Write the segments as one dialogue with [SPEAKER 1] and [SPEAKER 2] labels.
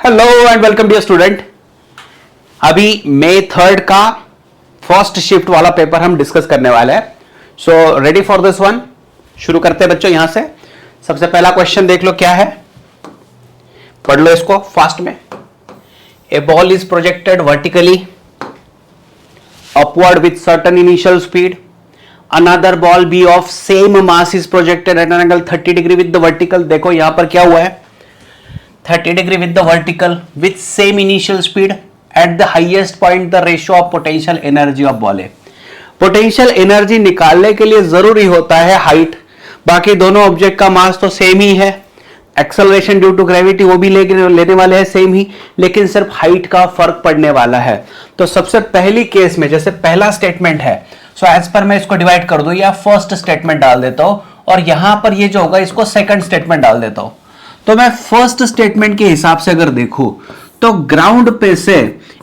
[SPEAKER 1] Hello and welcome dear student. अभी मई 3 का फर्स्ट शिफ्ट वाला पेपर हम डिस्कस करने वाले हैं। So ready for this one. शुरू करते हैं बच्चों। यहां से सबसे पहला क्वेश्चन देख लो क्या है, पढ़ लो इसको फास्ट में। A ball is projected vertically upward with certain initial speed, another ball B of same mass is projected at an angle 30 degree with the vertical. देखो यहां पर क्या हुआ है, 30 degree with the vertical with same initial speed at the highest point the ratio of potential energy of ball है। Potential energy निकालने के लिए जरूरी होता है हाइट, बाकी दोनों ऑब्जेक्ट का मास तो सेम ही है, एक्सेलरेशन ड्यू टू ग्रेविटी वो भी लेने वाले हैं सेम ही, लेकिन सिर्फ हाइट का फर्क पड़ने वाला है। तो सबसे पहली केस में जैसे पहला स्टेटमेंट है, सो एज पर मैं इसको डिवाइड कर दूं या फर्स्ट स्टेटमेंट डाल देता हूं, और यहां पर ये जो होगा इसको सेकंड स्टेटमेंट डाल देता हूं। तो मैं फर्स्ट स्टेटमेंट के हिसाब से अगर देखूं तो ग्राउंड पे से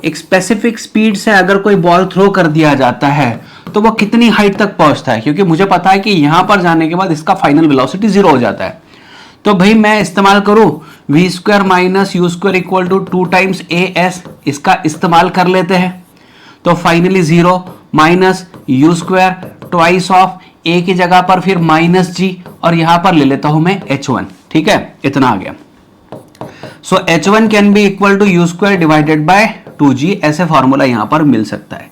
[SPEAKER 1] एक स्पेसिफिक स्पीड से अगर कोई बॉल थ्रो कर दिया जाता है तो वो कितनी हाइट तक पहुंचता है, क्योंकि मुझे पता है कि यहां पर जाने के बाद इसका फाइनल वेलोसिटी 0 हो जाता है। तो भाई मैं इस्तेमाल करूं v square minus u square equal to 2 times as, इसका इस्तेमाल कर लेते हैं। तो finally 0 minus u square twice of a की जगह पर फिर माइनस g, और यहां पर ले लेता हूं मैं h1। ठीक है, इतना आ गया। So h1 can be equal to u square divided by 2g, ऐसे फॉर्मूला यहां पर मिल सकता है।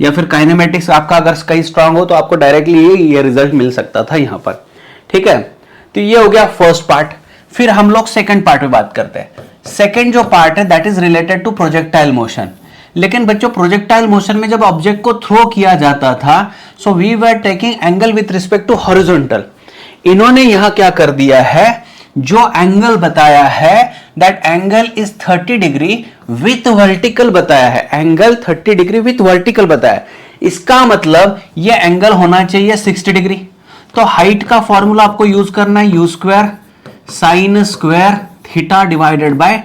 [SPEAKER 1] या फिर काइनेमेटिक्स आपका अगर कहीं स्ट्रांग हो तो आपको डायरेक्टली ये रिजल्ट मिल सकता था यहां पर। ठीक है, तो ये हो गया फर्स्ट पार्ट। फिर हम लोग सेकंड पार्ट में बात करते हैं। सेकंड जो पार्ट है that is related to projectile motion. लेकिन बच्चों प्रोजेक्टाइल मोशन में जब ऑब्जेक्ट को थ्रो किया जाता था, so we were taking angle with respect to horizontal. इन्होंने यहां क्या कर दिया है, जो एंगल बताया है that angle is 30 degree with vertical बताया है, एंगल 30 डिग्री विथ वर्टिकल बताया। इसका मतलब ये एंगल होना चाहिए 60 डिग्री। तो हाइट का फॉर्मूला आपको यूज करना है you square sine square theta divided by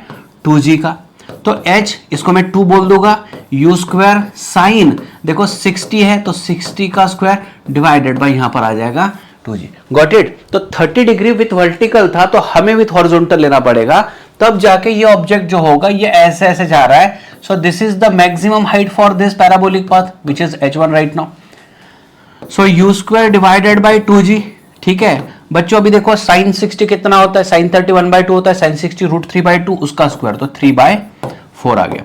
[SPEAKER 1] 2g का। तो h इसको मैं 2 बोल दूंगा, यू स्क्वायर साइन देखो 60 है तो 60 का स्क्वायर डिवाइडेड बाय यहां पर आ जाएगा 2g। Got it. तो 30 डिग्री विथ वर्टिकल था तो हमें विथ हॉरिजॉन्टल लेना पड़ेगा, तब जाके ये ऑब्जेक्ट जो होगा ये ऐसे ऐसे जा रहा है। So this is the maximum height for this parabolic path which is h1 right now. So you square divided by 2g। ठीक है बच्चों, अभी देखो साइन 60 कितना होता है, साइन 30 1/2 होता है, साइन 60 √3/2 उसका स्क्वायर, तो 3/4 आ गया।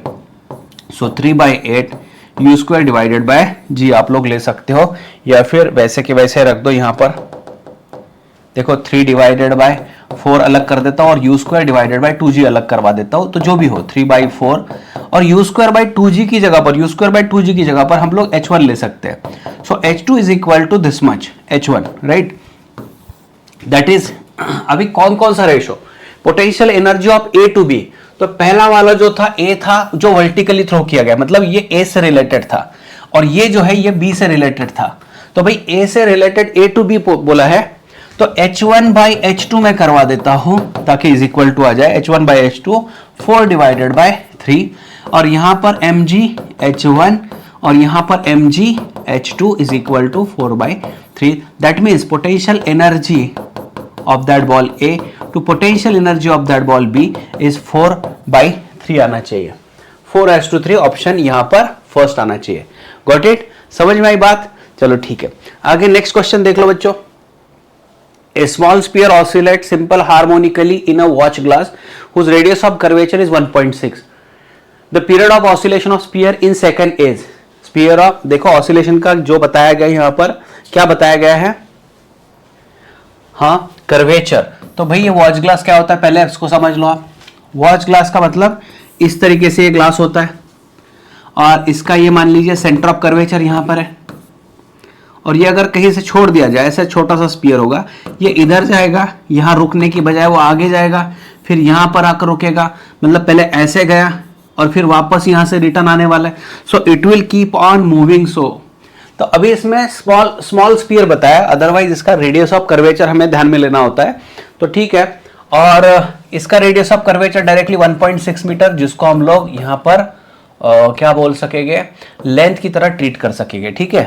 [SPEAKER 1] सो 3/8 यू स्क्वायर डिवाइडेड बाय जी आप लोग ले सकते हो, या फिर वैसे के वैसे रख दो। यहां पर देखो 3 डिवाइडेड बाय 4 अलग कर देता हूं और you square divided by 2g अलग करवा देता हूं, तो जो भी हो 3/4 और यू स्क्वायर बाय 2g की जगह पर, यू स्क्वायर बाय 2g की जगह पर हम लोग h1 ले सकते हैं। So h2 is equal to this much h1 right. That is अभी कौन कौन सा ratio, potential energy of a to b। तो पहला वाला जो था a था जो वर्टिकली थ्रो किया गया, मतलब ये a से रिलेटेड था, और ये जो है ये b से रिलेटेड था। तो भाई a से रिलेटेड a टू b बोला है, तो h1 बाई h2 में करवा देता हूं ताकि इज इक्वल टू आ जाए h1 by h2 4 divided by 3, और यहां पर mg h1 और यहां पर mg h2 is equal to 4/3। That means potential energy of that ball A to potential energy of that ball B is 4/3 आना चाहिए। 4:3 option यहां पर फर्स्ट आना चाहिए। गॉट इट, समझ में आई बात। चलो ठीक है, आगे नेक्स्ट क्वेश्चन देख लो बच्चों। A small sphere oscillates simple harmonically in a watch glass whose radius of curvature is 1.6. The period of oscillation of sphere in second is sphere of, देखो ऑसिलेशन का जो बताया गया यहां पर क्या बताया गया है, हाँ कर्वेचर। तो भाई ये वॉच ग्लास क्या होता है पहले इसको समझ लो आप। वॉच ग्लास का मतलब इस तरीके से ये ग्लास होता है, और इसका ये मान लीजिए सेंटर ऑफ कर्वेचर यहां पर है, और ये अगर कहीं से छोड़ दिया जाए, ऐसा छोटा सा स्पीयर होगा, ये इधर जाएगा, यहां रुकने की बजाय वो आगे जाएगा, फिर यहां पर आकर रुकेगा, मतलब पहले ऐसे गया और फिर वापस यहां से रिटर्न आने वाला है। So it will keep on moving. So तो अभी इसमें स्मॉल स्पीयर बताया, अदरवाइज इसका रेडियस ऑफ कर्वेचर हमें ध्यान में लेना होता है, तो ठीक है। और इसका radius of curvature directly 1.6 metre, जिसको हम लोग यहां पर क्या बोल सकेंगे, लेंथ की तरह ट्रीट कर सकेंगे। ठीक है,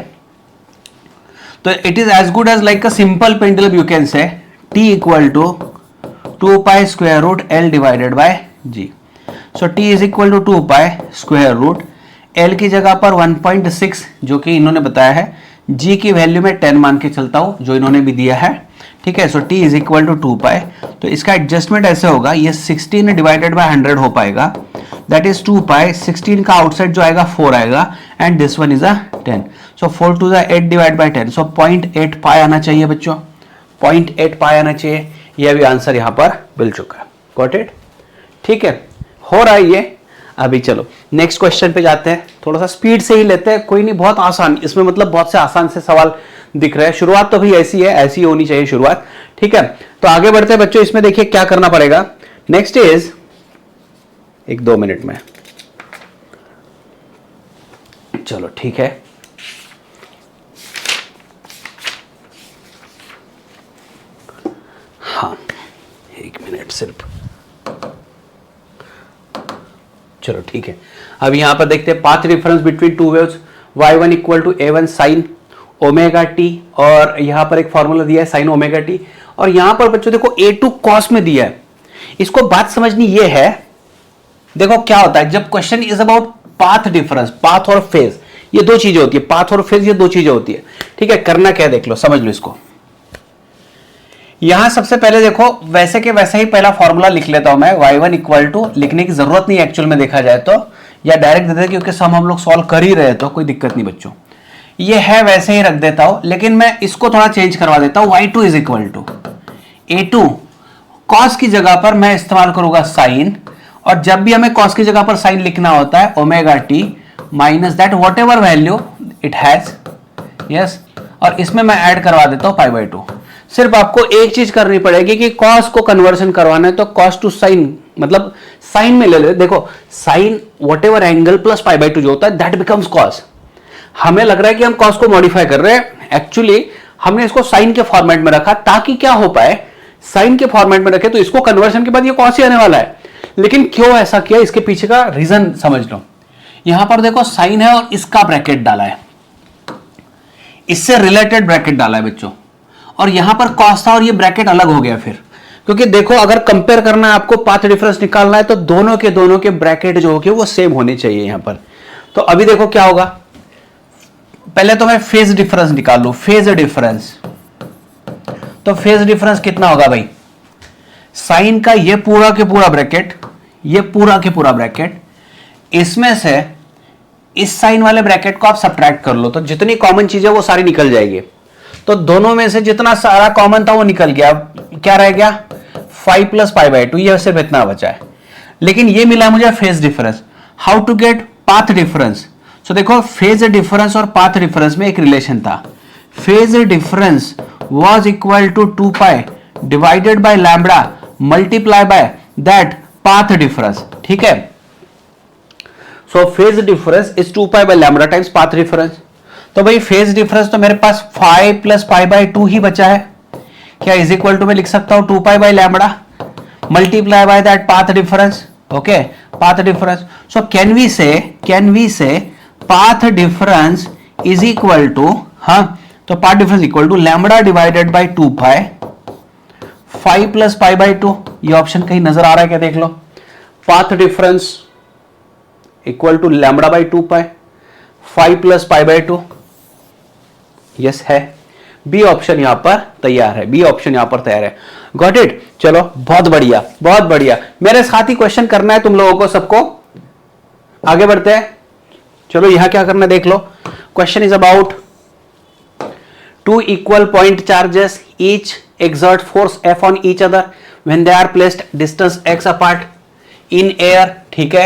[SPEAKER 1] तो it is as good as like a simple pendulum, you can say t equal to 2 pi square root l divided by g। So t is equal to 2 pi square root l की जगह पर 1.6 जो कि इन्होंने बताया है, g की value में 10 मान के चलता हूं जो इन्होंने भी दिया है, ठीक है। सो t इज इक्वल टू 2 पाई, तो इसका एडजस्टमेंट ऐसे होगा, ये 16 डिवाइडेड बाय 100 हो पाएगा, दैट इज 2 पाई, 16 का आउटसाइड जो आएगा 4 आएगा, and this one is a 10, so 4 to the 8 divide by 10, so 0.8 pi आना चाहिए बच्चों, 0.8 पाई आना चाहिए। ये भी आंसर यहां पर मिल चुका है, गॉट इट, ठीक है, हो रहा है ये। अभी चलो नेक्स्ट क्वेश्चन पे जाते हैं, थोड़ा सा स्पीड से ही लेते हैं, कोई नहीं, बहुत आसान, इसमें मतलब बहुत से आसान से सवाल दिख रहे हैं। शुरुआत तो भी ऐसी है, ऐसी होनी चाहिए शुरुआत, ठीक है। तो आगे बढ़ते हैं बच्चों, इसमें देखिए क्या करना पड़ेगा। नेक्स्ट इज, 1-2 मिनट में, चलो ठीक है, हाँ 1 मिनट सिर्फ, चलो ठीक है। अब यहां पर देखते हैं path difference between two waves, y1 equal to a1 sine omega t, और यहां पर एक फॉर्मूला दिया है साइन ओमेगा टी, और यहां पर बच्चों देखो a2 कॉस में दिया है। इसको बात समझनी ये है, देखो क्या होता है जब question is about path difference, path और फेज, ये दो चीजें होती है, पाथ और फेज ये दो चीजें होती है, ठीक है। करना क्या है देख लो, समझ लो इसको। यहां सबसे पहले देखो वैसे के वैसे ही पहला फॉर्मूला लिख लेता हूं मैं, y1 इक्वल टू, लिखने की जरूरत नहीं एक्चुअल में देखा जाए तो, या डायरेक्ट दे देते क्योंकि सम हम लोग सॉल्व कर ही रहे तो कोई दिक्कत नहीं बच्चों, ये है वैसे ही रख देता हूं, लेकिन मैं इसको थोड़ा चेंज करवा देता हूं, y2 is equal to a2 cos की जगह पर मैं इस्तेमाल करूंगा साइन, और जब भी हमें कॉस की जगह पर साइन लिखना होता है omega T minus that what ever value it has, yes, और इसमें मैं ऐड करवा देता हूं π/2। सिर्फ आपको एक चीज करनी पड़ेगी कि कॉस को कन्वर्शन करवाना है तो कॉस टू साइन, मतलब साइन में ले ले, देखो sine whatever angle plus π/2 जो होता है दैट बिकम्स कॉस। हमें लग रहा है कि हम कॉस को मॉडिफाई कर रहे हैं, एक्चुअली हमने इसको साइन के फॉर्मेट में रखा ताकि क्या हो पाए, साइन के फॉर्मेट में रखे तो इसको कन्वर्शन के बाद ये कॉस ही आने वाला है। लेकिन क्यों ऐसा किया, इसके पीछे का रीजन समझ लो। यहां पर देखो साइन है और इसका ब्रैकेट डाला है, इससे रिलेटेड ब्रैकेट डाला है बच्चों, और यहां पर कॉस था और ये ब्रैकेट अलग हो गया फिर, क्योंकि देखो अगर कंपेयर करना है आपको, पाथ डिफरेंस निकालना है तो दोनों के ब्रैकेट जो होंगे वो सेम होने चाहिए यहां पर। तो अभी देखो क्या होगा, पहले तो मैं फेज डिफरेंस निकाल लूं, फेज डिफरेंस, तो फेज डिफरेंस कितना होगा भाई, साइन का ये पूरा के पूरा ब्रैकेट, ये पूरा के पूरा ब्रैकेट, इसमें से इस साइन वाले ब्रैकेट को आप सब्ट्रैक्ट कर लो तो जितनी कॉमन चीजें वो सारी निकल जाएगी। तो दोनों में से जितना सारा कॉमन था वो निकल गया, क्या रह गया 5 + π/2, ये सिर्फ इतना बचा है। लेकिन ये मिला मुझे phase difference. How to get path difference, so देखो फेज डिफरेंस और पाथ डिफरेंस में एक रिलेशन था, phase difference was equal to 2 pi divided by lambda multiply by that path difference, ठीक है। So phase difference is 2 pi by lambda times path difference. तो भाई phase difference तो मेरे पास 5 + π/2 ही बचा है, क्या इज इक्वल टू मैं लिख सकता हूं 2 pi by lambda multiply by that path difference, okay, path difference. So can we say path difference is equal to, हाँ, तो path difference equal to lambda divided by 2 pi 5 + π/2, ये option कहीं नजर आ रहा है क्या, देख लो, path difference equal to lambda by 2 pi 5 + π/2, yes है, बी ऑप्शन यहां पर तैयार है, बी ऑप्शन यहां पर तैयार है, गॉट इट। चलो बहुत बढ़िया, बहुत बढ़िया, मेरे साथ ही क्वेश्चन करना है तुम लोगों को सबको। आगे बढ़ते हैं, चलो यहां क्या करना है देख लो। Question is about 2 equal point charges each exert force F on each other when they are placed distance x apart in air, ठीक है।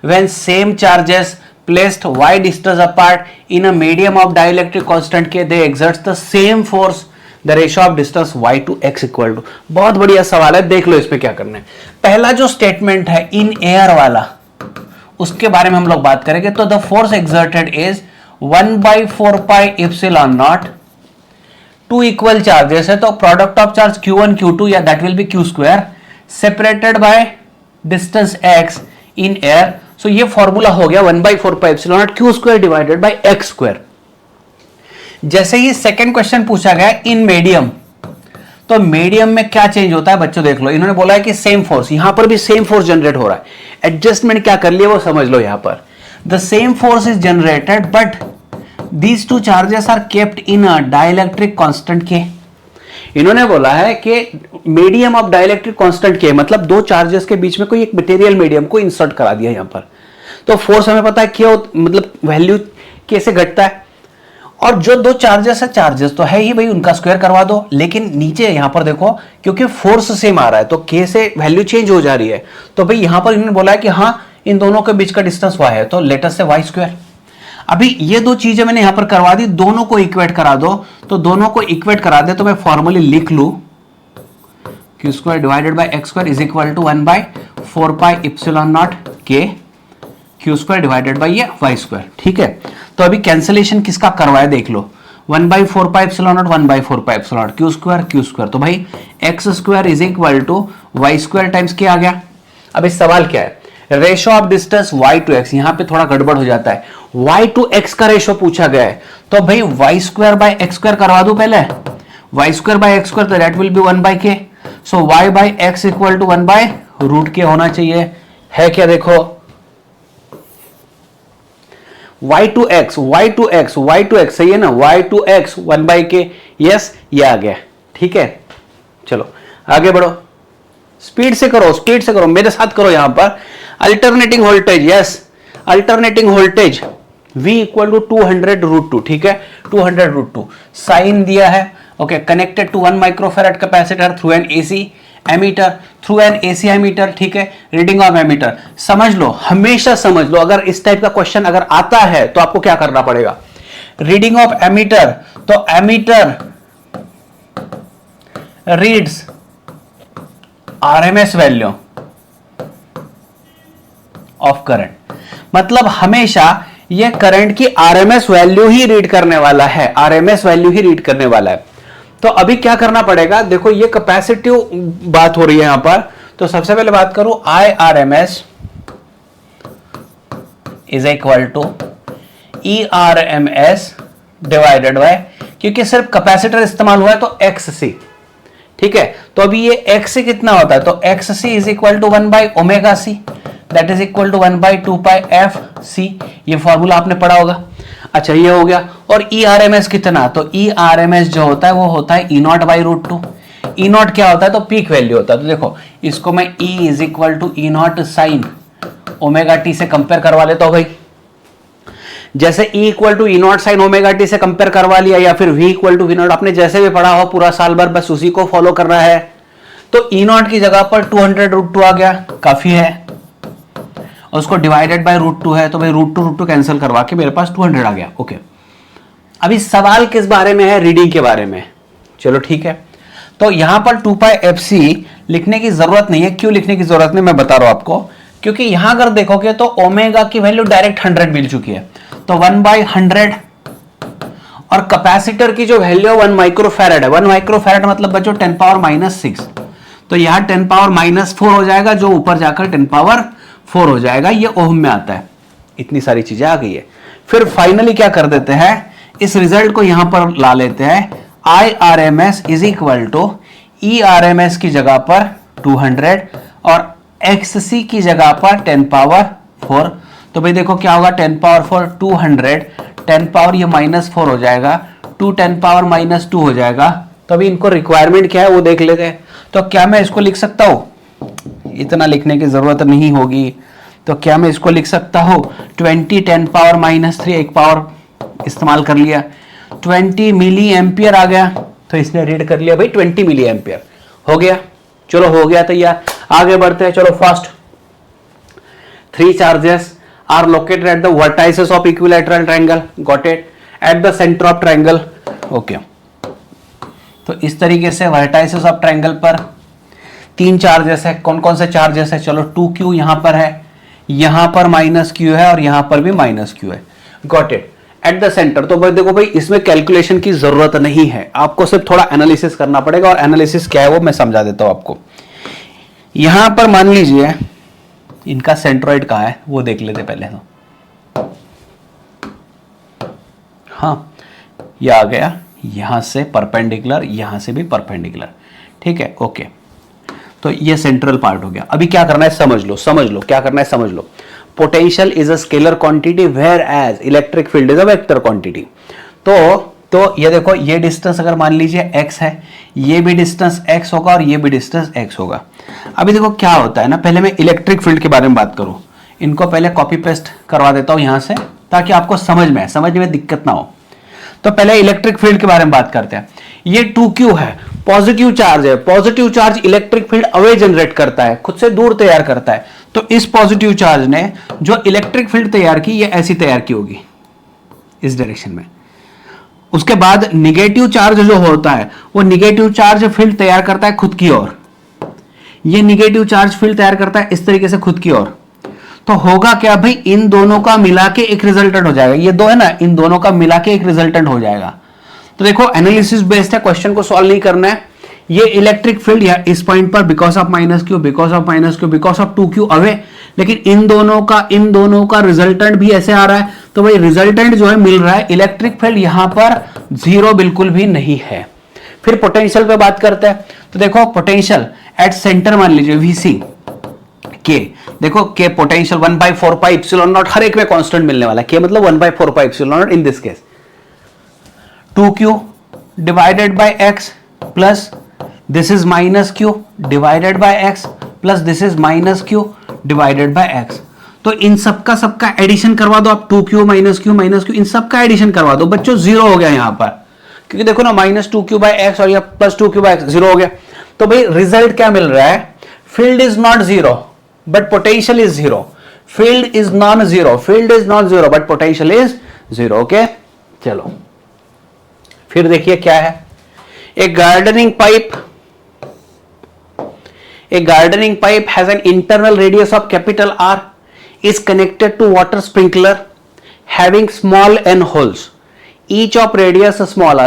[SPEAKER 1] When same charges placed y distance apart in a medium of dielectric constant के, they exert the same force, the ratio of distance y to x equal to। बहुत बढ़िया सवाल है, देख लो इसमें क्या करना है। पहला जो स्टेटमेंट है इन एयर वाला, उसके बारे में हम लोग बात करेंगे। तो the force exerted is 1/4 pi epsilon naught, 2 equal charges है तो product of charge q1 q2 या that will be q square separated by distance x in air. So ये फॉर्मूला हो गया 1/4 pi epsilon naught q square divided by x square. जैसे ही second question पूछा गया इन मीडियम, तो medium में क्या चेंज होता है बच्चों, देख लो, इन्होंने बोला है कि सेम फोर्स, यहां पर भी सेम फोर्स जनरेट हो रहा है, एडजस्टमेंट क्या कर लिया वो समझ लो। यहां पर the same force is generated but these two charges are kept in a dielectric constant के। इन्होंने बोला है कि मीडियम ऑफ डाइलेक्ट्रिक कांस्टेंट के, मतलब दो चार्जेस के बीच में कोई एक मटेरियल मीडियम को इंसर्ट करा दिया यहां पर। तो फोर्स हमें पता है क्या, मतलब वैल्यू कैसे घटता है, और जो दो चार्जेस है, चार्जेस तो है ही भाई, उनका स्क्वायर करवा दो। लेकिन नीचे यहां पर देखो, क्योंकि फोर्स सेम आ रहा है तो के से वैल्यू चेंज हो जा रही है, तो भाई यहां पर इन्होंने बोला है कि हाँ इन दोनों के बीच का डिस्टेंस y है, तो लेट अस से y स्क्वायर। अभी ये दो चीजें मैंने यहां पर करवा दी, दोनों को इक्वेट करा दो, तो दोनों को इक्वेट करा दे तो मैं फॉर्मली लिख लू q square divided by x square is equal to 1/4 pi epsilon naught k q square divided by ये y स्क्वायर। ठीक है, तो अभी कैंसिलेशन किसका करवाया देख लो, 1/4 pi epsilon naught 1/4 pi epsilon naught, q square, तो भाई x square is equal to y square times क्या आ गया। अब इस सवाल क्या है, ratio of distance y to x, यहां पे थोड़ा गड़बड़ हो जाता है, y टू x का रेशो पूछा गया है, तो भाई y square by x square करवा दो पहले, y square by x square, तो that will be 1/k, so y by x equal to 1/√k होना चाहिए, है क्या, देखो y to x, y to x, y to x, सही है ना, y to x 1/k, yes ये आ गया। ठीक है, चलो आगे बढ़ो, स्पीड से करो, स्पीड से करो, मेरे साथ करो। यहां पर alternating voltage, yes alternating voltage v equal to 200√2, ठीक है 200√2, साइन दिया है, okay, connected to 1 microfarad capacitor through an AC ammeter, through an AC ammeter, ठीक है, रीडिंग ऑफ एमीटर। समझ लो, हमेशा समझ लो, अगर इस टाइप का क्वेश्चन अगर आता है तो आपको क्या करना पड़ेगा, रीडिंग ऑफ एमीटर, तो ammeter reads RMS value of current, मतलब हमेशा ये करंट की आरएमएस वैल्यू ही रीड करने वाला है, आरएमएस वैल्यू ही रीड करने वाला है। तो अभी क्या करना पड़ेगा, देखो ये कैपेसिटिव बात हो रही है यहां पर, तो सबसे पहले बात करूं I R M S is equal to E R M S divided by, क्योंकि सिर्फ कैपेसिटर इस्तेमाल हुआ है तो एक्स सी, ठीक है, तो अभी ये एक्स सी कितना होता है, तो X C is equal to 1/ω_c that is equal to 1/2πfc, ये फॉर्मूला आपने पढ़ा होगा। अच्छा ये हो गया, और ई आर एम एस कितना, तो ई आर एम एस जो होता है वो होता है E0/√2, E0 क्या होता है, तो पीक वैल्यू होता है। तो देखो इसको मैं E is equal to E0 sine omega t से कंपेयर करवा लेता हूं भाई, जैसे E equal to E0 sine omega t से कंपेयर करवा लिया, या फिर V इक्वल टू V0, आपने जैसे भी पढ़ा हो पूरा साल भर बस उसी को फॉलो करना है। तो E0 की जगह पर 200√2 आ गया, काफी है, उसको डिवाइडेड बाय √2 है, तो भाई √2 कैंसिल करवा के मेरे पास 200 आ गया। ओके, अभी सवाल किस बारे में है, रीडिंग के बारे में, चलो ठीक है। तो यहां पर 2πfc लिखने की जरूरत नहीं है, क्यों लिखने की जरूरत नहीं मैं बता रहा हूं आपको, क्योंकि यहां अगर देखोगे तो ओमेगा की वैल्यू डायरेक्ट 100 मिल चुकी है, तो 1/100, और कैपेसिटर की जो वैल्यू 1 माइक्रोफैराड है, 1 माइक्रोफैराड मतलब बच्चों 10⁻⁻6, तो यहां 10⁻⁻4 हो जाएगा, जो ऊपर जाकर 10⁻4 हो जाएगा, ये ओम में आता है। इतनी सारी चीजें आ गई है। फिर फाइनली क्या कर देते हैं, इस रिजल्ट को यहां पर ला लेते हैं, I R M S is equal to E R M S की जगह पर 200 और एक्स सी की जगह पर 10⁻4, तो भाई देखो क्या होगा, 10⁻4 200, 10 पावर ये -4 हो जाएगा, 2 10⁻⁻2 हो जाएगा। तो अभी इनको रिक्वायरमेंट क्या है वो देख लेते हैं। तो क्या मैं इसको लिख सकता हूं, इतना लिखने की जरूरत नहीं होगी, तो क्या मैं इसको लिख सकता हूं 20 10⁻⁻3, एक पावर इस्तेमाल कर लिया, 20 मिली एम्पियर आ गया, तो इसने रीड कर लिया भाई 20 मिली एम्पियर, हो गया, चलो हो गया तैयार। आगे बढ़ते हैं, चलो first, 3 charges are located at the vertices of equilateral triangle, got it, at the centre of triangle, okay. तो इस तरीके से वर्टाइसेस ऑफ ट्रायंगल पर 3 चार्जेस है, कौन कौन से चार्जेस है, चलो 2q यहां पर है, यहां पर -q है, और यहां पर भी -q है, got it, at the centre. तो भाई देखो भाई इसमें कैलकुलेशन की जरूरत नहीं है, आपको सिर्फ थोड़ा एनालिसिस करना पड़ेगा, और एनालिसिस क्या है वो मैं समझा देता हूं आपको। यहां पर मान लीजिए इनका सेंट्रोइड कहां है वो देख लेते पहले तो, हाँ ये आ गया, यहां से परपेंडिकुलर, यहां से भी परपेंडिकुलर, ठीक है, ओके। तो ये सेंट्रल पार्ट हो गया। अभी क्या करना है समझ लो, समझ लो क्या करना है समझ लो। Potential is a scalar quantity whereas electric field is a vector quantity. तो ये देखो, ये डिस्टेंस अगर मान लीजिए x है, ये भी डिस्टेंस x होगा और ये भी डिस्टेंस x होगा। अभी देखो क्या होता है ना, पहले मैं इलेक्ट्रिक फील्ड के बारे में बात करूं, इनको पहले कॉपी पेस्ट करवा देता हूं यहां से ताकि आपको समझ में दिक्कत ना हो। तो पहले इलेक्ट्रिक फील्ड के बारे में बात करते हैं। ये 2q है, पॉजिटिव चार्ज है। Positive charge electric field away generate करता है, खुद से दूर तैयार करता है। तो इस पॉजिटिव चार्ज ने जो इलेक्ट्रिक फील्ड तैयार की, ये ऐसी तैयार की होगी इस डायरेक्शन में। उसके बाद निगेटिव चार्ज जो होता है वो निगेटिव चार्ज फील्ड तैयार करता है खुद की ओर। ये निगेटिव चार्ज फील्ड तैयार करता है इस तरीके से खुद की ओर। तो होगा क्या भाई, इन दोनों का मिला के एक रिजल्टेंट हो जाएगा। ये दो है ना, इन दोनों का मिला के एक रिजल्टेंट हो जाएगा। तो देखो एनालिसिस बेस्ड है, क्वेश्चन को सॉल्व नहीं करना है। ये इलेक्ट्रिक फील्ड या इस पॉइंट पर because of minus Q, because of minus Q, because of 2q away, लेकिन इन दोनों का रिजल्टेंट भी ऐसे आ रहा है। तो भाई रिजल्टेंट जो है मिल रहा है, इलेक्ट्रिक फील्ड यहां पर 0 बिल्कुल भी नहीं है। फिर पोटेंशियल पे बात करते हैं। तो देखो पोटेंशियल एट सेंटर मान लीजिए VC के, देखो के पोटेंशियल 1/4 पाई एप्सिलॉन नॉट, हर एक में कांस्टेंट मिलने वाला है। के मतलब 1/4 pi epsilon not in this case. 2q divided by x plus this is minus q divided by x plus this is minus q divided by x। तो इन सबका addition करवा दो आप, 2q माइनस q इन सबका एडिशन करवा दो बच्चों, 0 हो गया यहां पर, क्योंकि देखो ना माइनस 2q बाय x और या प्लस 2q बाय x 0 हो गया। तो भाई रिजल्ट क्या मिल रहा है, field is not 0 but potential is 0। Field is non 0 but potential is 0। Okay चलो फिर देखिए क्या है। A gardening pipe has an internal radius of capital R, is connected to water sprinkler having small n holes, each of radius small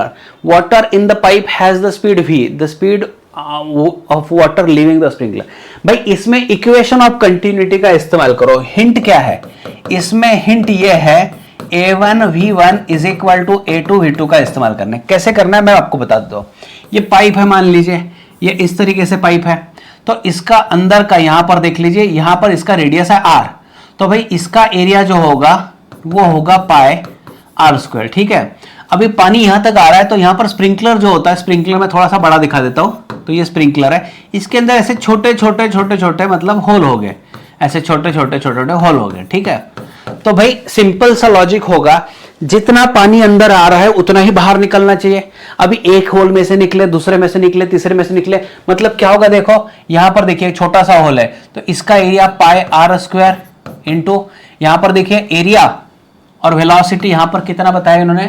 [SPEAKER 1] r. Water in the pipe has the speed v, the speed of water leaving the sprinkler. भाई इसमें equation of continuity का इस्तेमाल करो। Hint क्या है इसमें, hint ये है A1 V1 is equal to A2 V2 का इस्तेमाल करना है। कैसे करना है मैं आपको बता देता हूं। ये पाइप है, मान लीजिए ये इस तरीके से पाइप है, तो इसका अंदर का यहां पर देख लीजिए, यहां पर इसका रेडियस है R। तो भाई इसका एरिया जो होगा वो होगा पाई R²। ठीक है, अभी पानी यहां तक आ रहा है, तो यहां पर स्प्रिंकलर जो होता है, स्प्रिंकलर में थोड़ा सा बड़ा दिखा देता हूं। तो ये स्प्रिंकलर है, इसके अंदर ऐसे छोटे छोटे मतलब होल हो गए, ऐसे छोटे छोटे होल हो गए। ठीक है, तो भाई सिंपल सा लॉजिक होगा, जितना पानी अंदर आ रहा है उतना ही बाहर निकलना चाहिए। अभी एक होल में से निकले, दूसरे में से निकले, तीसरे में से निकले, मतलब क्या होगा देखो यहां पर देखिए छोटा सा होल है, तो इसका एरिया पाई R² इंटू यहां पर देखिए एरिया और वेलोसिटी यहां पर कितना बताया इन्होंने,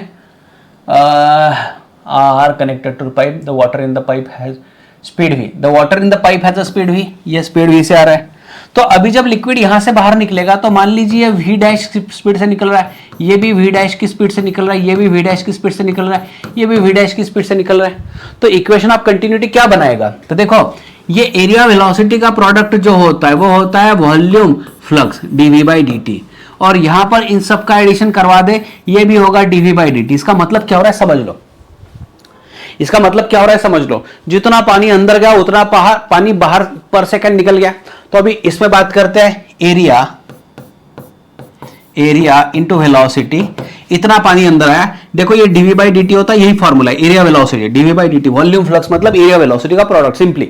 [SPEAKER 1] R connected to pipe, the water in the pipe has speed v, the water in the pipe has a speed v, ये स्पीड v से आ रहा है। तो अभी जब लिक्विड यहां से बाहर निकलेगा तो मान लीजिए v डैश की स्पीड से निकल रहा है, ये भी v डैश की स्पीड से निकल रहा है, ये भी v डैश की स्पीड से निकल रहा है, ये भी v डैश की स्पीड से निकल रहा है। तो इक्वेशन ऑफ कंटिन्यूटी क्या बनाएगा, तो देखो ये एरिया वेलोसिटी का प्रोडक्ट जो होता है वो होता है वॉल्यूम फ्लक्स dv/dt, और यहां पर इन सब का एडिशन करवा दे, ये भी होगा dv/dt। इसका मतलब क्या हो रहा है समझ लो, इसका मतलब क्या हो रहा है समझ लो, जितना पानी अंदर गया उतना पानी बाहर पर सेकंड निकल गया। तो अभी इसमें बात करते हैं एरिया इंटू वेलोसिटी, इतना पानी अंदर आया, देखो ये dv/dt होता है, यही फॉर्मूला है area velocity, dv/dt volume flux मतलब एरिया वेलोसिटी का प्रोडक्ट सिंपली।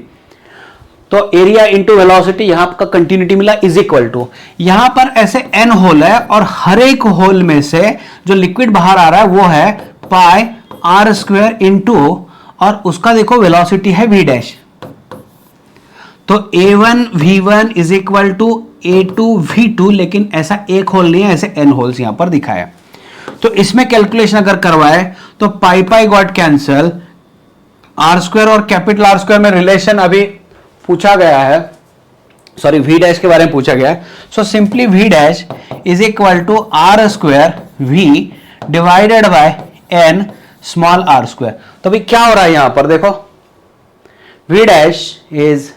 [SPEAKER 1] तो एरिया इंटू वेलोसिटी यहां का कंटिन्यूटी मिला इज इक्वल टू, यहां पर ऐसे n होल है और हर एक होल में से जो लिक्विड बाहर आ रहा है वो है पाई R² इंटू, और उसका देखो वेलोसिटी है v डैश, तो A1 V1 is equal to A2 V2, लेकिन ऐसा एक होल नहीं है, ऐसे n होल्स यहां पर दिखाया। तो इसमें कैलकुलेशन अगर करवाए तो पाई गॉट कैंसल, R² और कैपिटल R² में रिलेशन अभी पूछा गया है, सॉरी v डैश के बारे में पूछा गया है। So simply v dash is equal to R² V divided by n small R²। तो अभी क्या हो रहा है यहां पर देखो, v dash is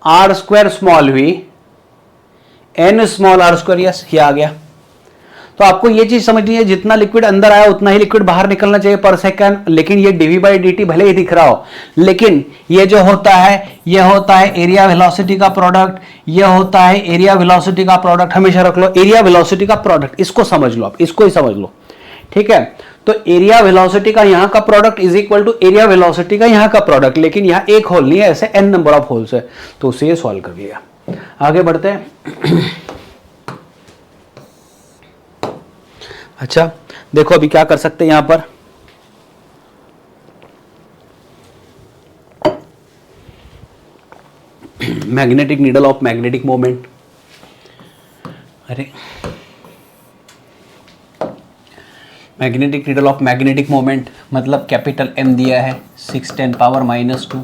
[SPEAKER 1] R² small v n small R², yes ये आ गया। तो आपको ये चीज समझनी है, जितना लिक्विड अंदर आया उतना ही लिक्विड बाहर निकलना चाहिए पर सेकंड। लेकिन ये dv बाई dt भले ही दिख रहा हो, लेकिन ये जो होता है ये होता है एरिया वेलोसिटी का प्रोडक्ट, ये होता है एरिया वेलोसिटी का प्रोडक्ट। हमेशा रख लो एरिया वेलोसिटी का प्रोडक्ट, इसको समझ लो, आप इसको ही समझ लो, ठीक है। तो एरिया वेलोसिटी का यहां का product is equal to area velocity का यहां का प्रोडक्ट, लेकिन यहां एक होल नहीं है, ऐसे n नंबर ऑफ होल्स है, तो उसे ये सॉल्व कर लिया। आगे बढ़ते हैं। अच्छा देखो अभी क्या कर सकते हैं यहां पर, magnetic needle of magnetic moment, अरे magnetic needle of magnetic moment मतलब कैपिटल M दिया है 6×10⁻²,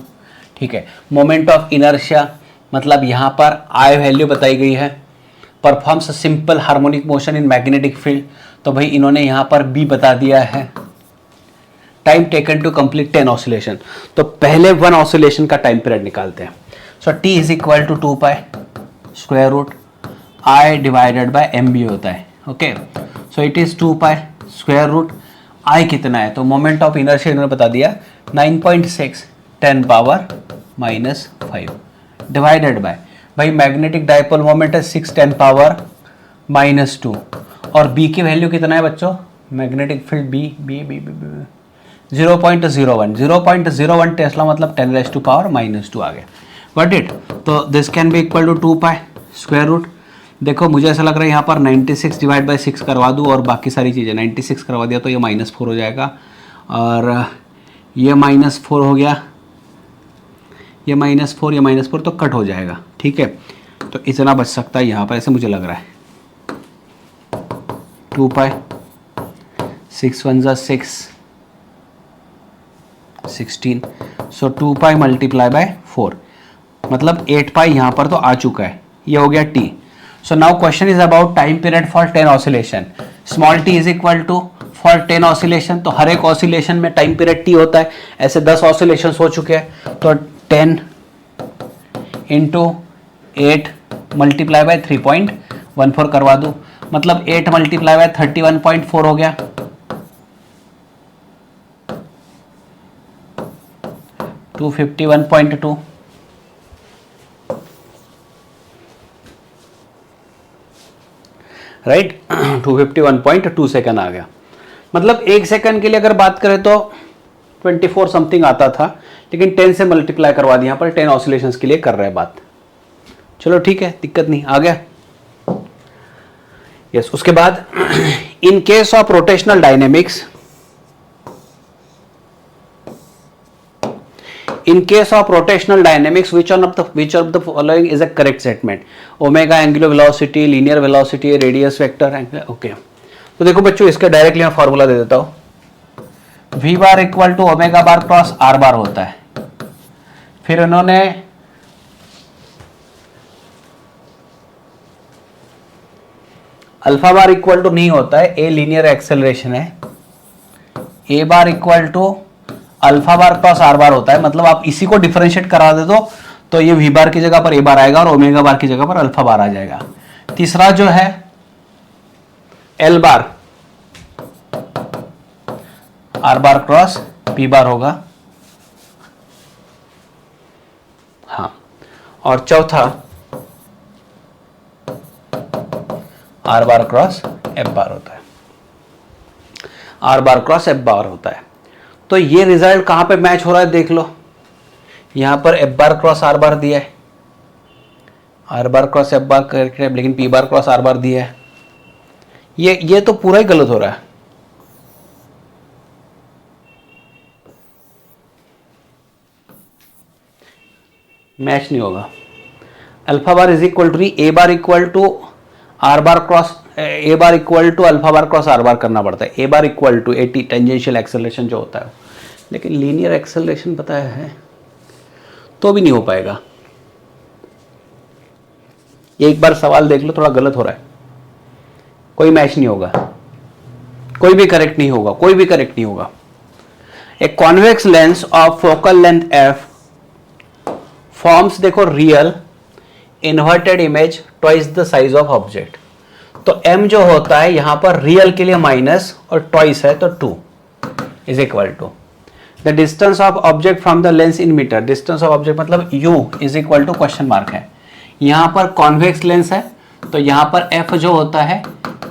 [SPEAKER 1] ठीक है। मोमेंट ऑफ इनर्शिया मतलब यहां पर I वैल्यू बताई गई है, performs simple harmonic motion in magnetic field, तो भाई इन्होंने यहां पर B बता दिया है। Time taken to complete 10 oscillation, तो पहले 1 ऑसिलेशन का टाइम पीरियड निकालते हैं। So T is equal to 2π square root I divided by MB होता है, okay. So it is 2π square root I कितना है, तो मोमेंट ऑफ इनर्शिया इन्होंने बता दिया 9.6 10⁻⁻5 डिवाइडेड बाय, भाई मैग्नेटिक डाइपोल मोमेंट है 6×10⁻², और B की वैल्यू कितना है बच्चों, मैग्नेटिक फील्ड B 0.01 टेस्ला मतलब 10⁻² आ गया, गॉट इट। तो this can be equal to 2π square root, देखो मुझे ऐसा लग रहा है यहाँ पर 96 डिवाइड बाई 6 करवा दूँ और बाकी सारी चीज़ें 96 करवा दिया तो ये -4 हो जाएगा, और ये -4 हो गया, ये -4 ये -4 तो कट हो जाएगा, ठीक है। तो इतना बच सकता है यहाँ पर, ऐसे मुझे लग रहा है। 2π 6 1 6 16, सो 2π मल्टीप्लाई बाय 4 मतलब 8π यहाँ पर तो आ चुका है, ये हो गया T। So now question is about time period for 10 oscillation, small t is equal to for 10 oscillation, तो हर एक ऑसिलेशन में टाइम पीरियड t होता है, ऐसे 10 ऑसिलेशन हो चुके हैं, तो 10 इंटू 8 मल्टीप्लाई बाय 3.14 करवा दूं, मतलब 8 मल्टीप्लाई बाय 31.4 हो गया, 251.2, राइट 251.2 सेकंड आ गया। मतलब एक सेकंड के लिए अगर बात करें तो 24 समथिंग आता था, लेकिन 10 से मल्टीप्लाई करवा दिया, यहाँ पर 10 ऑसिलेशंस के लिए कर रहे हैं बात। चलो ठीक है, दिक्कत नहीं, आ गया। यस, उसके बाद in case of rotational dynamics, in case of rotational dynamics which of the following is a correct statement, omega angular velocity, linear velocity, radius vector, okay। तो देखो बच्चों इसका डायरेक्टली मैं फॉर्मूला दे देता हूं, v bar equal to omega bar cross r bar होता है, फिर उन्होंने अल्फा बार इक्वल टू नहीं होता है, a लीनियर एक्सेलरेशन है, a bar equal to alpha bar cross R bar होता है, मतलब आप इसी को डिफरेंशिएट करा दे दो तो ये वी बार की जगह पर ए बार आएगा और ओमेगा बार की जगह पर अल्फा बार आ जाएगा। तीसरा जो है L bar are bar cross P बार होगा, हाँ, और चौथा are bar cross F bar होता है, are bar cross F bar होता है। तो ये रिजल्ट कहां पे मैच हो रहा है देख लो, यहां पर एफ बार क्रॉस आर बार दिया है, are bar cross F bar करके, लेकिन पी बार क्रॉस आर बार दिया है, ये तो पूरा ही गलत हो रहा है। मैच नहीं होगा। Alpha bar is equal to A bar equal to R bar cross, A bar equal to alpha bar cross R bar करना पड़ता है, A bar equal to 80 tangential acceleration जो होता है, लेकिन लीनियर एक्सेलरेशन पता है तो भी नहीं हो पाएगा। एक बार सवाल देख लो, थोड़ा गलत हो रहा है, कोई मैच नहीं होगा, कोई भी करेक्ट नहीं होगा, कोई भी करेक्ट नहीं होगा। A convex lens of focal length F forms, देखो, real inverted image twice the size of object. तो m जो होता है यहां पर रियल के लिए माइनस और ट्वाइस है तो 2 is equal to the distance of object from the lens in metre. Distance of object मतलब u is equal to question mark है। यहां पर कॉन्वेक्स लेंस है तो यहां पर f जो होता है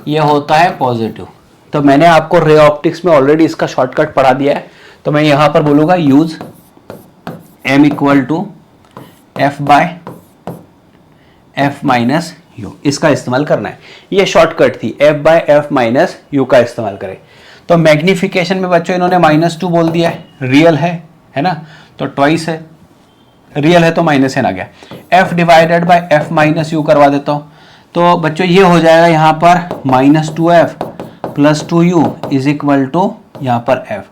[SPEAKER 1] ये होता है पॉजिटिव। तो मैंने आपको रे ऑप्टिक्स में ऑलरेडी इसका शॉर्टकट पढ़ा दिया है, तो मैं यहां पर बोलूंगा use m equal to f by f minus u, इसका इस्तेमाल करना है। ये शॉर्टकट थी, f by f minus u का इस्तेमाल करें। तो मैग्निफिकेशन में बच्चों इन्होंने -2 बोल दिया है, रियल है ना, तो ट्वाइस है, रियल है तो माइनस है ना गया। f divided by f minus you करवा देता हूं, तो बच्चों ये हो जाएगा यहाँ पर -2f plus 2u is equal to यहाँ पर f।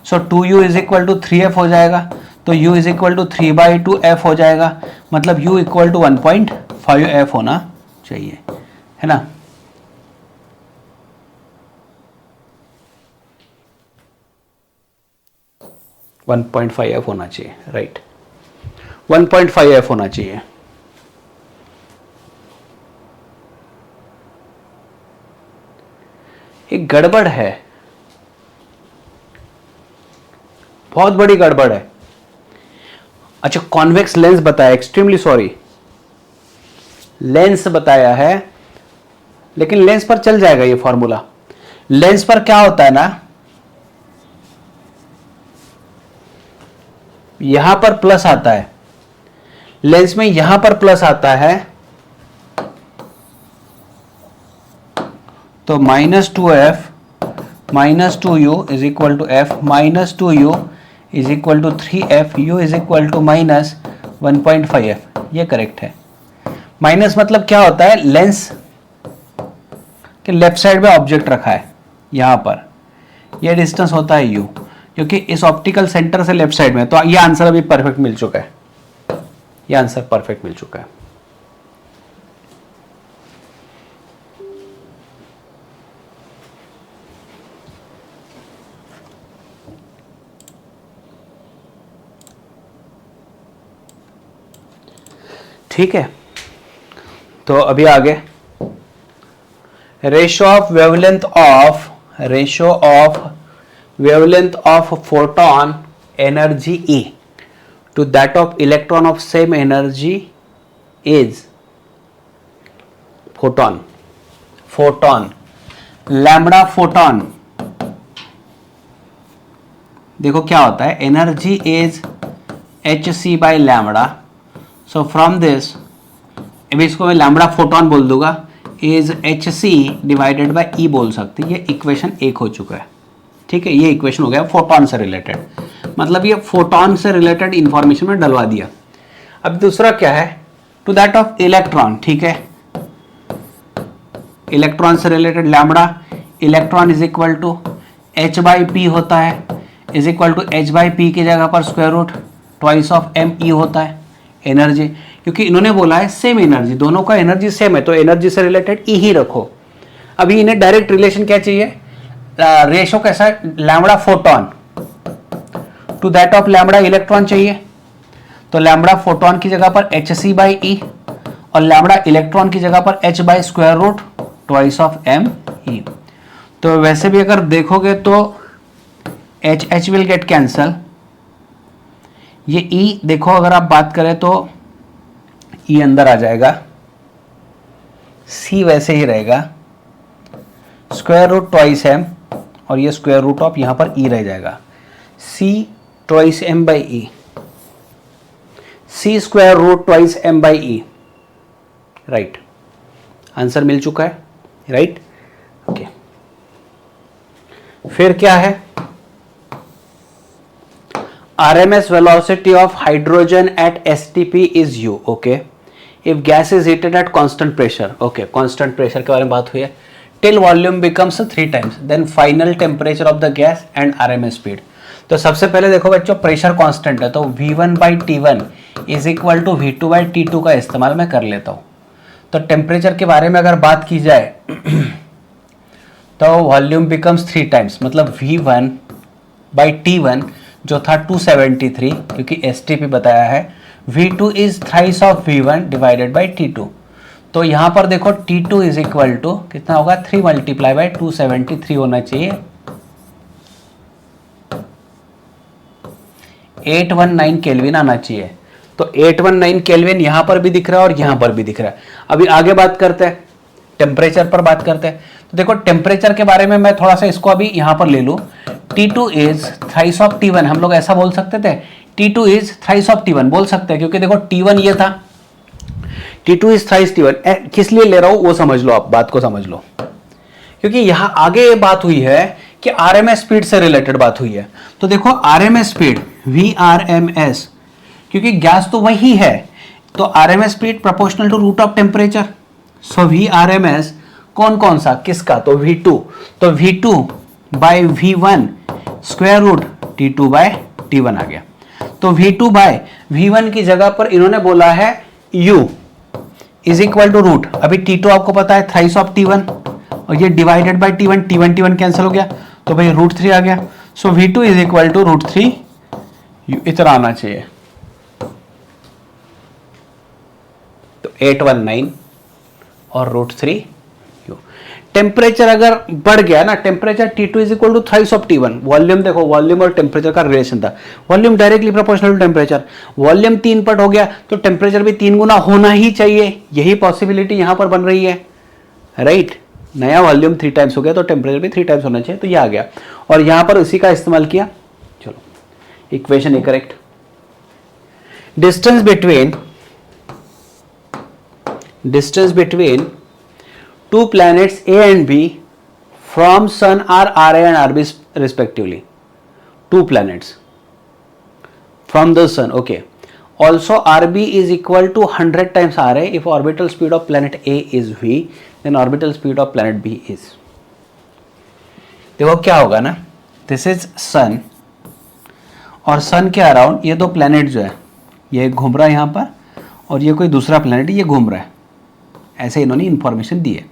[SPEAKER 1] So 2u is equal to 3f हो जाएगा, तो u is equal to 3/2f हो जाएगा, मतलब u इक्वल टू 1.5f होना चाहिए, है ना। वन 1.5f होना चाहिए, राइट, 1.5f होना चाहिए। एक गड़बड़ है, बहुत बड़ी गड़बड़ है। अच्छा, कॉन्वेक्स लेंस बताया, एक्सट्रीमली सॉरी, लेंस बताया है, लेकिन लेंस पर चल जाएगा ये फॉर्मूला। लेंस पर क्या होता है ना, यहां पर प्लस आता है, लेंस में यहां पर प्लस आता है, तो -2f minus 2u is equal to f minus 2u is equal to 3f, u is equal to -1.5f, ये करेक्ट है। माइनस मतलब क्या होता है, लेंस के लेफ्ट साइड में ऑब्जेक्ट रखा है, यहां पर ये डिस्टेंस होता है u, क्योंकि इस ऑप्टिकल सेंटर से लेफ्ट साइड में, तो ये आंसर अभी परफेक्ट मिल चुका है, ये आंसर परफेक्ट मिल चुका है। ठीक है, तो अभी आगे ratio of wavelength of photon energy E to that of electron of same energy is photon lambda photon। देखो क्या होता है, energy is hc by lambda, so from this अभी इसको मैं लैम्बडा फोटोन बोल दूंगा, is hc divided by e बोल सकते, ये इक्वेशन 1 हो चुका है। ठीक है, ये इक्वेशन हो गया फोटोन से रिलेटेड, मतलब ये फोटोन से रिलेटेड इंफॉर्मेशन में डलवा दिया। अब दूसरा क्या है, टू दैट ऑफ इलेक्ट्रॉन। ठीक है, इलेक्ट्रॉन से related lambda, electron is equal to h by p होता है, is equal to h by p की जगह पर square root twice of me होता है एनर्जी, क्योंकि इन्होंने बोला है सेम एनर्जी, दोनों का एनर्जी सेम है, तो एनर्जी से रिलेटेड ई ही रखो। अभी इन्हें डायरेक्ट रिलेशन क्या चाहिए, रेशो कैसा है, lambda photon to that of lambda electron चाहिए, तो लैम्बडा फोटोन की जगह पर hc बाई ई और लैम्बडा इलेक्ट्रॉन की जगह पर h by square root twice of me। तो वैसे भी अगर देखोगे तो h विल गेट कैंसल, ये E देखो अगर आप बात करें तो E अंदर आ जाएगा, C वैसे ही रहेगा, स्क्वायर रूट ट्वाइस m और ये स्क्वायर रूट ऑफ यहां पर E रह जाएगा, C twice m by E, C square root twice m by E, right, answer मिल चुका है, राइट। ओके, फिर क्या है, RMS velocity of hydrogen at STP is u, okay, if gas is heated at constant pressure, okay, constant pressure के बारे में बात हुई है, till volume becomes 3 times, then final temperature of the gas and RMS speed। तो सबसे पहले देखो बच्चों, प्रेशर कांस्टेंट है, तो V1 by T1 is equal to V2 by T2 का इस्तेमाल मैं कर लेता हूँ। तो टेम्परेचर के बारे में अगर बात की जाए तो वॉल्यूम बिकम्स 3 टाइम्स, मतलब V1 by T1 जो था 273, क्योंकि STP बताया है, V2 is thrice of V1 divided by T2, तो यहां पर देखो T2 इज इक्वल टू कितना होगा 3 मल्टीप्लाई बाय 273 होना चाहिए 819 केल्विन आना चाहिए। तो 819 केल्विन यहां पर भी दिख रहा है और यहां पर भी दिख रहा है। अभी आगे बात करते हैं, टेम्परेचर पर बात करते हैं। तो देखो टेम्परेचर के बारे में मैं थोड़ा सा इसको अभी यहां पर ले लूं। T2 is thrice of T1, हम लोग ऐसा बोल सकते थे T2 is thrice of T1 बोल सकते हैं, क्योंकि देखो T1 ये था, T2 इज थ्राइस T1। किस लिए ले रहा हूं वो समझ लो, आप बात को समझ लो, क्योंकि यहां आगे ये बात हुई है कि आरएमएस स्पीड से रिलेटेड बात हुई है। तो देखो आरएमएस स्पीड Vrms, क्योंकि गैस तो वही है, तो RMS speed proportional to root of temperature. So Vrms कौन कौन सा किसका, तो V2, तो V2 by V1 square root T2 by T1 आ गया। तो V2 बाय V1 की जगह पर इन्होंने बोला है U is equal to root, अभी T2 आपको पता है थ्राइस ऑफ T1 और ये divided by T1, T1 cancel हो गया, तो भाई रूट 3 आ गया। So V2 is equal to root 3 इतना आना चाहिए। तो 819 और रूट 3 यू। टेम्परेचर अगर बढ़ गया ना, temperature T2 is equal to thrice of T1। Volume देखो, वॉल्यूम और टेम्परेचर का रिलेशन था, volume directly proportional to temperature. Volume 3 पट हो गया तो टेम्परेचर भी 3 गुना होना ही चाहिए, यही पॉसिबिलिटी यहां पर बन रही है, राइट। नया वॉल्यूम 3 टाइम्स हो गया तो टेम्परेचर भी 3 टाइम्स होना चाहिए, तो ये आ गया और यहां पर उसी का इस्तेमाल किया। चलो इक्वेशन है correct. Distance between two planets A and B from Sun are Ra and Rb respectively. Two planets from the Sun. Okay. Also, Rb is equal to 100 times Ra if orbital speed of planet A is V, then orbital speed of planet B is. देखो क्या होगा ना, this is सन और सन के around ये दो planet जो है ये घूम रहा है यहाँ पर, और ये कोई दूसरा प्लैनेट ये घूम रहा है, ऐसे इन्होंने इंफॉर्मेशन दी है,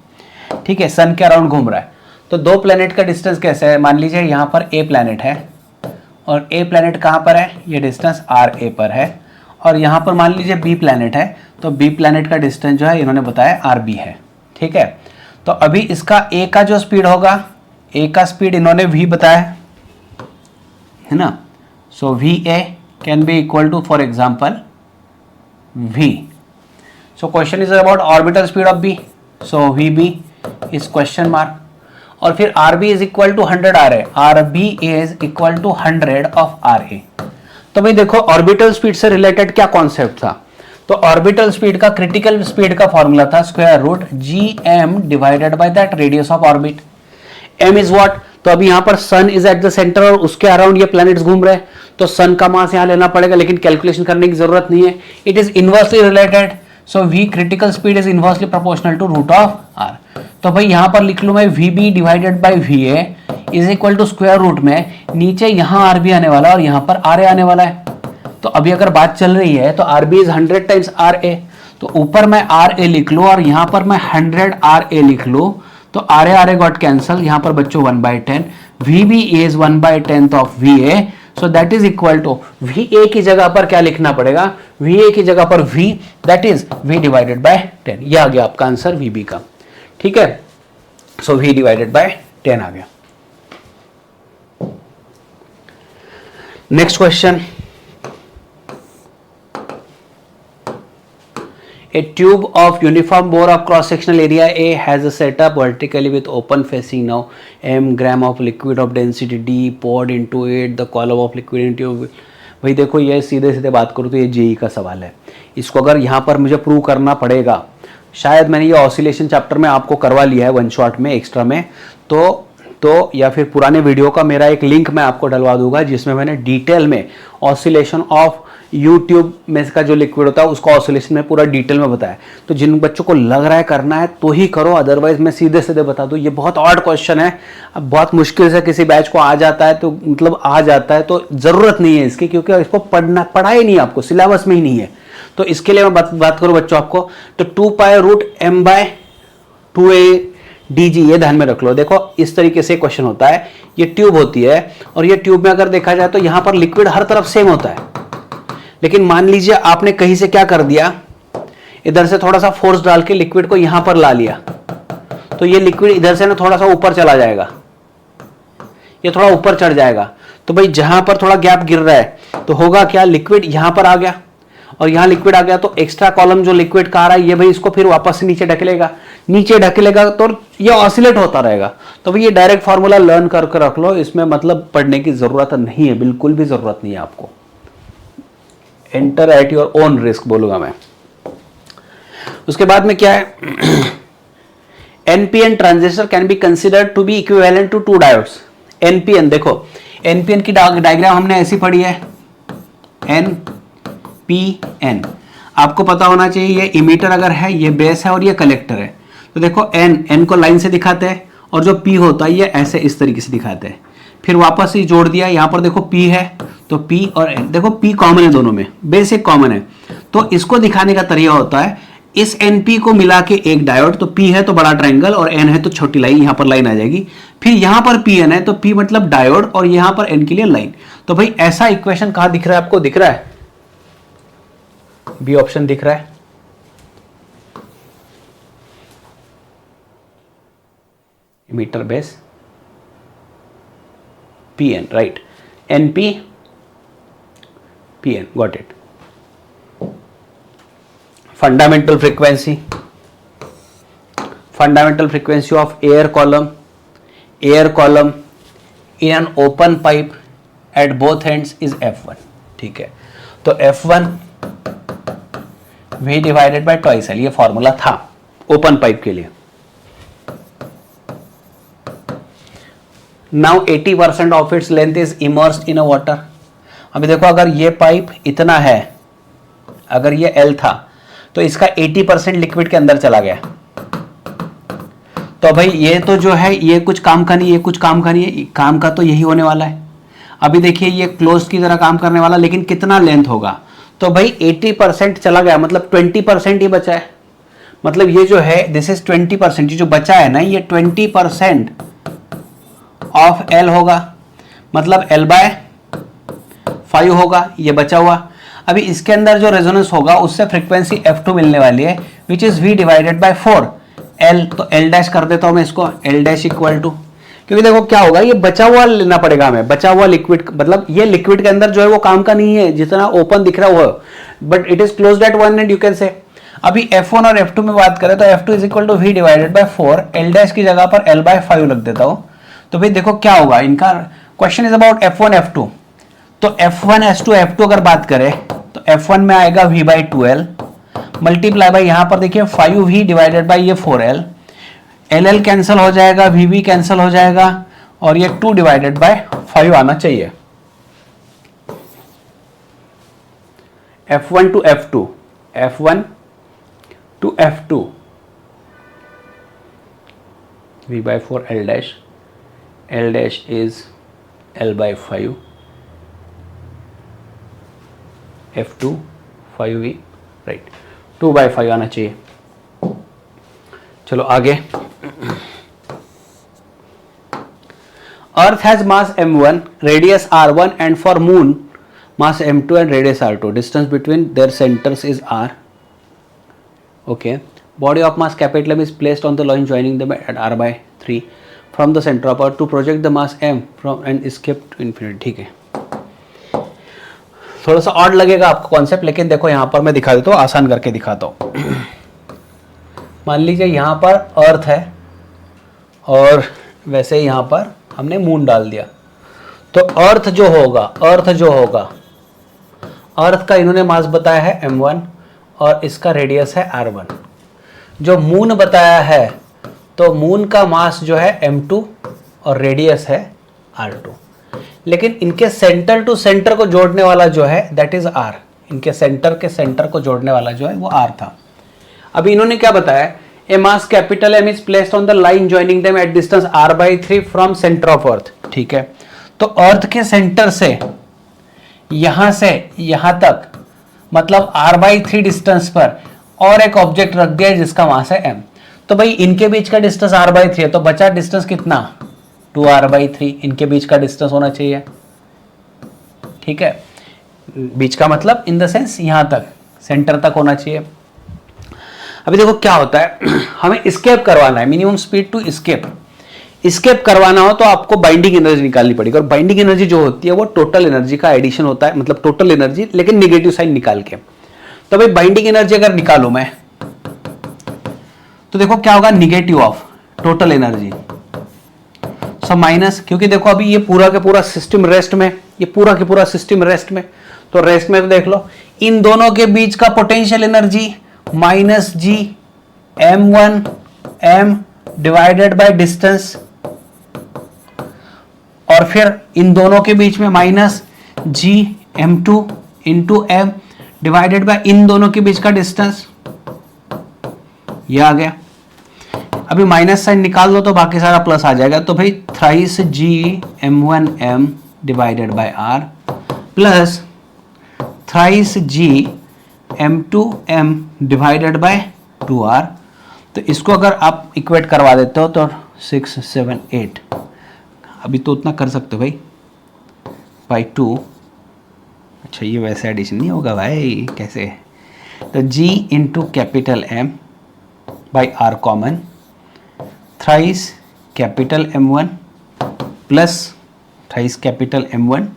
[SPEAKER 1] ठीक है। सन के अराउंड घूम रहा है, तो दो प्लैनेट का डिस्टेंस कैसे है, मान लीजिए यहाँ पर ए प्लैनेट है और ए प्लैनेट कहाँ पर है, ये डिस्टेंस आर ए पर है, और यहाँ पर मान लीजिए बी प्लैनेट है, तो बी प्लैनेट का डिस्टेंस जो है इन्होंने बताया आर बी है, ठीक है। तो अभी इसका ए का जो स्पीड होगा, ए का स्पीड इन्होंने वी बताया है ना, so V A can be equal to for example V. So question is about orbital speed of B, so V B is question mark, और फिर R B is equal to 100 R A, R B is equal to 100 of R A. तो भाई देखो orbital speed से related क्या concept था, तो orbital speed का क्रिटिकल स्पीड का फॉर्मूला था square root G M divided by that radius of orbit. M is what, तो अभी यहां पर sun is at the centre और उसके अराउंड ये प्लैनेट्स घूम रहे हैं, तो सन का मास यहां लेना पड़ेगा, लेकिन कैलकुलेशन करने की जरूरत नहीं है, it is inversely related. So v critical speed is inversely proportional to root of r। तो भाई यहां पर लिख लूं मैं vb divided by va is equal to square root में नीचे यहां rb आने वाला है और यहां पर ra आने वाला है। तो अभी अगर बात चल रही है तो rb इज 100 टाइम्स ra, तो ऊपर मैं ra लिख लूं और यहां पर मैं 100 ra लिख लूं, तो ra गॉट कैंसल, यहां पर बच्चों 1/10, vb is 1/10 of va, so that is equal to va की जगह पर क्या लिखना पड़ेगा, va की जगह पर v, that is v divided bye 10। ये आ गया आपका आंसर vb का, ठीक है। सो v डिवाइडेड बाय 10 आ गया। Next question, a tube of uniform bore of cross sectional area A has a setup vertically with open facing now m gram of liquid of density D poured into it, the column of liquid in tube। भाई देखो ये सीधे सीधे बात करूँ तो ये JEE का सवाल है, इसको अगर यहाँ पर मुझे प्रूव करना पड़ेगा, शायद मैंने ये ऑसिलेशन चैप्टर में आपको करवा लिया है वन शॉट में एक्स्ट्रा में, तो या फिर पुराने वीडियो का मेरा एक लिंक मैं आपको डलवा दूंगा जिसमें मैंने डिटेल में ऑसिलेशन ऑफ यूट्यूब में का जो लिक्विड होता है उसका ऑसिलेशन में पूरा डिटेल में बताया। तो जिन बच्चों को लग रहा है करना है तो ही करो, अदरवाइज मैं सीधे सीधे बता दूं ये बहुत ऑड क्वेश्चन है, अब बहुत मुश्किल से किसी बैच को आ जाता है, तो मतलब आ जाता है तो जरूरत नहीं है इसकी, क्योंकि इसको पढ़ा ही नहीं, आपको सिलेबस में ही नहीं है। तो इसके लिए मैं बात करूं बच्चों आपको, तो 2π√m/2a dg, ये ध्यान में रख लो। देखो इस तरीके से क्वेश्चन होता है, ये ट्यूब होती है और ये ट्यूब में अगर देखा जाए तो यहां पर लिक्विड हर तरफ सेम होता है, लेकिन मान लीजिए आपने कहीं से क्या कर दिया, इधर से थोड़ा सा फोर्स डाल के लिक्विड को यहां पर ला लिया, तो ये लिक्विड इधर से ना थोड़ा सा ऊपर चला जाएगा, ये थोड़ा ऊपर चढ़ जाएगा। तो भाई जहां पर थोड़ा गैप गिर रहा है तो होगा क्या, लिक्विड यहां पर आ गया और यहां लिक्विड आ गया, तो एक्स्ट्रा कॉलम जो लिक्विड का आ रहा है ये भाई इसको फिर वापस से नीचे ढकेलेगा, नीचे ढकेलेगा तो ये ऑसिलेट होता रहेगा। तो भाई ये डायरेक्ट फॉर्मूला लर्न करके रख लो, इसमें मतलब पढ़ने की जरूरत नहीं है, बिल्कुल भी जरूरत नहीं है आपको। Enter at your own risk बोलूंगा मैं। उसके बाद में क्या है, NPN transistor can be considered to be equivalent to 2 diodes. NPN देखो, एनपीएन की डायग्राम हमने ऐसी पढ़ी है, एनपीएन आपको पता होना चाहिए, ये इमीटर अगर है, ये बेस है और ये कलेक्टर है। तो देखो एन को लाइन से दिखाते हैं और जो पी होता है ये ऐसे इस तरीके से दिखाते हैं, फिर वापस ही जोड़ दिया, यहां पर देखो पी है तो पी और एन, देखो पी कॉमन है दोनों में, बेसिक कॉमन है। तो इसको दिखाने का तरीका होता है इस एनपी को मिला के एक डायोड, तो पी है तो बड़ा ट्रायंगल और एन है तो छोटी लाइन, यहां पर लाइन आ जाएगी, फिर यहां पर पी एन है तो पी मतलब डायोड और यहां पर एन के लिए लाइन। तो भाई ऐसा इक्वेशन कहां दिख रहा है आपको, दिख रहा है बी ऑप्शन दिख रहा है। Emitter base P N, right, NP P N, got it. fundamental frequency of air column in an open pipe at both ends is F1, ठीक है। तो F1 V divided by twice L, ये formula था open pipe के लिए। Now 80% of its length is immersed in a water. अभी देखो अगर ये पाइप इतना है, अगर ये L था तो इसका 80% लिक्विड के अंदर चला गया, तो भाई ये तो जो है ये कुछ काम का नहीं, ये कुछ काम का नहीं है, काम का तो यही होने वाला है। अभी देखिए ये क्लोज की तरह काम करने वाला, लेकिन कितना लेंथ होगा, तो भाई 80% चला गया, मतलब 20% ही बचा है। मतलब ये जो है दिस इज 20%, जो बचा है ना ये 20% ऑफ L होगा, मतलब L/5 होगा ये बचा हुआ। अभी इसके अंदर जो रेजोनेंस होगा उससे फ्रीक्वेंसी F2 मिलने वाली है, which is V divided by 4 L, तो L डैश कर देता हूं मैं इसको, L डैश इक्वल टू, क्योंकि देखो क्या होगा, ये बचा हुआ लेना पड़ेगा हमें, बचा हुआ लिक्विड, मतलब ये लिक्विड के अंदर जो है वो काम का नहीं है, जितना ओपन दिख रहा है वो, but it is closed eight one and, you can से। अभी F1 और F2 में बात करें तो F2 is equal to V divided by 4, L dash की जगह पर L/5 लग देता हूं। तो भाई देखो क्या होगा, इनका question is about F1 F2, तो F1 F2 अगर बात करें तो F1 में आएगा V/2L मल्टीप्लाई बाई यहां पर देखिए 5V डिवाइडेड बाई ये 4L, LL कैंसिल हो जाएगा, VV कैंसिल हो जाएगा और ये 2 डिवाइडेड बाय 5 आना चाहिए। F1 to F2, F1 to F2 V/4 L dash, L dash is L/5, F2 5V, right, 2/5 आना चाहिए। चलो आगे, earth has mass m1, radius r1 and for moon mass m2 and radius r2, distance between their centres is r, okay. Body of mass capital M is placed on the line joining them at r/3 from the center of earth to project the mass m from and escape to infinity, ठीक है। थोड़ा सा odd लगेगा आपको concept, लेकिन देखो यहां पर मैं दिखा देता हूं, आसान करके दिखाता हूं। मान लीजिए यहां पर अर्थ है और वैसे यहां पर हमने मून डाल दिया, तो अर्थ जो होगा अर्थ का इन्होंने मास बताया है m1 और इसका रेडियस है r1। जो मून बताया है तो मून का मास जो है m2 और रेडियस है r2, लेकिन इनके सेंटर टू सेंटर को जोड़ने वाला जो है दैट इज r, इनके सेंटर के सेंटर को जोड़ने वाला जो है वो r था। अभी इन्होंने क्या बताया, a mass capital M is placed on the line joining them at distance r/3 from centre of earth, ठीक है। तो अर्थ के सेंटर से यहां तक मतलब r/3 डिस्टेंस पर और एक ऑब्जेक्ट रख दिया जिसका मास है m। तो भाई इनके बीच का डिस्टेंस r/3 है, तो बचा डिस्टेंस कितना 2r/3, इनके बीच का डिस्टेंस होना चाहिए, ठीक है। बीच का मतलब इन द सेंस यहां तक सेंटर तक होना चाहिए। अभी देखो क्या होता है, हमें स्केप करवाना है, मिनिमम स्पीड टू स्केप करवाना हो तो आपको बाइंडिंग एनर्जी निकालनी पड़ेगी, और बाइंडिंग एनर्जी जो होती है वो टोटल एनर्जी का एडिशन होता है, मतलब टोटल एनर्जी लेकिन निगेटिव साइन निकाल के। तो भाई बाइंडिंग एनर्जी अगर निकालू मैं तो देखो क्या होगा, negative of total energy, so minus, क्योंकि देखो अभी ये पूरा का पूरा सिस्टम रेस्ट में, ये पूरा का पूरा सिस्टम रेस्ट में, तो रेस्ट में तो देख लो इन दोनों के बीच का potential energy minus G m1 m divided by distance, और फिर इन दोनों के बीच में minus G m2 into M divided by इन दोनों के बीच का डिस्टेंस, ये आ गया। अभी माइनस साइन निकाल दो तो बाकी सारा प्लस आ जाएगा, तो भाई thrice G m1 m divided by r plus thrice G m2 m divided by 2r। तो इसको अगर आप इक्वेट करवा देते हो तो 6 7 8, अभी तो उतना कर सकते हो भाई, बाई 2। अच्छा ये वैसे एडिशन नहीं होगा भाई, कैसे, तो g into capital M by r common, thrice capital M1 plus thrice capital M1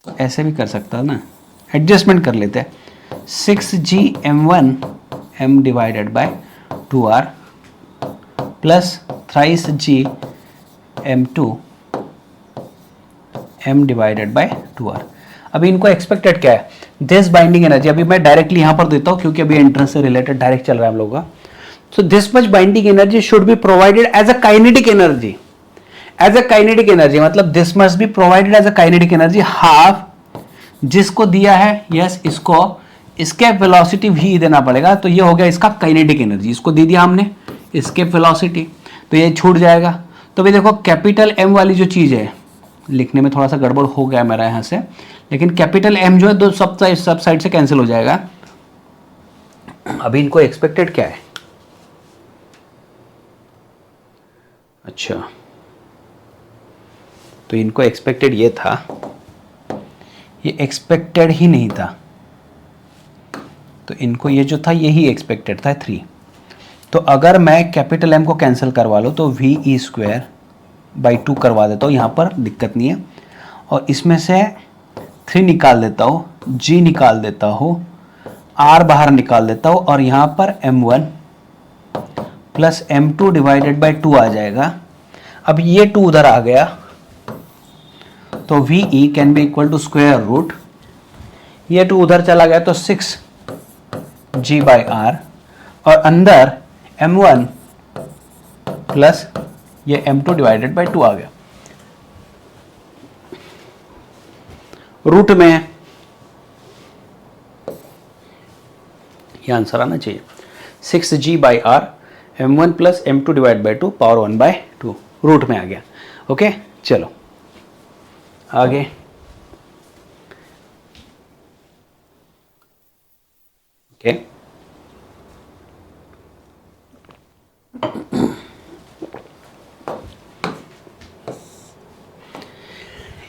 [SPEAKER 1] ऐसे भी कर सकता है ना, एडजस्टमेंट कर लेते हैं, 6g m1 m divided by 2r plus thrice g m2 m divided by 2r। अभी इनको एक्सपेक्टेड क्या है, दिस बाइंडिंग एनर्जी, अभी मैं डायरेक्टली यहां पर देता हूं क्योंकि अभी एंट्रेंस से रिलेटेड डायरेक्ट चल रहा है हम लोगों का। So this much binding energy should be provided as a kinetic energy, as a kinetic energy, मतलब this must be provided as a kinetic energy half, जिसको दिया है यस, इसको एस्केप वेलोसिटी भी देना पड़ेगा, तो ये हो गया इसका काइनेटिक एनर्जी, इसको दे दिया हमने एस्केप वेलोसिटी, तो ये छूट जाएगा। तो भाई देखो कैपिटल एम वाली जो चीज है, लिखने में थोड़ा सा गड़बड़ हो गया मेरा यहाँ से, लेकिन कैपिटल एम जो है दो सब साइड से कैंसिल हो जाएगा। अभी इनको एक्सपेक्टेड क्या है, अच्छा तो इनको एक्सपेक्टेड ये था, ये एक्सपेक्टेड ही नहीं था, तो इनको ये जो था यही एक्सपेक्टेड था 3। तो अगर मैं कैपिटल एम को कैंसिल करवा लो तो वी ई स्क्वायर बाई 2 करवा देता हूँ, यहाँ पर दिक्कत नहीं है, और इसमें से 3 निकाल देता हूँ, g निकाल देता हूँ, r बाहर निकाल देता हूँ, और यहाँ पर m1 plus m2 divided by 2 आ जाएगा। अब ये 2 उधर आ गया तो V E can be equal to square root, ये 2 उधर चला गया तो 6g बाई आर, और अंदर m1 प्लस ये m2 डिवाइडेड बाई 2 आ गया। रूट में ये आंसर आना चाहिए 6g by R m1 plus m2 divide by 2 power 1 by 2, root में आ गया। ओके चलो आगे, okay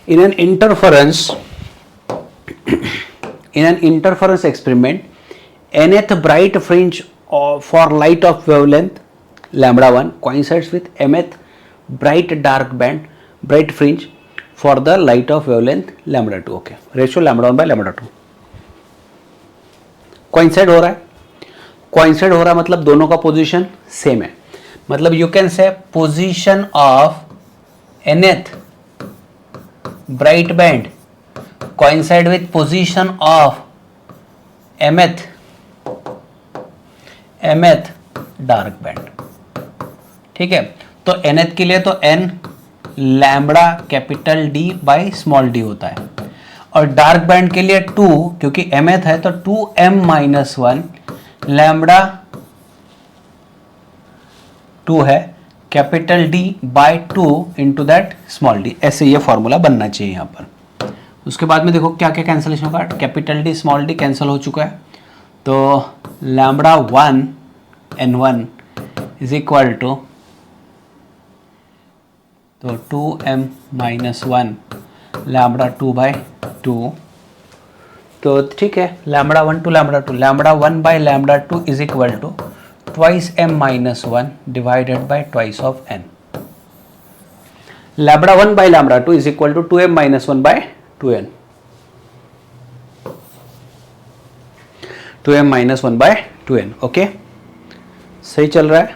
[SPEAKER 1] in an interference experiment, nth bright fringe for light of wavelength lambda 1 coincides with mth bright fringe for the light of wavelength lambda 2. okay, ratio lambda 1 by lambda 2 coincide हो रहा है, coincide हो रहा है मतलब दोनों का position same है, मतलब यू कैन से position of nth bright band coincide with position of mth dark band। ठीक है, तो nth के लिए तो n lambda capital D by small d होता है, और डार्क बैंड के लिए 2, क्योंकि mth है तो 2m माइनस 1 लैम्बडा 2 है capital D by 2 into that small d, ऐसे ये फॉर्मूला बनना चाहिए यहाँ पर। उसके बाद में देखो क्या क्या कैंसिलेशन होगा, capital D small d cancel हो चुका है, तो lambda 1 n1 is equal to, तो 2m माइनस 1 लैम्बडा 2 बाई 2, तो ठीक है, lambda 1 to lambda 2, lambda 1 by lambda 2 is equal to twice m minus 1 divided by twice of n। Lambda 1 by lambda 2 is equal to 2m minus 1 by 2n, 2m minus 1 by 2n। Okay, सही चल रहा है।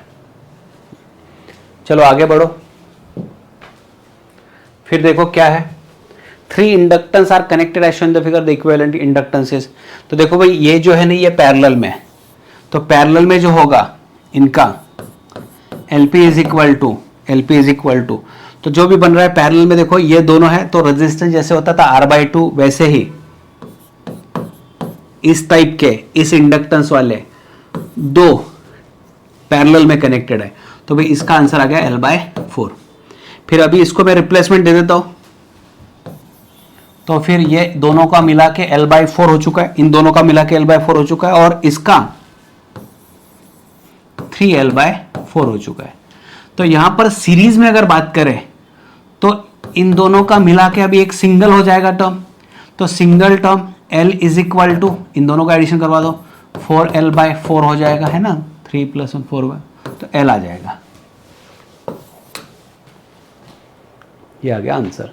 [SPEAKER 1] चलो आगे बढ़ो, फिर देखो क्या है। 3 inductance are connected as shown in the figure, the equivalent inductances. तो देखो भाई ये जो है ना ये पैरेलल में है, तो पैरेलल में जो होगा इनका LP इज इक्वल टू, तो जो भी बन रहा है पैरेलल में देखो ये दोनों है, तो रेजिस्टेंस जैसे होता था R/2 वैसे ही इस टाइप के इस इंडक्टेंस वाले दो पैरेलल में कनेक्टेड है, तो भाई इसका आंसर आ गया L/4। फिर अभी इसको मैं रिप्लेसमेंट दे देता हूं, तो फिर ये दोनों का मिला के L/4 हो चुका है, इन दोनों का मिला के L/4 हो चुका है, और इसका 3L/4 हो चुका है। तो यहां पर सीरीज में अगर बात करें तो इन दोनों का मिला के अभी एक सिंगल हो जाएगा टर्म, तो single term L is equal to, इन दोनों का एडिशन करवा दो, 4L/4 हो जाएगा, है ना, 3 + 1 4, तो L आ जाएगा। ये आ गया आंसर।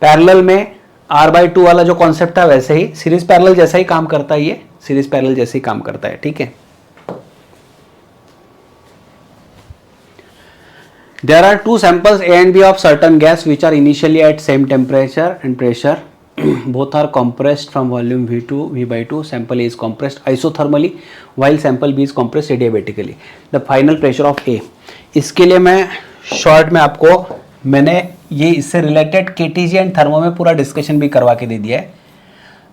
[SPEAKER 1] पैरेलल में R/2 वाला जो कॉन्सेप्ट था वैसे ही सीरीज पैरेलल जैसा ही काम करता है, ये सीरीज पैरेलल जैसे ही काम करता है, ठीक है। There are 2 samples A and B of certain gas which are initially at same temperature and pressure. Both are compressed from volume V2 V/2. Sample A is compressed isothermally while sample B is compressed adiabatically. The final pressure of A. इसके लिए मैं short में आपको मैंने ये इससे related KTG and thermo में पूरा डिस्कशन भी करवा के दे दिया है।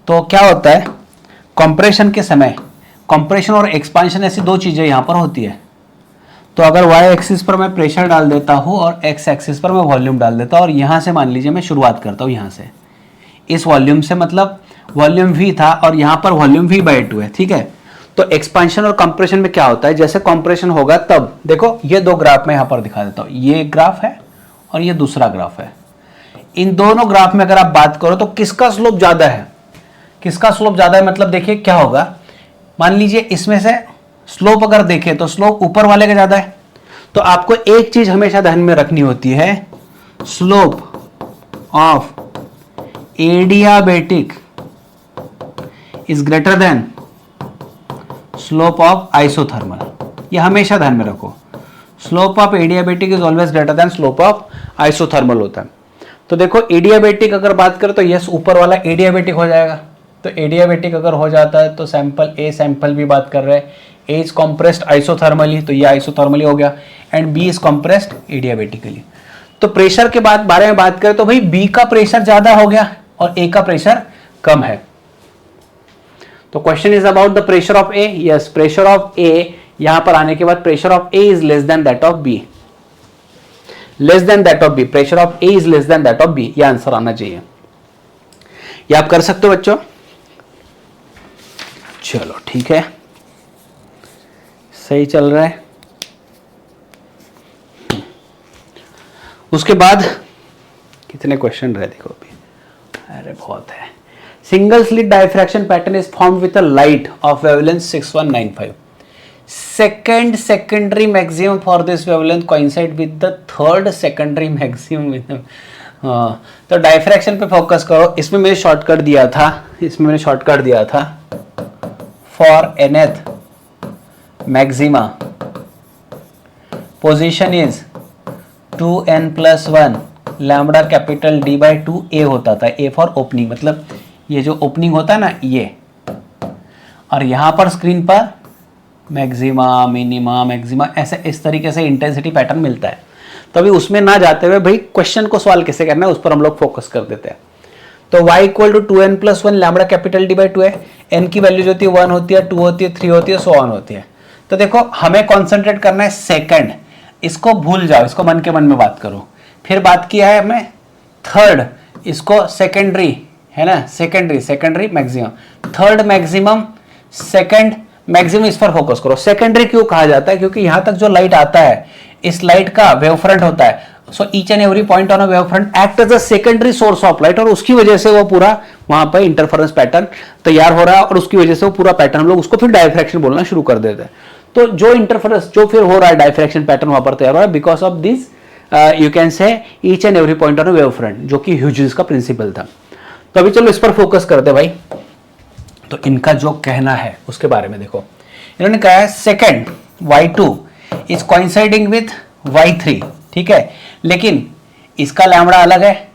[SPEAKER 1] तो क्या होता है कंप्रेशन के समय, कंप्रेशन और एक्सपांशन ऐसी दो चीज़ें यहाँ पर होती है। तो अगर y एक्सिस पर मैं प्रेशर डाल देता हूँ और x एक्सिस पर मैं वॉल्यूम डाल देता हूँ, और यहाँ से मान लीजिए मैं शुरुआत करता हूँ यहाँ से, इस वॉल्यूम से, मतलब वॉल्यूम v था और यहाँ पर वॉल्यूम v/2 है, ठीक है। तो एक्सपांशन और कंप्रेशन में क्या होता है, जैसे कंप्रेशन होगा तब देखो ये दो ग्राफ में यहाँ पर दिखा देता हूँ, ये ग्राफ है और ये दूसरा ग्राफ है। इन दोनों ग्राफ में अगर आप बात करो तो किसका स्लोप ज्यादा है, किसका स्लोप ज्यादा है, मतलब देखिए क्या होगा, मान लीजिए इसमें से स्लोप अगर देखें तो स्लोप ऊपर वाले का ज्यादा है। तो आपको एक चीज हमेशा ध्यान में रखनी होती है, slope of adiabatic is greater than slope of isothermal, ये हमेशा ध्यान में रखो। Slope of adiabatic is always greater than slope of isothermal होता है। तो देखो एडियाबेटिक अगर बात करें तो यस ऊपर वाला एडियाबेटिक हो जाएगा, तो एडियाबेटिक अगर हो जाता है तो सैंपल ए, सैंपल भी बात कर रहे हैं, ए इज कॉम्प्रेस्ड आइसोथर्मली, तो ये आइसोथर्मली हो गया, and B is compressed adiabatically. तो प्रेशर के बारे में बात करें तो भाई बी का प्रेशर ज्यादा हो गया और ए का प्रेशर कम है। तो question is about the pressure of A, yes pressure of A, यहां पर आने के बाद pressure of A is less than that of B, less than that of B, pressure of A is less than that of B, ये answer आना चाहिए। ये आप कर सकते हो बच्चों, चलो ठीक है, सही चल रहा है। उसके बाद कितने क्वेश्चन रहे देखो अभी, अरे बहुत है। Single slit diffraction pattern is formed with a light of wavelength 6195. Secondary maximum for this wavelength coincide with the third secondary maximum. तो डायफ्रैक्शन पे फोकस करो, इसमें मैंने शॉर्टकट दिया था, for nth maxima position is 2n+1 lambda capital D/2a होता था, a for opening, मतलब ये जो ओपनिंग होता है ना ये, और यहां पर स्क्रीन पर मैक्सिमा, मिनिमा, मैक्सिमा, ऐसे इस तरीके से इंटेंसिटी पैटर्न मिलता है। तो अभी उसमें ना जाते हुए भाई क्वेश्चन को सॉल्व कैसे करना है उस पर हम लोग फोकस कर देते हैं। तो y = 2n+1 lambda capital D/2 है, n की वैल्यू जो होती है 1 होती है, 2 होती है, 3 होती है, सो ऑन होती है। तो देखो हमें कॉन्सेंट्रेट करना है सेकंड, इसको भूल जाओ, इसको मन के मन में बात करो। फिर बात किया है हमने थर्ड, इसको सेकेंडरी है ना, secondary maximum, third maximum, second maximum, इस पर फोकस करो। सेकेंडरी क्यों कहा जाता है, क्योंकि यहां तक जो लाइट आता है इस लाइट का वेव फ्रंट होता है, so each and every point on a wave front act as a secondary source of light, और उसकी वजह से वो पूरा वहां पर इंटरफेरेंस पैटर्न तैयार हो रहा है, और उसकी वजह से वो पूरा पैटर्न हम लोग उसको फिर डायफ्रैक्शन बोलना शुरू कर देते हैं। तो जो इंटरफेरेंस जो फिर हो रहा है डायफ्रैक्शन पैटर्न वहां पर तैयार हो रहा है because of this you can से each and every point on a wave front, जो कि ह्यूजेस का प्रिंसिपल था। तो अभी चलो इस पर फोकस करते भाई। तो इनका जो कहना है उसके बारे में देखो, इन्होंने कहा है second y2 is coinciding with y3, ठीक है, लेकिन इसका लैम्बडा अलग है।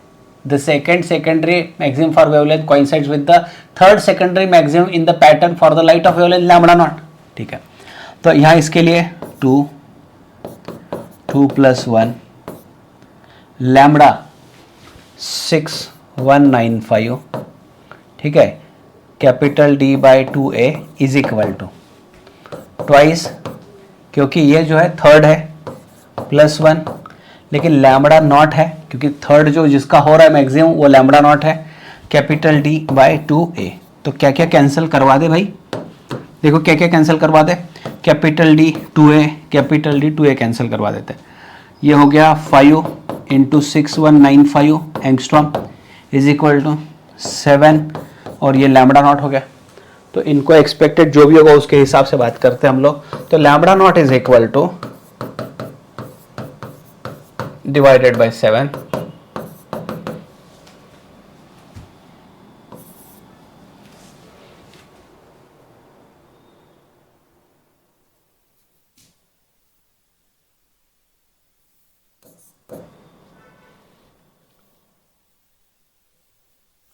[SPEAKER 1] The second secondary maximum for wavelength coincides with the third secondary maximum in the pattern for the light of wavelength lambda naught, ठीक है। तो यहां इसके लिए 2 + 1 लैम्बडा 6195, ठीक है, capital D by 2a is equal to twice, क्योंकि ये जो है थर्ड है, +1, लेकिन लैम्बडा नॉट है क्योंकि थर्ड जो जिसका हो रहा है मैक्सिमम वो लैम्बडा नॉट है, कैपिटल D बाई 2a। तो क्या क्या कैंसिल करवा दे भाई, देखो क्या क्या कैंसिल करवा दे, capital D 2a, capital D 2a cancel करवा देते। ये हो गया 5 × 6195 एंगस्ट्रॉम इज इक्वल टू 7, और ये लैम्बडा नॉट हो गया। तो इनको एक्सपेक्टेड जो भी होगा उसके हिसाब से बात करते हैं हम लोग। तो lambda naught is equal two divided by 7,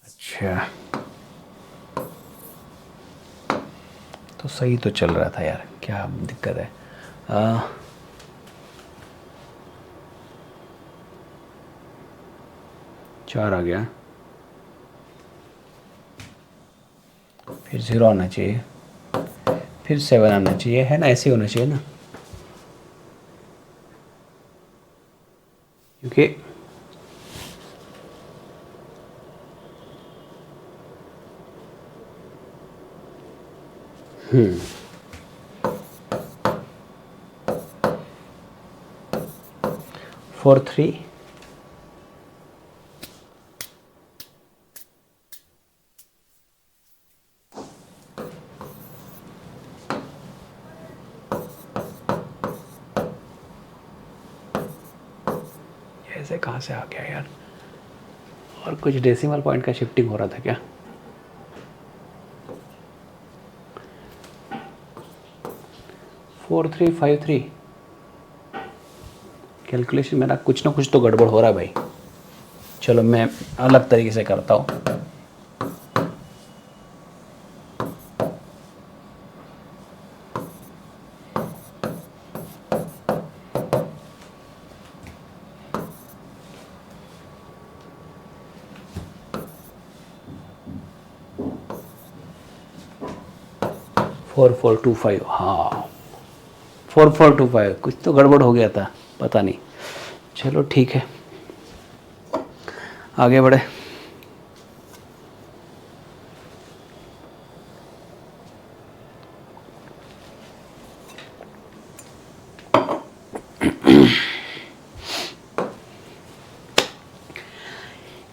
[SPEAKER 1] अच्छा तो सही तो चल रहा था यार, क्या दिक्कत है। 4 आ गया, फिर 0 आना चाहिए, फिर 7 आना चाहिए, है ना, ऐसे होना चाहिए ना, क्योंकि फोर 3 ऐसे कहाँ से आ गया यार, और कुछ डेसिमल पॉइंट का शिफ्टिंग हो रहा था क्या। फोर 3 5 3 कैलकुलेशन मेरा कुछ ना कुछ तो गड़बड़ हो रहा है भाई। चलो मैं अलग तरीके से करता हूँ। फोर 4 2 5, हाँ 4 4 2 5, कुछ तो गड़बड़ हो गया था, पता नहीं। चलो ठीक है, आगे बढ़े।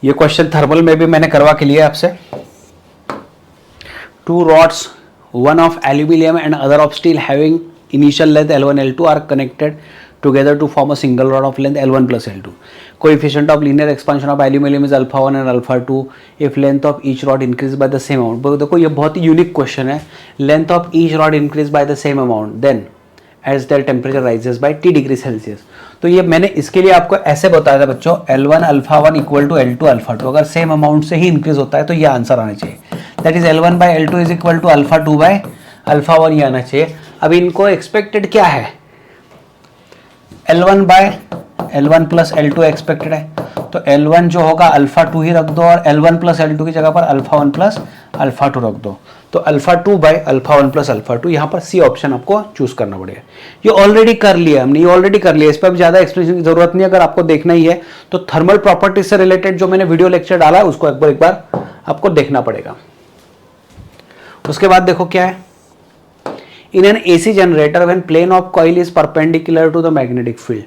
[SPEAKER 1] ये क्वेश्चन थर्मल में भी मैंने करवा के लिया आपसे। 2 rods, one of aluminium and other of steel having initial length L1 L2 are connected together to form a single rod of length L1 plus L2. Coefficient of linear expansion of aluminium is alpha 1 and alpha 2 if length of each rod increases by the same amount. देखो ये बहुत ही unique question है। Length of each rod increase by the same amount then as their temperature rises by T degree Celsius. तो ये मैंने इसके लिए आपको ऐसे बताया था बच्चों, L1 alpha 1 equal to L2 alpha 2, अगर सेम अमाउंट से ही इंक्रीज होता है तो ये आंसर आना चाहिए। That is L1 by L2 is equal to alpha 2 by alpha 1, ये आना चाहिए। अब इनको एक्सपेक्टेड क्या है, L1 bye L1 plus L2 expected है, तो L1 जो होगा अल्फा 2 ही रख दो और L1 प्लस L2 की जगह पर अल्फा 1 प्लस अल्फा 2 रख दो। तो alpha 2 by alpha 1 plus alpha 2, यहाँ पर सी ऑप्शन आपको चूज करना पड़ेगा। ये ऑलरेडी कर लिया हमने, ये ऑलरेडी कर लिया, इस पर ज्यादा एक्सप्लेनेशन की जरूरत नहीं है। अगर आपको देखना ही है तो थर्मल प्रॉपर्टीज से रिलेटेड जो मैंने वीडियो लेक्चर डाला है उसको एक बार आपको देखना पड़ेगा। उसके बाद देखो क्या है, in an AC generator when plane of coil is perpendicular to the magnetic field,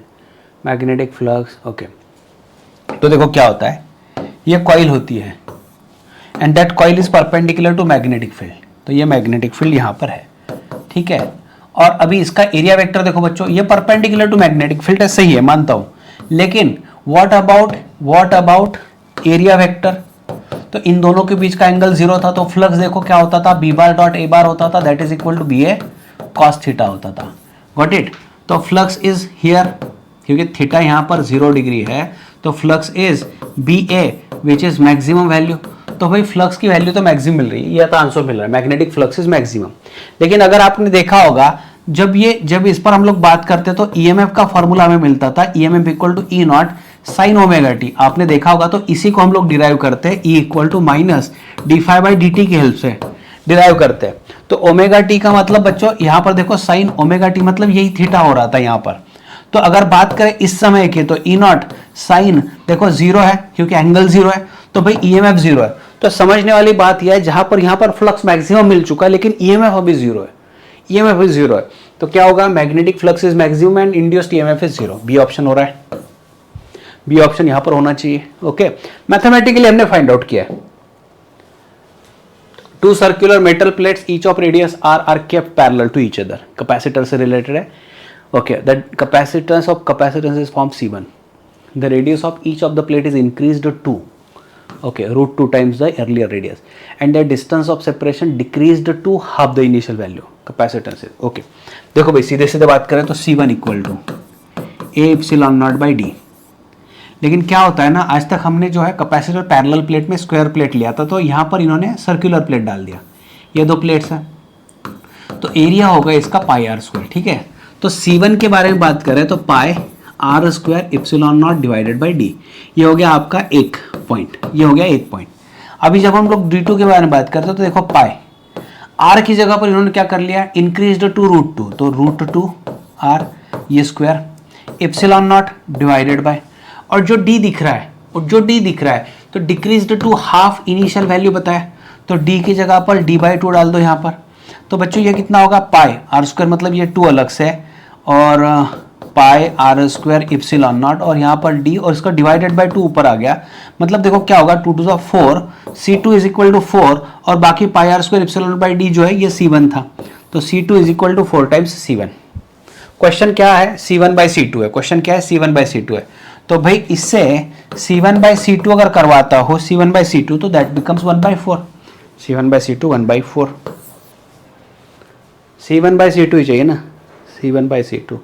[SPEAKER 1] magnetic flux, okay. तो देखो क्या होता है, ये कॉइल होती है and that coil is perpendicular to magnetic field, तो ये मैग्नेटिक फील्ड यहाँ पर है, ठीक है। और अभी इसका एरिया वेक्टर देखो बच्चों, ये परपेंडिकुलर टू मैग्नेटिक फील्ड है, सही है, मानता हूं, लेकिन व्हाट अबाउट एरिया वेक्टर, तो इन दोनों के बीच का एंगल 0 था, तो फ्लक्स देखो क्या होता था, B bar dot A bar होता था, that is equal to B A cos theta होता था, गॉट इट। तो फ्लक्स इज हियर, क्योंकि थीटा यहाँ पर 0 डिग्री है, तो flux is B A which is maximum value. तो भाई फ्लक्स की वैल्यू तो मैक्सिमम मिल रही है, यह तो आंसर मिल रहा है, मैग्नेटिक फ्लक्स इज मैक्सिमम। लेकिन अगर आपने देखा होगा, जब इस पर हम लोग बात करते तो ईएमएफ का फॉर्मूला हमें मिलता था, EMF equal to E naught sine omega T, आपने देखा होगा, तो इसी को हम लोग डिराइव करते हैं, E equal to minus D phi by D T की हेल्प से डिराइव करते हैं। तो ओमेगा टी का मतलब बच्चों यहाँ पर देखो साइन ओमेगा टी मतलब यही थीटा हो रहा था यहाँ पर। तो अगर बात करें इस समय की, तो ई नॉट साइन देखो 0 है, क्योंकि एंगल 0 है, तो भाई ईएमएफ 0 है। तो समझने वाली बात यह है, जहां पर यहाँ पर फ्लक्स मैक्सिमम मिल चुका है, लेकिन ईएमएफ अभी 0 है, ईएमएफ भी 0 है, तो क्या होगा, magnetic flux is maximum and induced EMF is 0। B option हो रहा है, बी ऑप्शन यहां पर होना चाहिए, ओके। मैथमेटिकली हमने फाइंड आउट किया है, two circular metal plates each of radius R kept parallel to each other, capacitor से रिलेटेड है, okay. The capacitance of capacitance is form C1, the radius of each of the plate is increased to, okay, root 2 times the earlier radius, and the distance of separation decreased to half the initial value, capacitance is okay। देखो भाई सीधे सीधे बात करें तो C1 equal to A epsilon naught by D. लेकिन क्या होता है ना, आज तक हमने जो है कैपेसिटर पैरेलल प्लेट में स्क्वायर प्लेट लिया था, तो यहाँ पर इन्होंने सर्कुलर प्लेट डाल दिया, ये दो प्लेट्स हैं, तो एरिया होगा इसका पाई आर स्क्वायर, ठीक है। तो C1 के बारे में बात करें तो pi R square epsilon naught divided by D, ये हो गया आपका एक पॉइंट, ये हो गया एक पॉइंट। अभी जब हम लोग D2 के बारे में बात करते हैं तो देखो पाई आर की जगह पर इन्होंने क्या कर लिया, इंक्रीज्ड टू रूट 2, तो रूट 2 आर ये square epsilon naught divided by, और जो D दिख रहा है तो decreased to half initial value बताया, तो D की जगह पर D/2 डाल दो यहाँ पर। तो बच्चों ये कितना होगा, पाई आर स्क्वायर मतलब ये 2 अलग से, और पाई आर स्क्वायर इप्सिलॉन नॉट, और यहाँ पर डी, और इसका डिवाइडेड बाय 2 ऊपर आ गया, मतलब देखो क्या होगा, 2 2 4, C2 इज इक्वल टू 4, और बाकी pi R square epsilon by D जो है ये C1 था, तो C2 is equal to 4 times C1। Question क्या है, C1 बाई C2 है, क्वेश्चन क्या है, C1 बाई C2 है। तो भाई इससे C1 बाई C2 अगर करवाता हो, C1 बाई C2, तो that becomes 1/4, C1 by C2 1/4, C1 by C2 ही चाहिए ना, C1 बाई C2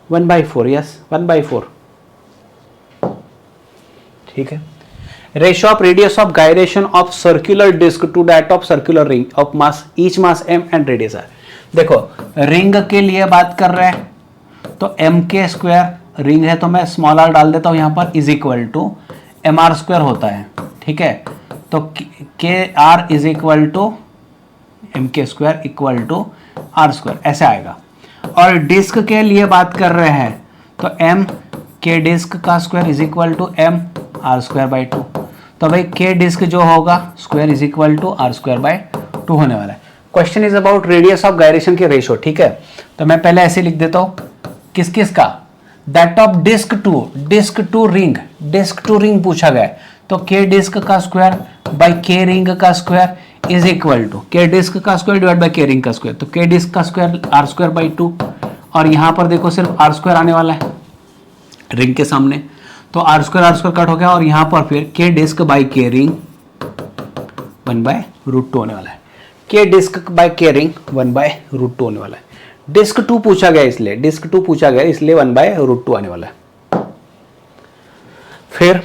[SPEAKER 1] 1/4, यस 1/4, ठीक है। Ratio of radius of gyration of circular disc to that of circular ring of mass, each mass m and radius r। देखो ring के लिए बात कर रहे हैं, तो m के स्क्वायर रिंग है, तो मैं स्मॉल r डाल देता हूं यहां पर, is equal to mr square होता है, ठीक है। तो K r is equal to m K square equal to r square, ऐसे आएगा। और डिस्क के लिए बात कर रहे हैं, तो m के डिस्क का square is equal to m r square by 2, तो भाई के डिस्क जो होगा square is equal to r square by 2 होने वाला है। Question is about radius of gyration के रेशियो, ठीक है। तो मैं पहले ऐसे लिख देता हूं, किस किस का, that of disc to ring पूछा गया है, तो के डिस्क का स्क्वायर बाई के रिंग का square is equal to K disc का square divide by K ring का स्क्वायर, तो के डिस्क का स्क्वायर r स्क्वायर बाई 2, और यहां पर देखो सिर्फ r स्क्वायर आने वाला है रिंग के सामने, तो r स्क्वायर कट हो गया, और यहां पर फिर के डिस्क बाई के रिंग 1/√2 होने वाला है, के डिस्क बाई के रिंग 1/√2 होने वाला है। डिस्क 2 पूछा गया इसलिए 1/√2 आने वाला है। फिर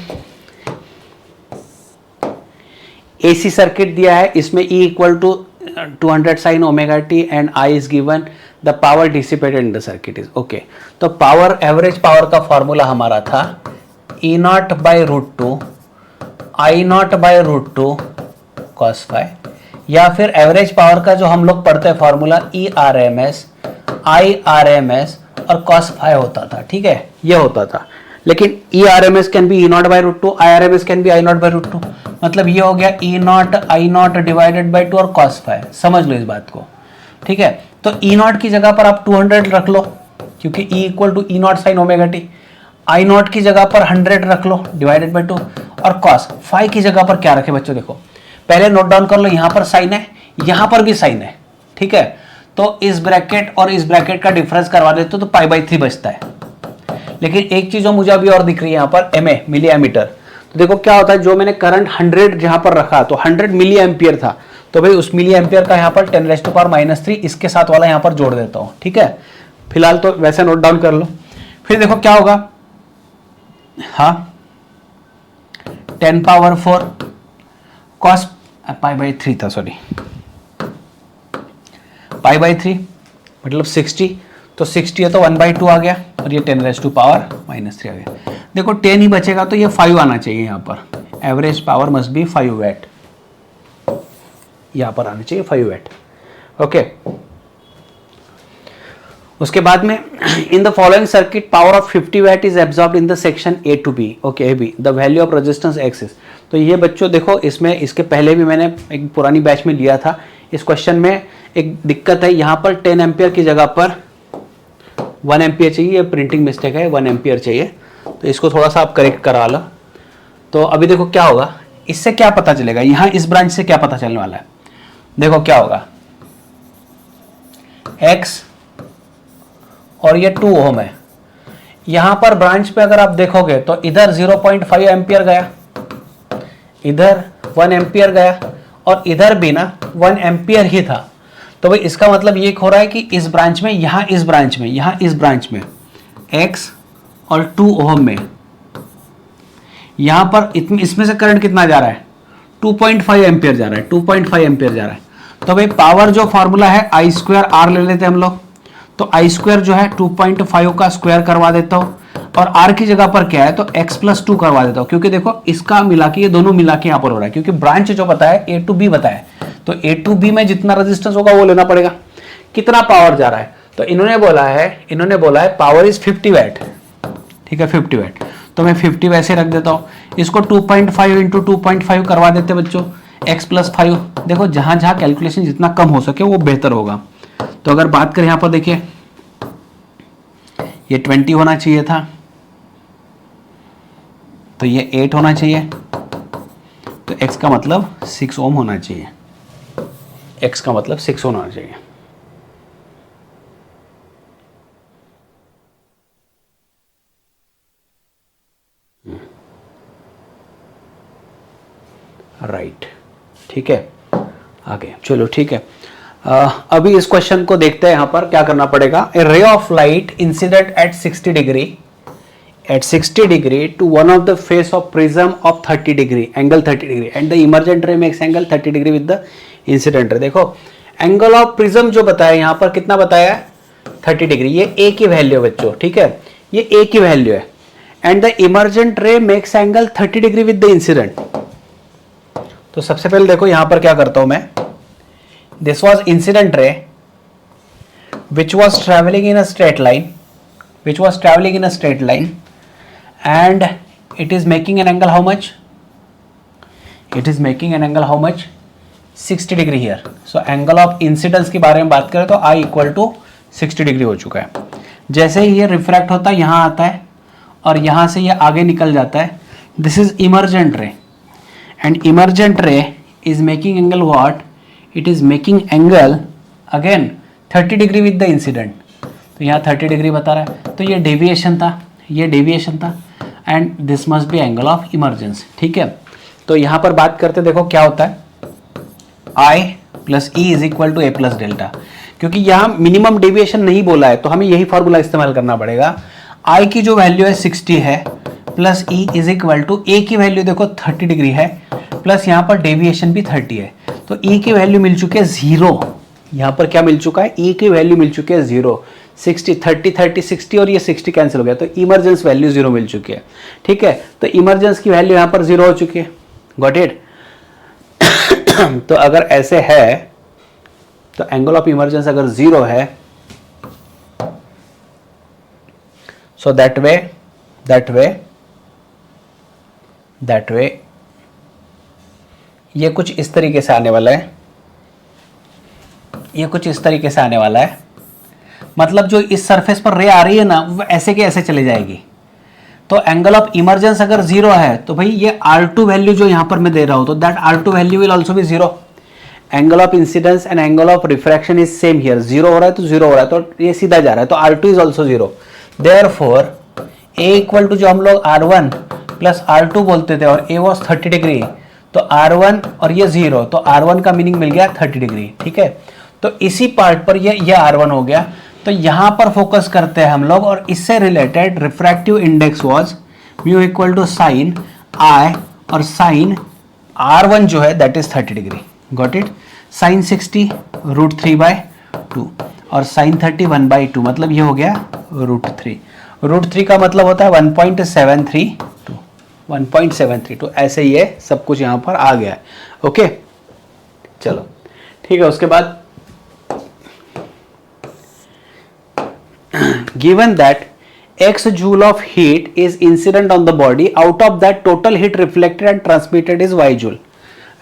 [SPEAKER 1] एसी सर्किट दिया है, इसमें E equal to 200 sine omega T and I is given, the power dissipated in the circuit is okay. तो पावर, एवरेज पावर का फॉर्मूला हमारा था E0/√2 I0/√2 cos phi, या फिर एवरेज पावर का जो हम लोग पढ़ते हैं फॉर्मूला ERMS IRMS और cos phi होता था, ठीक है, ये होता था। लेकिन ERMS can be E0/√2, IRMS can be I0/√2, मतलब ये हो गया E0 I0 डिवाइडेड बाई 2 और cos phi, समझ लो इस बात को, ठीक है। तो E0 की जगह पर आप 200 रख लो, क्योंकि E equal to E0 sine omega T, I naught की जगह पर 100 रख लो डिवाइडेड बाई 2, और कॉस फाई की जगह पर क्या रखे बच्चों, देखो पहले नोट डाउन कर लो, यहां पर साइन है, यहां पर भी साइन है, ठीक है। तो इस ब्रैकेट और इस ब्रैकेट का डिफरेंस करवा देते तो पाई बाई 3 बचता है। लेकिन एक चीज जो मुझे अभी और दिख रही है यहाँ पर, एमए मिली एमीटर, तो देखो क्या होता है, जो मैंने करंट 100 जहां पर रखा तो 100 मिली एम्पियर था, तो भाई उस मिली एम्पियर का यहाँ पर 10⁻³ इसके साथ वाला यहाँ पर जोड़ देता हूं, ठीक है। फिलहाल तो वैसे नोट डाउन कर लो। फिर देखो क्या होगा, हाँ 10⁻⁴ कॉस पाई बाई 3 था, सॉरी पाई बाई 3 मतलब 60, तो 60 है तो 1/2 आ गया, और ये 10⁻³ आ गया। देखो 10 ही बचेगा तो ये 5 आना चाहिए यहाँ पर, average power must be 5 watt, यहाँ पर आना चाहिए 5 वैट, ओके। उसके बाद में in the following circuit power of 50 watt is absorbed in the section A to B, okay A B, the value of resistance X is. तो ये बच्चों देखो इसमें, इसके पहले भी मैंने एक पुरानी बैच में लिया था, इस क्वेश्चन में एक दिक्कत है, यहाँ पर 10 एम्पियर की जगह पर 1 एम्पियर चाहिए, प्रिंटिंग मिस्टेक है, 1 एम्पियर चाहिए, तो इसको थोड़ा सा आप करेक्ट करा लो। तो अभी देखो क्या होगा, इससे क्या पता चलेगा, यहाँ इस ब्रांच से क्या पता चलने वाला है, देखो क्या होगा, x और ये 2 ओम है, यहां पर ब्रांच पे अगर आप देखोगे तो इधर 0.5 एम्पियर गया, इधर 1 एम्पियर गया, और इधर भी ना 1 एम्पियर ही था। तो भाई इसका मतलब ये हो रहा है कि इस ब्रांच में, यहां इस ब्रांच में, यहां इस ब्रांच में x और 2 ओम में, यहां पर इसमें से करंट कितना जा रहा है, 2.5 एम्पियर जा रहा है, 2.5 एम्पियर जा रहा है। तो भाई पावर जो फॉर्मूला है I²R ले लेते हैं हम लोग, तो I² जो है 2.5 का स्क्वायर करवा देता हूं, और R की जगह पर क्या है तो x+2 करवा देता हूं, क्योंकि देखो इसका मिला के, ये दोनों मिला के यहां पर हो रहा है, क्योंकि ब्रांच जो बताया A to B बताया, तो A to B में जितना रेजिस्टेंस होगा वो लेना पड़ेगा। कितना पावर जा रहा है, तो इन्होंने बोला है पावर इज 50 वैट, ठीक है 50 वैट, तो मैं 50 वैसे रख देता हूं, इसको 2.5 इंटू 2.5 करवा देते बच्चों, x+5। देखो जहां जहां कैलकुलेशन जितना कम हो सके वो बेहतर होगा। तो अगर बात करें यहां पर देखिए, ये 20 होना चाहिए था, तो ये 8 होना चाहिए, तो x का मतलब 6 ओम होना चाहिए, x का मतलब 6 होना चाहिए। राइट, ठीक है, आगे चलो, ठीक है। अभी इस क्वेश्चन को देखते हैं, यहां पर क्या करना पड़ेगा, a ray of light incident at 60 degree to one of the face of prism of 30 degree, angle 30 degree, and the emergent ray makes angle 30 degree with the incident ray. देखो एंगल ऑफ प्रिज्म जो बताया यहां पर कितना बताया है, 30 degree, ये ए की वैल्यू है बच्चों, ठीक है, ये ए की वैल्यू है, and the emergent ray makes angle 30 degree with the incident. तो सबसे पहले देखो यहां पर क्या करता हूं मैं, this was incident ray which was traveling in a straight line, and it is making an angle how much, 60 degree here. So angle of incidence के बारे में बात करें तो I equal to 60 डिग्री हो चुका है। जैसे ही ये रिफ्रैक्ट होता है यहाँ आता है और यहाँ से ये आगे निकल जाता है, दिस इज इमर्जेंट रे, एंड इमर्जेंट रे is making angle what, it is making angle again 30 degree with the incident. तो यहाँ 30 डिग्री बता रहा है, तो ये डेविएशन था, ये डेविएशन था, and this must B angle of emergence, ठीक है। तो यहाँ पर बात करते देखो क्या होता है, I plus E is equal to A plus delta. क्योंकि यहाँ मिनिमम डेविएशन नहीं बोला है तो हमें यही फॉर्मूला इस्तेमाल करना पड़ेगा। I की जो वैल्यू है 60 है, plus E is equal to A की वैल्यू देखो 30 डिग्री है, प्लस यहाँ पर डेविएशन भी 30 है, तो ई की वैल्यू मिल चुकी है 0। यहाँ पर क्या मिल चुका है, ई की वैल्यू मिल चुकी है 0। 60 30 30 60 और ये 60 कैंसिल हो गया, तो इमरजेंस वैल्यू 0 मिल चुकी है, ठीक है। तो इमरजेंस की वैल्यू यहाँ पर 0 हो चुकी है, गॉट इट। तो अगर ऐसे है तो एंगल ऑफ इमरजेंस अगर 0 है, सो दैट वे ये कुछ इस तरीके से आने वाला है, ये कुछ इस तरीके से आने वाला है। मतलब जो इस सरफेस पर रे आ रही है ना, वो ऐसे के ऐसे चले जाएगी, तो एंगल ऑफ इमर्जेंस अगर जीरो है तो भाई ये R2 वैल्यू जो यहां पर मैं दे रहा हूं तो that R2 value will also be zero. Angle of incidence and angle of refraction is same here, zero हो रहा है तो जीरो हो रहा है, तो ये सीधा जा रहा है, तो R2 is also zero. Therefore A equal to जो हम लोग R1 प्लस R2 बोलते थे और A वॉज 30 डिग्री, तो R1 और ये जीरो, तो R1 का मीनिंग मिल गया 30 डिग्री। ठीक है, तो इसी पार्ट पर ये R1 हो गया। तो यहां पर फोकस करते हैं हम लोग, और इससे related refractive index was mu equal to sine I, और साइन R1 जो है that is 30 degree. Got it? Sine 60 √3/2 और साइन 30 1/2, मतलब ये हो गया √3। √3 का मतलब होता है 1.732, 1.732। ऐसे ये सब कुछ यहां पर आ गया है। ओके, चलो ठीक है। उसके बाद given that x joule of heat is incident on the body, out of that total heat reflected and transmitted is y joule.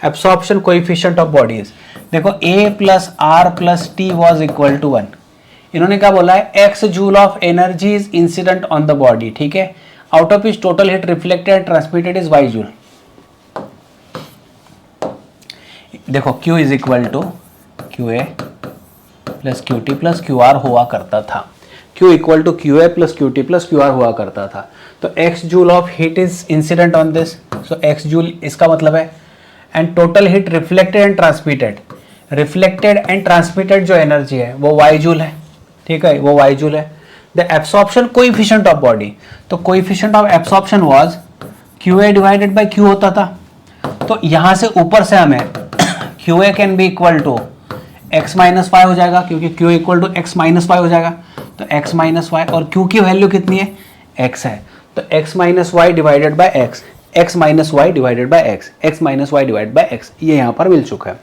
[SPEAKER 1] Absorption coefficient of bodies, देखो A plus R plus T was equal to 1। इन्होंने क्या बोला है? x joule of energy is incident on the body, ठीक है, out of which total heat reflected and transmitted is y joule। देखो Q is equal to QA plus QT plus QR हुआ करता था, Q equal to QA plus QT plus QR हुआ करता था। तो x joule of heat is incident on this, so x joule इसका मतलब है, and total heat reflected and transmitted, reflected and transmitted जो एनर्जी है वो y जूल है। ठीक है, वो y जूल है। The absorption coefficient of body, तो coefficient of absorption was QA divided by Q होता था। तो यहां से ऊपर से हमें QA can be equal to x minus Y हो जाएगा, क्योंकि Q equal to x minus Y हो जाएगा। तो x माइनस वाई, और Q की वैल्यू कितनी है? x है, तो x minus Y divided by x, x minus Y divided by x, x minus Y divided by x, ये यहां पर मिल चुका है।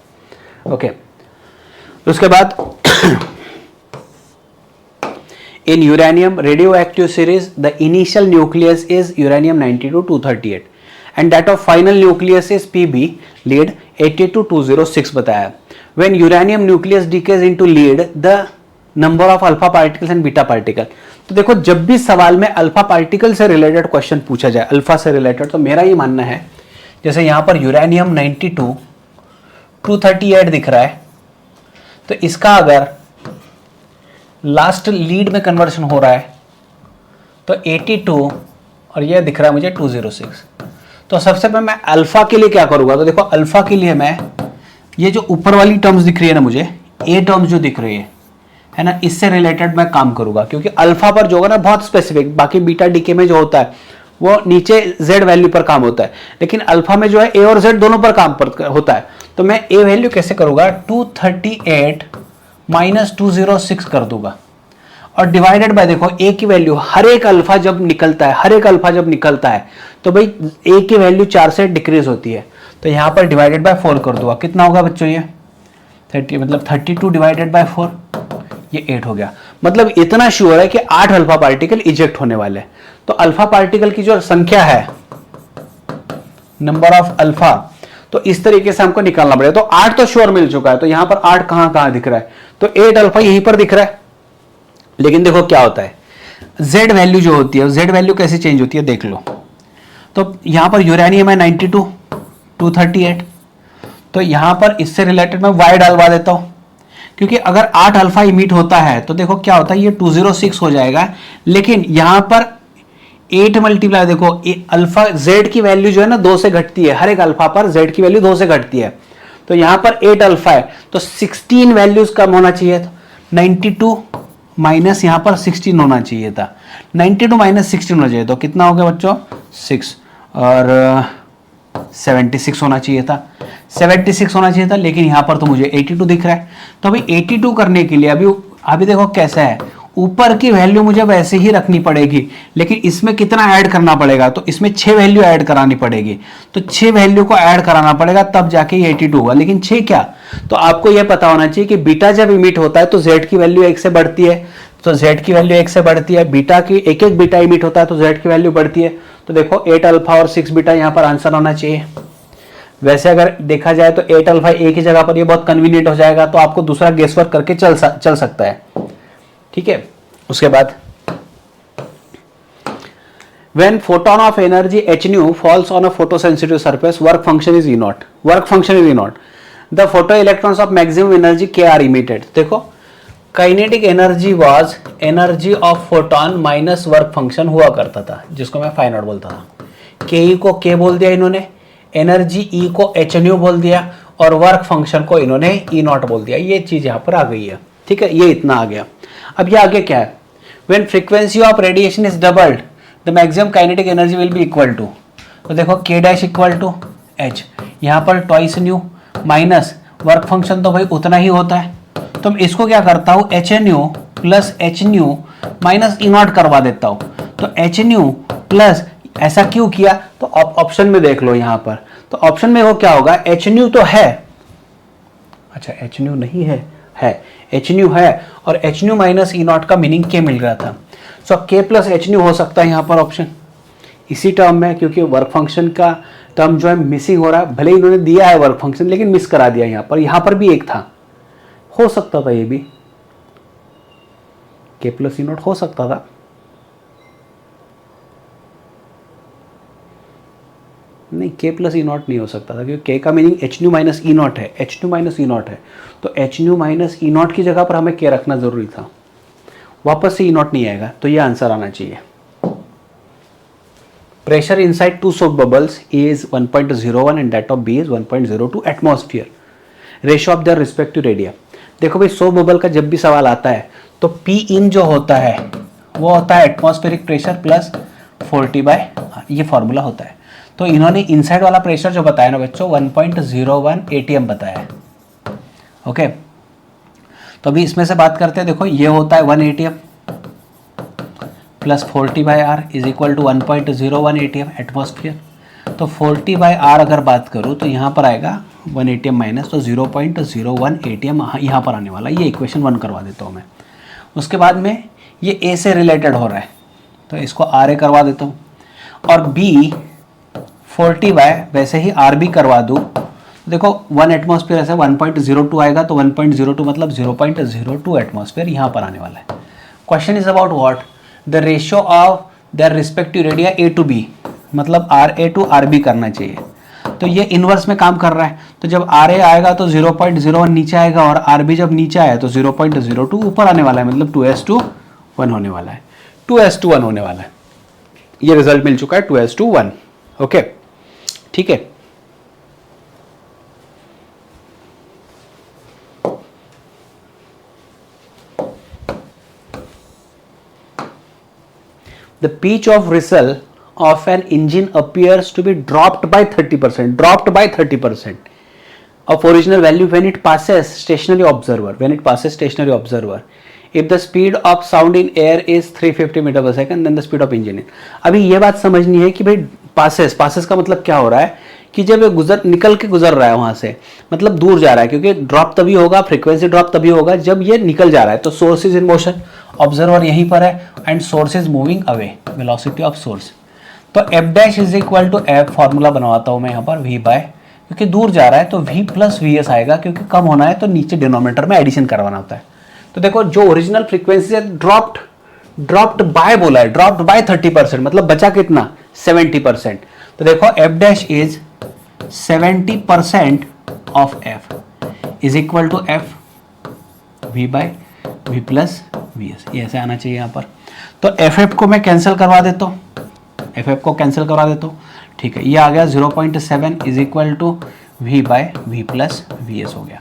[SPEAKER 1] ओके, उसके बाद in uranium radioactive series the initial nucleus is uranium 92-238 and that of final nucleus is Pb lead 82-206 बताया। When uranium nucleus decays into lead, the number of alpha particles and beta particle। तो देखो, जब भी सवाल में alpha particle से related question पूछा जाए, अल्फा से रिलेटेड, तो मेरा ये मानना है, जैसे यहां पर यूरेनियम 92-238 दिख रहा है, तो इसका अगर लास्ट लीड में कन्वर्शन हो रहा है तो 82 और ये दिख रहा है मुझे 206। तो सबसे पहले मैं अल्फा के लिए क्या करूंगा? तो देखो, अल्फा के लिए मैं ये जो ऊपर वाली टर्म्स दिख रही है ना, मुझे ए टर्म्स जो दिख रही है ना, इससे रिलेटेड मैं काम करूंगा, क्योंकि अल्फा पर जो होगा ना बहुत स्पेसिफिक, बाकी बीटा डीके में जो होता है वो नीचे जेड वैल्यू पर काम होता है, लेकिन अल्फा में जो है ए और जेड दोनों पर काम पर होता है। तो मैं ए वैल्यू कैसे करूंगा? 238 माइनस 206 कर दूंगा, और डिवाइडेड बाय, देखो ए की वैल्यू हर एक अल्फा जब निकलता है, हर एक अल्फा जब निकलता है तो भाई ए की वैल्यू 4 से डिक्रीज होती है, तो यहां पर डिवाइडेड बाय 4 कर दूंगा। कितना होगा बच्चों? ये 30, मतलब 32 डिवाइडेड बाय 4, ये 8 हो गया। मतलब इतना श्योर है कि 8 अल्फा पार्टिकल इजेक्ट होने वाले हैं। तो अल्फा पार्टिकल की जो संख्या है, नंबर ऑफ अल्फा, तो इस तरीके से हमको निकालना पड़ेगा। तो 8 तो श्योर मिल चुका है, तो यहां पर 8 कहां दिख रहा है? तो 8 अल्फा यहीं पर दिख रहा है। लेकिन देखो क्या होता है, जेड वैल्यू जो होती है, जेड वैल्यू कैसे चेंज होती है देख लो। तो यहां पर यूरेनियम है 92-238, तो यहां पर इससे रिलेटेड मैं y डालवा देता हूं, क्योंकि अगर 8 अल्फा इमिट होता है तो देखो क्या होता है, ये 206 हो जाएगा। लेकिन यहां पर 8 मल्टीप्लाई, देखो अल्फा जेड की वैल्यू जो है ना 2 से घटती है, हर एक अल्फा पर जेड की वैल्यू 2 से घटती है। तो यहां पर 8 अल्फा है तो 16 वैल्यूज कम होना चाहिए था, 92 माइनस यहां पर 16 होना चाहिए था, 92 माइनस 16 होना चाहिए। तो कितना हो गया बच्चों? 6, और 76 होना चाहिए था, 76 होना चाहिए था, लेकिन यहां पर तो मुझे 82 दिख रहा है। तो अभी 82 करने के लिए अभी देखो कैसा है, ऊपर की वैल्यू मुझे वैसे ही रखनी पड़ेगी, लेकिन इसमें कितना ऐड करना पड़ेगा? तो इसमें 6 वैल्यू ऐड करानी पड़ेगी, तो 6 वैल्यू को ऐड कराना पड़ेगा, तब जाके ये 82 होगा। लेकिन 6 क्या? तो आपको यह पता होना चाहिए कि बीटा जब इमिट होता है तो जेड की वैल्यू 1 से बढ़ती है, तो जेड की वैल्यू 1 से बढ़ती है, बीटा की एक बीटा इमिट होता है तो जेड की वैल्यू बढ़ती है। तो देखो 8 अल्फा और 6 बीटा यहां पर आंसर होना चाहिए। वैसे अगर देखा जाए तो 8 अल्फा एक ही जगह पर ये बहुत कन्वीनियंट हो जाएगा, तो आपको दूसरा गेस वर्क करके चल सकता है। ठीक है, उसके बाद When photon of energy h nu falls on a photosensitive surface, work function is E naught. Work function is E naught. The photoelectrons of maximum energy k are emitted. देखो kinetic energy was energy of photon minus work function हुआ करता था, जिसको मैं phi not बोलता था। के ई को के बोल दिया इन्होंने, एनर्जी ई को एच न्यू बोल दिया और वर्क फंक्शन को इन्होंने ई नॉट बोल दिया। ये चीज यहाँ पर आ गई है, ठीक है, ये इतना आ गया। अब ये आगे क्या है, when frequency of radiation is doubled the maximum kinetic energy will be equal to, तो देखो K dash equal to H, यहाँ पर twice nu minus work function तो भाई उतना ही होता है, तो मैं इसको क्या करता हूँ H N U plus H nu minus E naught करवा देता हूँ। तो एच न्यू प्लस, ऐसा क्यों किया, तो ऑप्शन में देख लो यहाँ पर, तो ऑप्शन में वो क्या होगा, एच न्यू तो है, अच्छा एच न्यू नहीं है, एच न्यू है और H nu minus E not का मीनिंग के मिल रहा था। सो के प्लस एच न्यू हो सकता है यहाँ पर ऑप्शन इसी टर्म में, क्योंकि वर्क फंक्शन का टर्म जो है मिसिंग हो रहा है। भले इन्होंने दिया है वर्क फंक्शन लेकिन मिस करा दिया यहाँ पर भी एक था, हो सकता था ये भी के प्लस ई नॉट हो सकता था, नहीं के प्लस ई नॉट नहीं हो सकता था, क्योंकि के का meaning H nu minus E naught है, H nu minus E naught है, तो H nu minus E naught की जगह पर हमें के रखना जरूरी था, वापस से ई नॉट नहीं आएगा, तो ये आंसर आना चाहिए। Pressure inside two soap bubbles is 1.01 and that of B is 1.02 atmosphere, ratio of their respective radii. देखो भाई सोप बबल का जब भी सवाल आता है तो पी इन जो होता है वो होता है एटमॉस्फेरिक प्रेशर प्लस 40/R, ये फॉर्मूला होता है। तो इन्होंने इनसाइड वाला प्रेशर जो बताया ना बच्चों 1.01 ATM बताया है, ओके। तो अभी इसमें से बात करते हैं, देखो ये होता है 1 ATM plus 40/R is equal to 1.01 ATM atmosphere. तो 40/R अगर बात करूँ तो यहाँ पर आएगा 1 ATM माइनस, तो 0.01 ATM यहाँ पर आने वाला, ये इक्वेशन 1 करवा देता हूँ मैं। उसके बाद में ये A से रिलेटेड हो रहा है तो इसको RA करवा देता हूँ, और B 40/, वैसे ही RB करवा दूँ। देखो 1 एटमॉस्फेयर ऐसे 1.02 आएगा, तो 1.02 मतलब 0.02 एटमॉस्फेयर यहाँ पर आने वाला है। Question is about what, the ratio of their respective radii A to B, मतलब RA to RB करना चाहिए। तो ये इनवर्स में काम कर रहा है, तो जब RA आएगा तो 0.01 नीचे आएगा और RB जब नीचे आया तो 0.02 ऊपर आने वाला है, मतलब 2:1 होने वाला है, 2:1 होने वाला है। ये रिजल्ट मिल चुका है 2:1, ओके, ठीक है। The pitch of whistle of an engine appears to be dropped by 30% of original value when it passes stationary observer. If the speed of sound in air is 350 metre पर second, then the speed of engine is. अभी ये बात समझनी है कि भाई passes का मतलब क्या हो रहा है कि जब ये निकल के गुजर रहा है वहां से, मतलब दूर जा रहा है, क्योंकि ड्रॉप तभी होगा, फ्रीक्वेंसी ड्रॉप तभी होगा जब ये निकल जा रहा है। तो source is in motion, observer यहीं पर है and source is moving away, velocity of source. तो F dash is equal to F, formula बनवाता हूं मैं यहाँ पर वी बाय, क्योंकि दूर जा रहा है तो वी प्लस वी एस आएगा, क्योंकि कम होना है तो नीचे डिनोमिनेटर में एडिशन करवाना होता है। तो देखो जो ओरिजिनल फ्रीक्वेंसी है ड्रॉप्ड बाय बोला है, ड्रॉप्ड बाय 30%, मतलब बचा कितना 70%। तो देखो F dash is 70% of F is equal to F V by V plus V S, ये ऐसे आना चाहिए यहाँ पर। तो एफ एफ को मैं कैंसिल करवा देता हूँ, ठीक है, ये आ गया 0.7 is equal to V by V plus V S हो गया,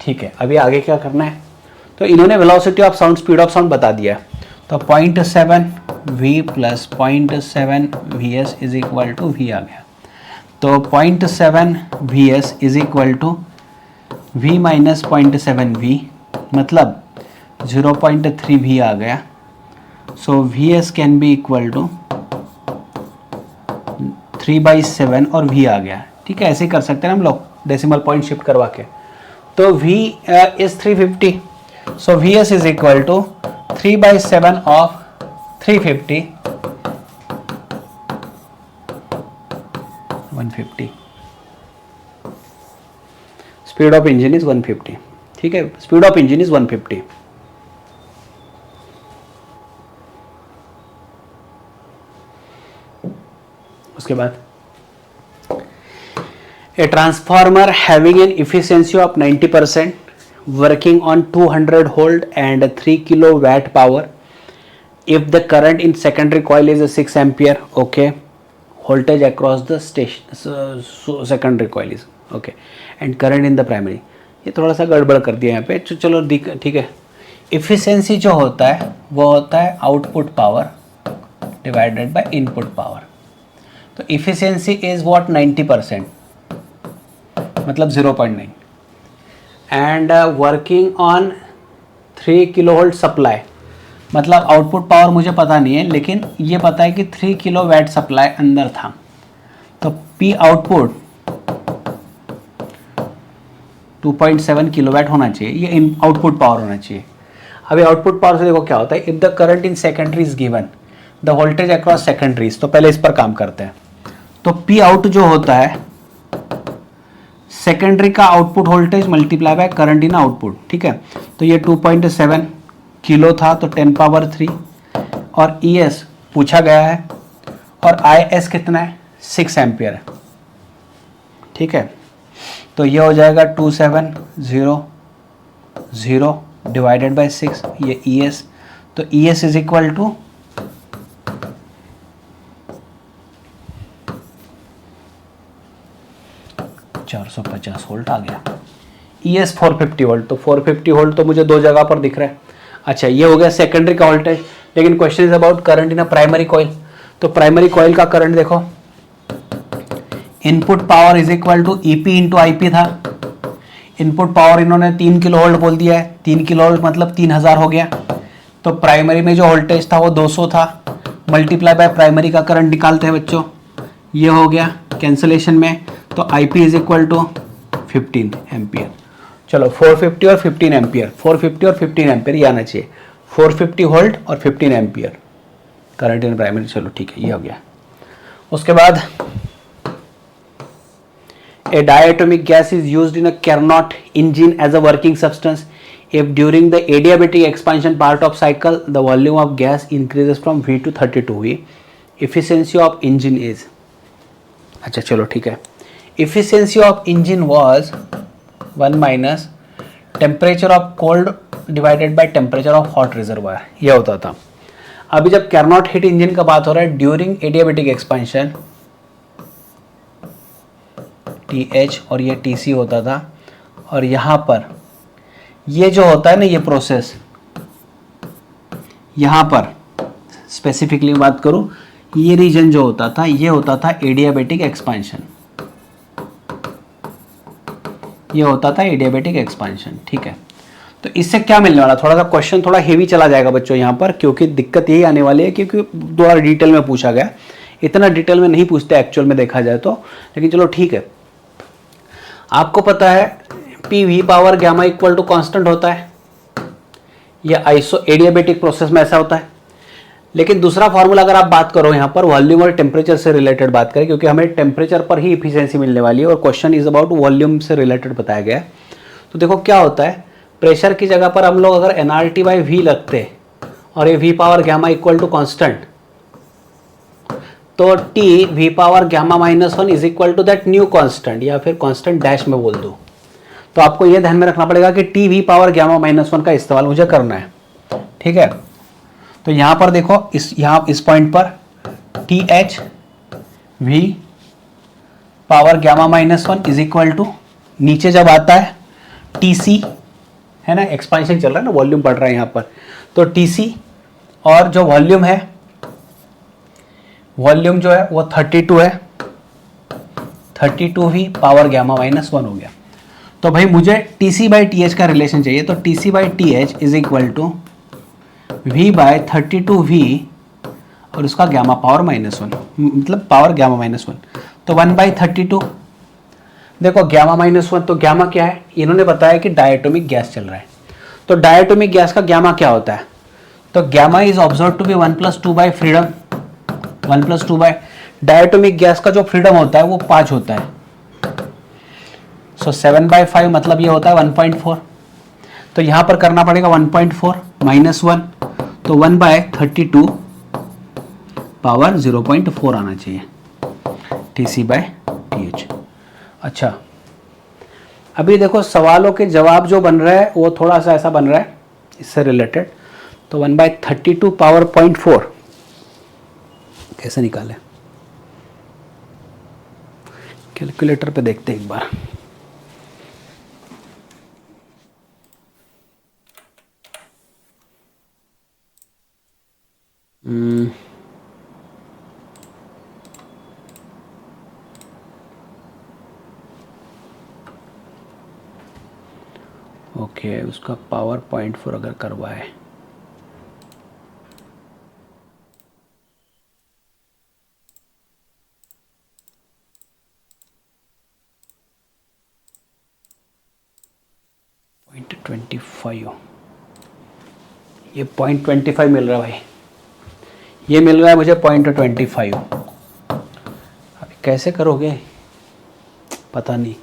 [SPEAKER 1] ठीक है। अभी आगे क्या करना है, तो इन्होंने velocity of sound, speed of sound बता दिया, तो 0.7 v plus 0.7 V S is equal to V आ गया। तो 0.7 V S is equal to v minus 0.7 v, मतलब 0.3 v आ गया। So V S can be equal to 3/7 और v आ गया, ठीक है। ऐसे ही कर सकते हैं हम लोग डेसिमल पॉइंट शिफ्ट करवा के। तो v is 350, so V S is equal to 3/7 of 350 150। Speed of engine is 150, ठीक है, स्पीड ऑफ इंजन इज 150। उसके बाद a transformer having an efficiency of 90% working on 200 volt and 3 kilowatt power. If the current in secondary coil is a 6 ampere, okay, voltage across the station, so secondary coil is okay, and current in the primary. ये थोड़ा सा गड़बड़ कर दिया यहाँ पे, चलो ठीक है. इफिशियंसी जो होता है वो होता है output power divided by input power. तो इफिशियंसी इज व्हाट 90%, मतलब 0.9, and working on 3 kilovolt supply, मतलब आउटपुट पावर मुझे पता नहीं है, लेकिन ये पता है कि 3 किलोवाट सप्लाई अंदर था. तो पी आउटपुट 2.7 किलोवाट होना चाहिए, ये आउटपुट पावर होना चाहिए. अभी आउटपुट पावर से देखो क्या होता है. If the current in secondary is given the voltage across secondaries, तो पहले इस पर काम करते हैं. तो पी आउट जो होता है सेकेंडरी का output voltage multiply by current in output. ठीक है, तो ये 2.7 किलो था तो 10 पावर 3, और ई एस पूछा गया है, और आई एस कितना है 6 एम्पियर है. ठीक है, तो ये हो जाएगा 2700 डिवाइडेड बाय 6, ये ई एस. तो E S is equal to 450 volt आ गया. ई एस 450 वोल्ट, तो 450 वोल्ट तो मुझे दो जगह पर दिख रहा है. अच्छा, ये हो गया सेकेंडरी का वोल्टेज. लेकिन question is about current in a primary coil. तो प्राइमरी कॉइल का करंट देखो, input power is equal to EP into IP था. इनपुट पावर इन्होंने 3 किलो वोल्ट बोल दिया है. 3 किलो वोल्ट मतलब 3000 हो गया. तो प्राइमरी में जो वोल्टेज था वो 200 था, मल्टीप्लाई बाय प्राइमरी का करंट निकालते हैं बच्चों. ये हो गया कैंसलेशन में. तो IP is equal to 15 ampere. चलो 450 और 15 एम्पियर, 450 और 15 एम्पियर ये आना चाहिए. 450 वोल्ट और 15 एम्पियर करंट इन प्राइमरी. चलो ठीक है, ये हो गया. उसके बाद a diatomic gas is used in a Carnot engine as a working substance if during the adiabatic expansion part of cycle the volume of gas increases from V to 32V. Efficiency of engine is, अच्छा चलो ठीक है, efficiency of engine was 1 minus temperature of cold divided by temperature of hot reservoir. यह होता था. अभी जब Carnot heat engine का बात हो रहा है during adiabatic expansion TH और ये TC होता था, और यहाँ पर ये जो होता है ना ये प्रोसेस, यहाँ पर स्पेसिफिकली बात करूँ, ये रीजन जो होता था ये होता था एडियाबेटिक एक्सपांशन. ये होता था एडियाबेटिक एक्सपांशन. ठीक है, तो इससे क्या मिलने वाला, थोड़ा सा क्वेश्चन थोड़ा हेवी चला जाएगा बच्चों यहाँ पर, क्योंकि दिक्कत यही आने वाली है क्योंकि थोड़ा डिटेल में पूछा गया. इतना डिटेल में नहीं पूछते एक्चुअल में देखा जाए तो, लेकिन चलो ठीक है. आपको पता है P V power gamma equal to constant होता है. यह आइसो एडियाबेटिक प्रोसेस में ऐसा होता है. लेकिन दूसरा फॉर्मूला अगर आप बात करो यहाँ पर वॉल्यूम और टेम्परेचर से रिलेटेड बात करें, क्योंकि हमें टेम्परेचर पर ही इफिशियंसी मिलने वाली है और क्वेश्चन इज अबाउट वॉल्यूम से रिलेटेड बताया गया है. तो देखो क्या होता है, प्रेशर की जगह पर हम लोग अगर एनआरटी बाई वी लगते और ये V power gamma equal to constant, तो T V power gamma -1 is equal to that new constant, या फिर कांस्टेंट डैश में बोल दो. तो आपको यह ध्यान में रखना पड़ेगा कि टी वी पावर गैमा -1 का इस्तेमाल मुझे करना है. ठीक है, तो यहां पर देखो इस पॉइंट पर T H V power gamma -1 is equal to, नीचे जब आता है टी सी, है ना, एक्सपांशन चल रहा है ना, वॉल्यूम बढ़ रहा है यहां पर, तो टी सी और जो वॉल्यूम है, वॉल्यूम जो है वो 32 है, 32 भी पावर गैमा -1 हो गया. तो भाई मुझे T C by T H का रिलेशन चाहिए. तो T C by T H is equal to V by 32V और उसका गैमा पावर -1, मतलब पावर गैमा -1. तो 1/32. देखो गैमा -1, तो गैमा क्या है, इन्होंने बताया कि डायटोमिक गैस चल रहा है. तो डायटोमिक गैस का गैमा क्या होता है, तो gamma is observe to be 1+2 by freedom, 1+2 by diatomic gas का जो फ्रीडम होता है वो 5 होता है. सो 7/5 मतलब ये होता है 1.4. तो यहाँ पर करना पड़ेगा 1.4 -1, तो 1/32 पावर 0.4 आना चाहिए. TC/TH। अच्छा, अभी देखो सवालों के जवाब जो बन रहा है वो थोड़ा सा ऐसा बन रहा है इससे रिलेटेड। तो 1/32 पावर 0.4 कैसे निकालें, कैलकुलेटर पे देखते हैं एक बार। ओके, उसका पावर 0.4 अगर करवाए .25, ये 0.25 मिल रहा है भाई, ये मिल रहा है मुझे 0.25। अभी कैसे करोगे पता नहीं,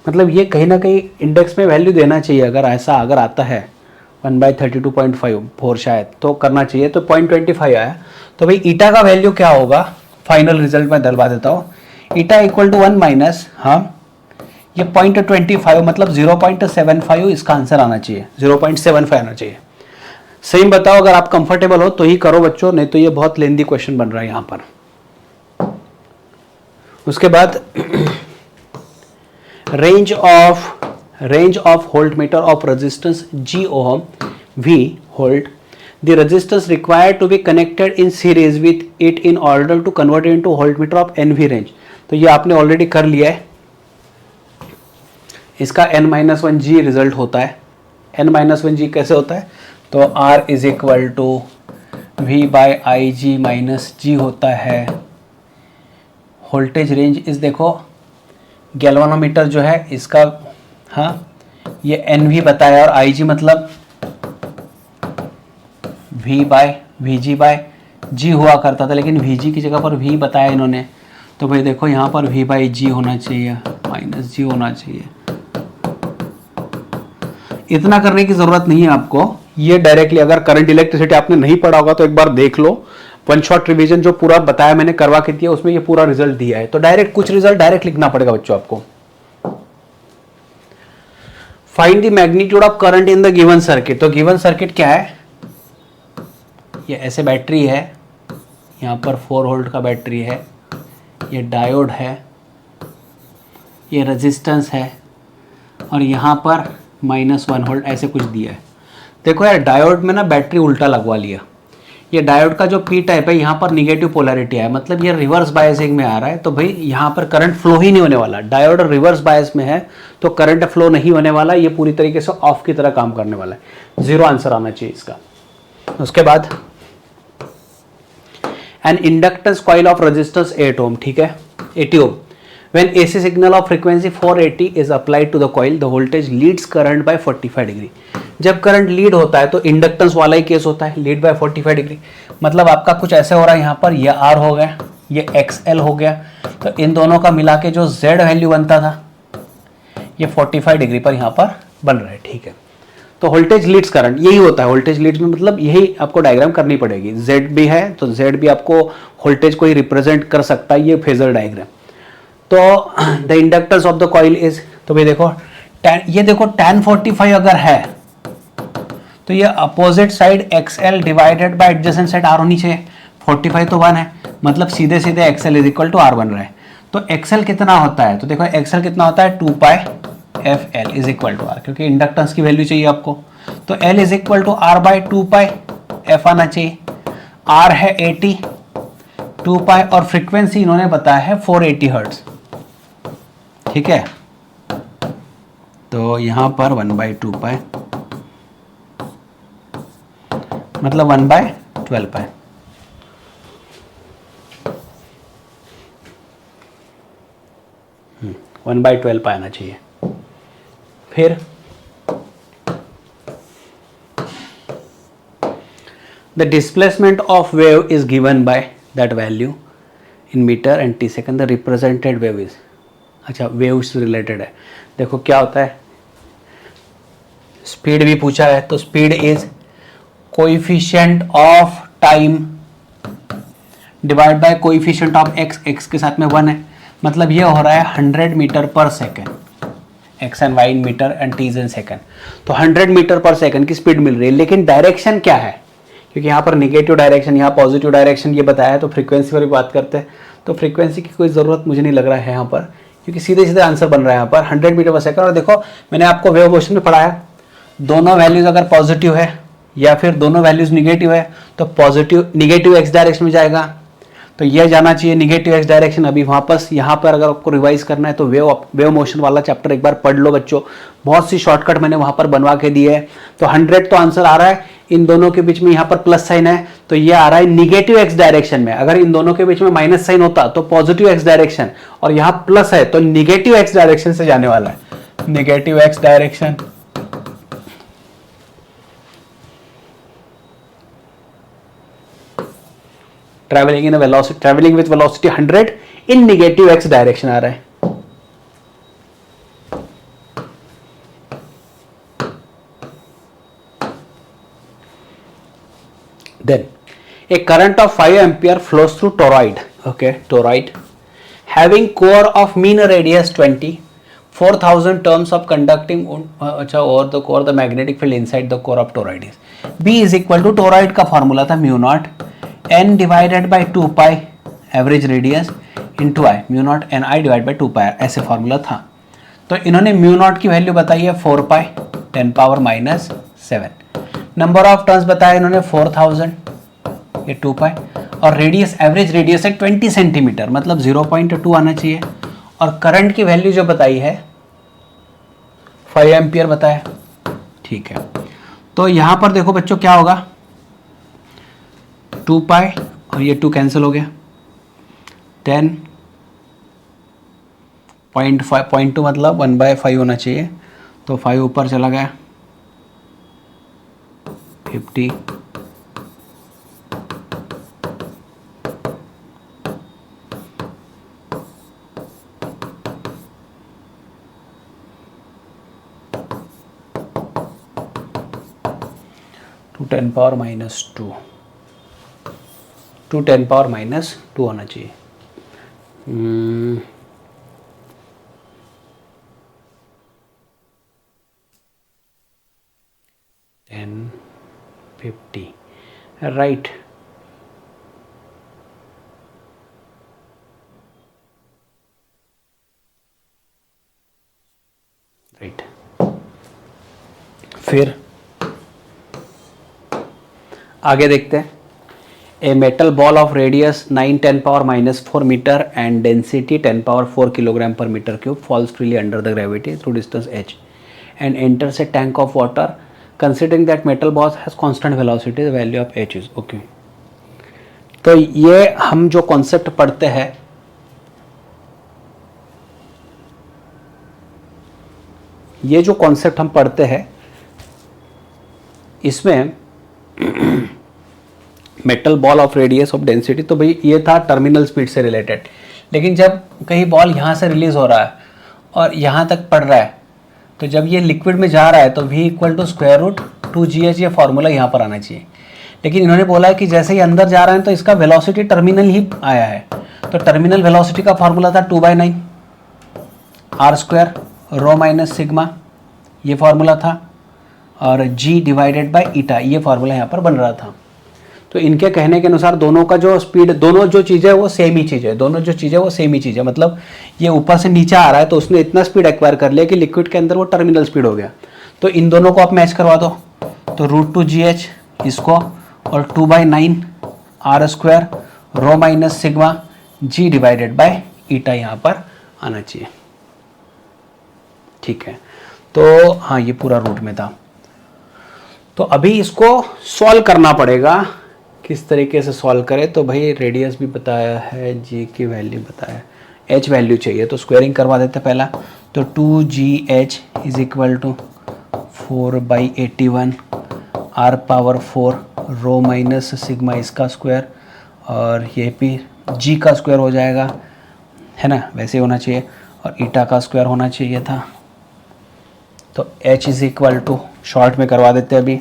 [SPEAKER 1] मतलब ये कहीं ना कहीं इंडेक्स में वैल्यू देना चाहिए। अगर ऐसा अगर आता है 1/32.54 शायद तो करना चाहिए। तो 0.25 आया, तो भाई ईटा का वैल्यू क्या होगा, फाइनल रिजल्ट में डलवा देता हूँ। ईटा इक्वल टू 1 माइनस, हाँ ये 0.25 मतलब 0.75 इसका आंसर आना चाहिए, 0.75 आना चाहिए। सही बताओ, अगर आप कंफर्टेबल हो तो ही करो बच्चों, नहीं तो ये बहुत लेंदी क्वेश्चन बन रहा है यहाँ पर। उसके बाद range of voltmeter of resistance G ohm V volt, the resistance required to be connected in series with it in order to convert it into voltmeter of NV range। तो ये आपने ऑलरेडी कर लिया है, इसका n-1g रिजल्ट होता है। n-1g कैसे होता है, तो R is equal to V/IG minus G होता है। वोल्टेज रेंज इस देखो गैल्वानोमीटर जो है इसका, हाँ ये NV बताया और IG मतलब V/VG हुआ करता था, लेकिन VG की जगह पर V बताया इन्होंने। तो भाई देखो यहाँ पर V/G होना चाहिए, माइनस G होना चाहिए। इतना करने की जरूरत नहीं है आपको, ये डायरेक्टली अगर करंट इलेक्ट्रिसिटी आपने नहीं पढ़ा होगा तो एक बार देख लो, वन शॉट रिवीजन जो पूरा बताया मैंने करवा के दिया, उसमें ये पूरा रिजल्ट दिया है। तो डायरेक्ट कुछ रिजल्ट डायरेक्ट लिखना पड़ेगा बच्चों आपको। Find the magnitude of current in the given circuit. तो गिवन सर्किट क्या है, ये ऐसे बैटरी है, यहाँ पर 4 वोल्ट का बैटरी है, ये डायोड है, ये रेजिस्टेंस है, और यहाँ पर -1 वोल्ट ऐसे कुछ दिया है। देखो यार डायोड में ना बैटरी उल्टा लगवा लिया, ये डायोड का जो पी टाइप है यहाँ पर निगेटिव पोलैरिटी है, मतलब ये रिवर्स बायसिंग में आ रहा है। तो भाई यहाँ पर करंट फ्लो ही नहीं होने वाला, डायोड रिवर्स बायस में है तो करंट फ्लो नहीं होने वाला, ये पूरी तरीके से ऑफ की तरह काम करने वाला है। 0 आंसर आना चाहिए इसका। उसके बाद an inductance coil of resistance 8 ohm, ठीक है 80 ohm. When AC signal of frequency 480 is applied to the coil, the voltage leads current by 45 degree. जब करंट लीड होता है तो इंडक्टेंस वाला ही केस होता है, लीड बाय 45 डिग्री। मतलब आपका कुछ ऐसे हो रहा है, यहाँ पर ये R हो गया, ये XL हो गया, तो इन दोनों का मिला के जो Z वैल्यू बनता था ये 45 डिग्री पर यहाँ पर बन रहा है, ठीक है। तो वोल्टेज लीड्स करंट यही होता है, वोल्टेज लीड्स में मतलब यही आपको डायग्राम करनी पड़ेगी। Z भी है तो Z भी आपको वोल्टेज को ही रिप्रेजेंट कर सकता है, ये फेजर डायग्राम। तो the inductance of the coil is, तो भाई देखो ये देखो tan 45 अगर है तो ये opposite side XL divided by adjacent side R होनी चाहिए। 45 तो 1 है, मतलब सीधे सीधे XL is equal to R बन रहा है। तो XL कितना होता है, तो देखो XL कितना होता है 2πfL is equal to R, क्योंकि इंडक्टेंस की वैल्यू चाहिए आपको। तो L is equal to R by 2πf आना चाहिए। R है 80, 2π और फ्रीक्वेंसी इन्होंने बताया है 480 हर्ट्ज, ठीक है। तो यहां पर 1/2π मतलब 1/12π। 1/12π आना चाहिए। फिर the displacement of wave is given by that value in meter and t second, the represented wave is, अच्छा वेव से रिलेटेड है। देखो क्या होता है, स्पीड भी पूछा है, तो speed is coefficient of time divide by coefficient of x, x के साथ में 1 है, मतलब ये हो रहा है 100 metre per second, x and y in metre and t in second. तो 100 मीटर पर सेकेंड की स्पीड मिल रही है, लेकिन डायरेक्शन क्या है, क्योंकि यहाँ पर निगेटिव डायरेक्शन, यहाँ पॉजिटिव डायरेक्शन ये बताया है, तो फ्रीक्वेंसी पर भी बात करते हैं। तो फ्रीक्वेंसी की कोई ज़रूरत मुझे नहीं लग रहा है यहाँ पर, क्योंकि सीधे सीधे आंसर बन रहा है यहाँ पर 100 मीटर पर सेकेंड। और देखो मैंने आपको वेव मोशन में पढ़ाया, दोनों वैल्यूज अगर पॉजिटिव है या फिर दोनों वैल्यूज निगेटिव है तो पॉजिटिव निगेटिव एक्स डायरेक्शन में जाएगा, तो यह जाना चाहिए निगेटिव एक्स डायरेक्शन। अभी वापस यहाँ पर अगर आपको रिवाइज करना है तो वेव मोशन वाला चैप्टर एक बार पढ़ लो बच्चों, बहुत सी शॉर्टकट मैंने वहाँ पर बनवा के दिए है। तो 100 तो आंसर आ रहा है, इन दोनों के बीच में यहाँ पर प्लस साइन है तो ये आ रहा है निगेटिव एक्स डायरेक्शन में। अगर इन दोनों के बीच में माइनस साइन होता तो पॉजिटिव एक्स डायरेक्शन, और यहाँ प्लस है तो निगेटिव एक्स डायरेक्शन से जाने वाला है, negative X direction. Travelling with velocity 100 in negative X direction आ रहा है। Then a current of 5 ampere flows through toroid, okay, toroid having core of mean radius 20, 4000 terms of conducting, अच्छा, over the core the magnetic field inside the core of toroid is B is equal to, toroid का formula था mu naught n divided by 2 pi average radius into I, mu not an I divide by 2 पाई, ऐसे formula था। तो इन्होंने mu naught की value बताई है 4 पाई 10 power minus 7, number of turns बताया इन्होंने 4000, ये 2 पाई, और रेडियस एवरेज रेडियस है 20 सेंटीमीटर, मतलब 0.2 आना चाहिए, और करंट की वैल्यू जो बताई है 5 एम्पियर बताया, ठीक है। तो यहाँ पर देखो बच्चों क्या होगा, 2 पाई और ये 2 कैंसिल हो गया, 10.2 मतलब 1/5 होना चाहिए, तो 5 ऊपर चला गया, 50, two 10 power minus 2, two 10 power minus 2 होना चाहिए। 10, 50, राइट। राइट, फिर आगे देखते हैं। A metal ball of radius 9 10 power minus 4 meter and density 10 power 4 kilogram per meter cube falls freely under the gravity through distance h and enters a tank of water. Considering that metal ball has constant velocity, the value of h is okay. तो ये हम जो concept पढ़ते हैं, ये जो concept हम पढ़ते हैं इसमें metal ball of radius of density, तो भाई ये था टर्मिनल स्पीड से रिलेटेड। लेकिन जब कहीं बॉल यहाँ से रिलीज हो रहा है और यहाँ तक पड़ रहा है, तो जब ये लिक्विड में जा रहा है तो v equal to square root 2gh, ये फॉर्मूला यहाँ पर आना चाहिए। लेकिन इन्होंने बोला है कि जैसे ही अंदर जा रहा है तो इसका वेलोसिटी टर्मिनल ही आया है, तो टर्मिनल वेलोसिटी का फॉर्मूला था 2/9 r square rho minus sigma, ये फॉर्मूला था, और g डिवाइडेड बाई ईटा, ये फॉर्मूला यहाँ पर बन रहा था। तो इनके कहने के अनुसार दोनों का जो स्पीड, दोनों जो चीज़ है वो सेम ही चीज़ है, दोनों जो चीज़ है वो सेम ही चीज़ है। मतलब ये ऊपर से नीचे आ रहा है तो उसने इतना स्पीड एक्वायर कर लिया कि लिक्विड के अंदर वो टर्मिनल स्पीड हो गया। तो इन दोनों को आप मैच करवा दो, तो √2gh इसको और 2/9 r square rho minus sigma g divided by eta यहाँ पर आना चाहिए, ठीक है। तो हाँ, ये पूरा रूट में था। तो अभी इसको सॉल्व करना पड़ेगा। किस तरीके से सॉल्व करें, तो भाई रेडियस भी बताया है, जी की वैल्यू बताया, एच वैल्यू चाहिए, तो स्क्वायरिंग करवा देते पहला। तो 2gh is equal to 4/81 r power 4 rho minus sigma इसका स्क्वायर, और ये भी g का स्क्वायर हो जाएगा, है ना, वैसे होना चाहिए, और ईटा का स्क्वायर होना चाहिए था। तो h is equal to, short में करवा देते अभी,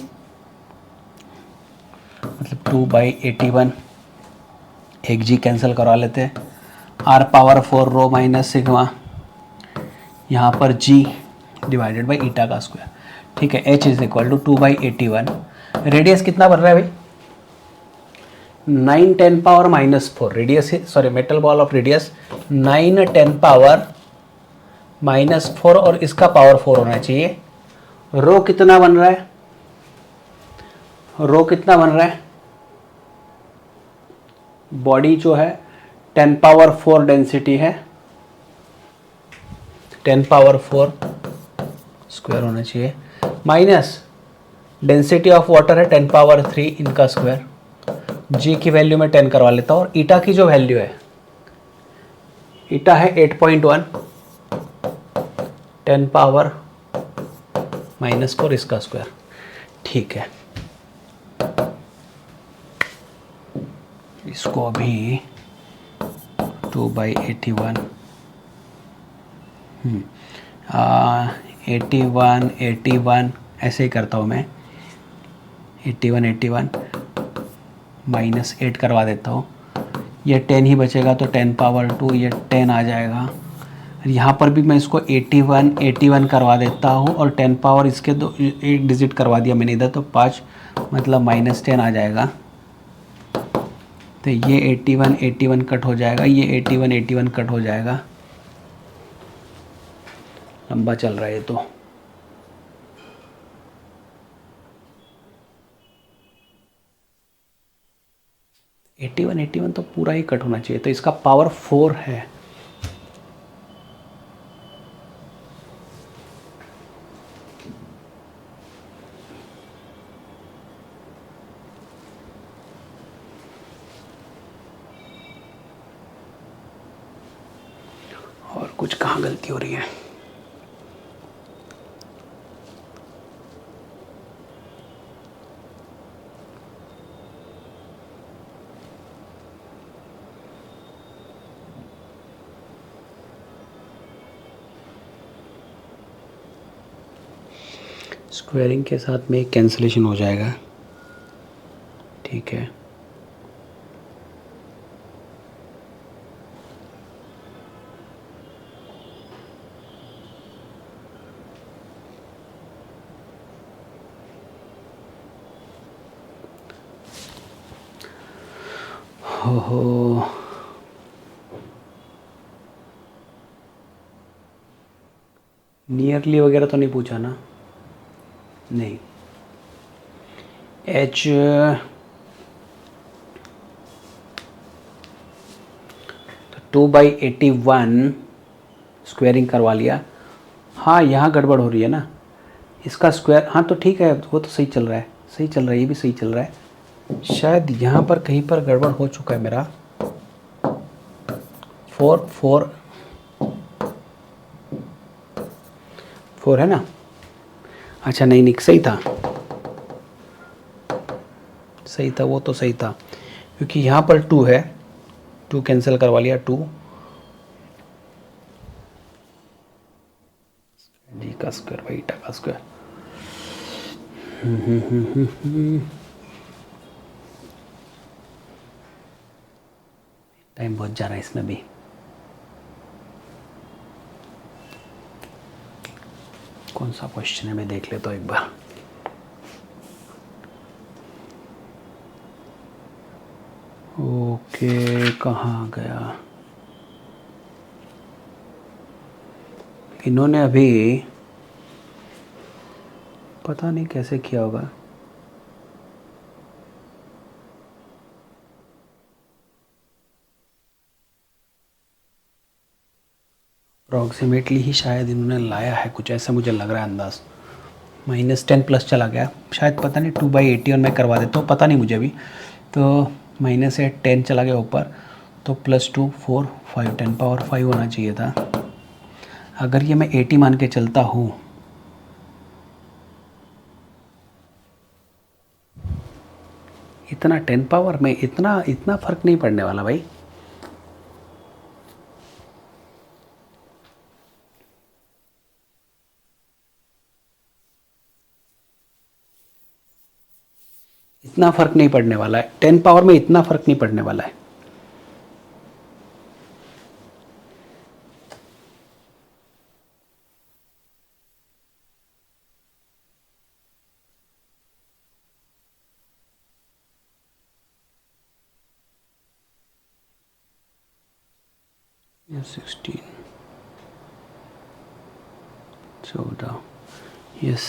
[SPEAKER 1] मतलब 2/81, एक g कैंसिल करवा लेते हैं, R power 4 rho minus sigma, यहाँ पर जी डिवाइडेड बाई ईटा का स्क्वायर। ठीक है, h is equal to 2/81। Radius कितना बन रहा है भाई? 9 10 power minus 4 radius, sorry metal ball of radius 9 10 power minus 4 और इसका पावर 4 होना चाहिए। रो कितना बन रहा है? रो कितना बन रहा है? बॉडी जो है 10 पावर 4 डेंसिटी है, 10 पावर 4 स्क्वायर होना चाहिए, माइनस डेंसिटी ऑफ वाटर है 10 पावर 3 इनका स्क्वायर। जी की वैल्यू मैं 10 करवा लेता हूँ और ईटा की जो वैल्यू है, ईटा है 8.1, 10 पावर माइनस 4 इसका स्क्वायर। ठीक है, इसको अभी 2/81 81 81 ऐसे ही करता हूँ मैं, 81 81 माइनस 8 करवा देता हूँ, ये 10 ही बचेगा तो 10 पावर 2 ये 10 आ जाएगा। यहाँ पर भी मैं इसको 81 81 करवा देता हूँ और 10 पावर इसके दो एक डिजिट करवा दिया मैंने इधर, तो 5 मतलब -10 आ जाएगा। तो ये 81 81 कट हो जाएगा, ये 81 81 कट हो जाएगा। लंबा चल रहा है ये तो। एट्टी वन तो पूरा ही कट होना चाहिए, तो इसका पावर 4 है। और कुछ कहाँ गलती हो रही है? स्क्वायरिंग के साथ में कैंसिलेशन हो जाएगा। ठीक है, हो नियरली वगैरह तो नहीं पूछा ना? नहीं। एच तो 2/81 स्क्वायरिंग करवा लिया। हाँ, यहाँ गड़बड़ हो रही है ना, इसका स्क्वायर। हाँ तो ठीक है, वो तो सही चल रहा है, सही चल रहा है, ये भी सही चल रहा है। शायद यहाँ पर कहीं पर गड़बड़ हो चुका है मेरा। 4 है ना? अच्छा नहीं नहीं, सही था, सही था, वो तो सही था, क्योंकि यहाँ पर 2 है, 2 कैंसिल करवा लिया, 2 जी का स्क्वायर बाई ईटा का स्क्वायर। टाइम बहुत जा रहा है इसमें भी। कौन सा क्वेश्चन है मैं देख लेता हूँ एक बार। ओके, कहाँ गया? इन्होंने अभी पता नहीं कैसे किया होगा। अप्रॉक्सीमेटली ही शायद इन्होंने लाया है, कुछ ऐसा मुझे लग रहा है अंदाज। -10 प्लस चला गया शायद, पता नहीं। 2/81 मैं करवा देता हूँ, पता नहीं मुझे अभी। तो -10 चला गया ऊपर, तो +2 4 5 10 पावर 5 होना चाहिए था। अगर ये मैं 80 मान के चलता हूँ, इतना 10 पावर में इतना इतना फ़र्क नहीं पड़ने वाला भाई। इतना फ़र्क नहीं पड़ने वाला है, 10 पावर में इतना फ़र्क नहीं पड़ने वाला है। ये 16 14 yes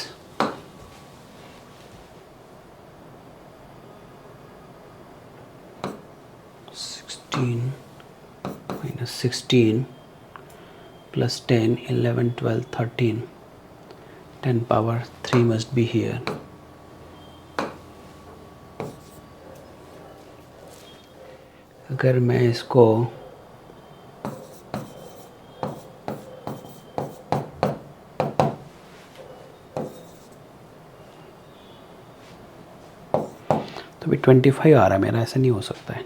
[SPEAKER 1] 16 minus 16 plus 10 11 12 13 10 power 3 must be here. अगर मैं इसको तो भी 25 आ रहा है मेरा, ऐसा नहीं हो सकता है,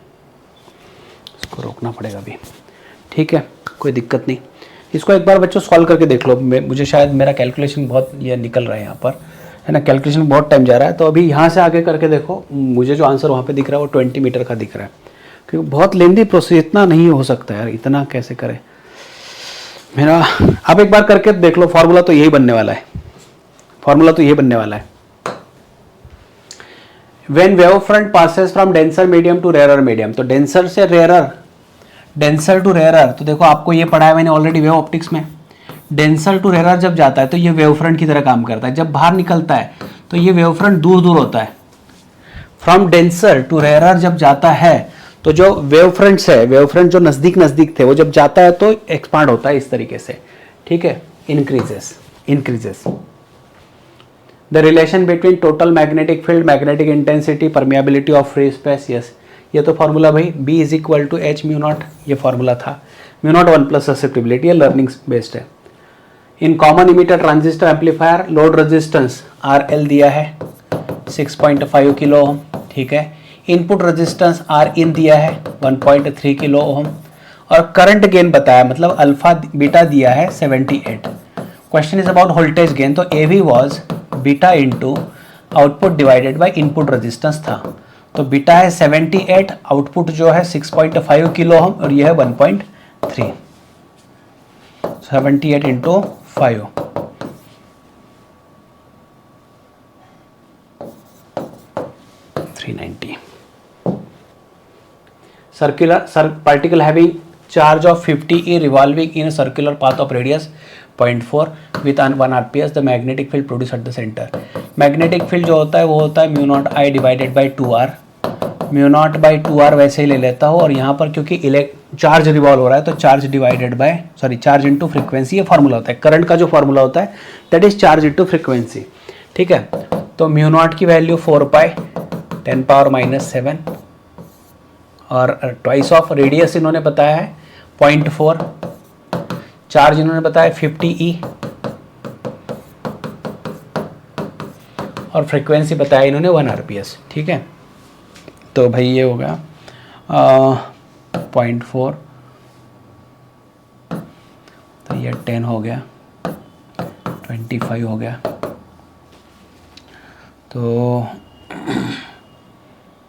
[SPEAKER 1] इसको रोकना पड़ेगा अभी। ठीक है, कोई दिक्कत नहीं। इसको एक बार बच्चों सॉल्व करके देख लो। मुझे शायद मेरा कैलकुलेशन बहुत ये निकल रहा है यहाँ पर, है ना, कैलकुलेशन बहुत टाइम जा रहा है। तो अभी यहाँ से आगे करके देखो, मुझे जो आंसर वहाँ पे दिख रहा है वो 20 मीटर का दिख रहा है, क्योंकि बहुत लेंदी प्रोसेस, इतना नहीं हो सकता यार, इतना कैसे करें मेरा। आप एक बार करके देख लो, फॉर्मूला तो यही बनने वाला है, फॉर्मूला तो यही बनने वाला है। When wave front passes from denser medium to rarer medium, तो denser से rarer, denser to rarer, तो देखो आपको ये पढ़ा है मैंने ऑलरेडी वेव ऑप्टिक्स में। denser to rarer जब जाता है तो ये वेव फ्रंट की तरह काम करता है, जब बाहर निकलता है तो ये वेव फ्रंट दूर दूर होता है। फ्रॉम denser to rarer जब जाता है तो जो वेव फ्रंट्स है, वेव फ्रंट जो नजदीक नजदीक थे, वो जब जाता है तो एक्सपांड होता है इस तरीके से, ठीक है, increases. The relation between total magnetic field, magnetic intensity, permeability of free space, yes, ये तो फार्मूला भाई B is equal to H mu naught, ये फार्मूला था, म्यू नॉट 1 प्लस ससेप्टिबिलिटी, ये लर्निंग बेस्ड है। In common emitter transistor amplifier load resistance RL दिया है 6.5 kilo ohm, ठीक है। इनपुट रेजिस्टेंस R इन दिया है 1.3 किलो ओम, और करंट गेन बताया, मतलब अल्फा बीटा दिया है 78। Question is about voltage gain, तो AV was beta into output divided by input resistance था, तो बीटा है 78, आउटपुट जो है 6.5 किलो ओम और ये है 1.3, 78 into 5, circular particle having charge of 50 revolving in a circular path of radius 0.4 with 1 RPS, the magnetic field produced at the center. Magnetic field जो होता है वो होता है mu naught I divided by 2R, mu naught by 2R वैसे ही ले लेता हूँ, और यहाँ पर क्योंकि चार्ज रिवॉल्व हो रहा है तो charge divided by charge into frequency, ये फार्मूला होता है करंट का, जो फार्मूला होता है that is charge into frequency, ठीक है। तो म्यू नॉट की वैल्यू 4 पाई 10 पावर -7, और ट्वाइस ऑफ रेडियस इन्होंने बताया है 0.4, चार्ज इन्होंने बताया 50E, और फ्रीक्वेंसी बताया इन्होंने 1 RPS, ठीक है। तो भाई ये हो गया 0.4, तो ये 10 हो गया, 25 हो गया, तो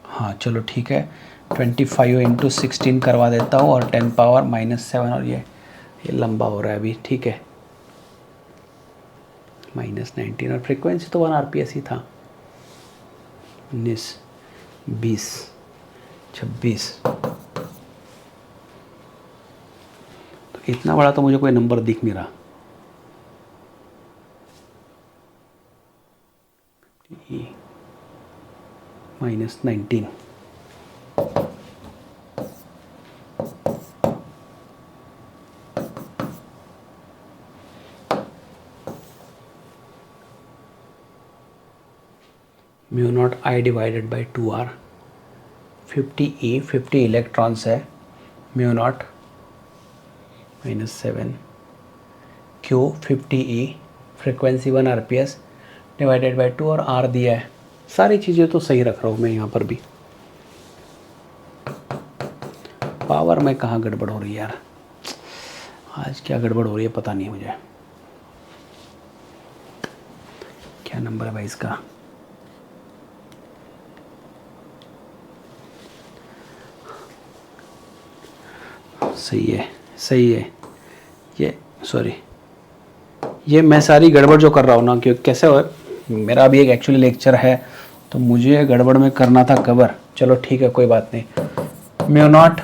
[SPEAKER 1] हाँ चलो ठीक है, 25 इंटू 16 करवा देता हूँ, और 10 पावर -7, और ये लंबा हो रहा है अभी, ठीक है, -19, और फ्रीक्वेंसी तो 1 RPS ही था। 19 20 26, तो इतना बड़ा तो मुझे कोई नंबर दिख नहीं रहा। -19, mu naught I divided by 2R, 50E 50 electrons है, mu naught -7 Q 50E, frequency 1 RPS divided by 2, और R दिया है। सारी चीज़ें तो सही रख रहा हूँ मैं यहाँ पर भी, पावर में कहाँ गड़बड़ हो रही है यार, आज क्या गड़बड़ हो रही है पता नहीं मुझे। क्या नंबर है भाई इसका, सही है ये, सॉरी, ये मैं सारी गड़बड़ जो कर रहा हूँ ना, क्योंकि कैसे हो, मेरा भी एक एक्चुअली लेक्चर है तो मुझे गड़बड़ में करना था कवर। चलो ठीक है कोई बात नहीं, mu naught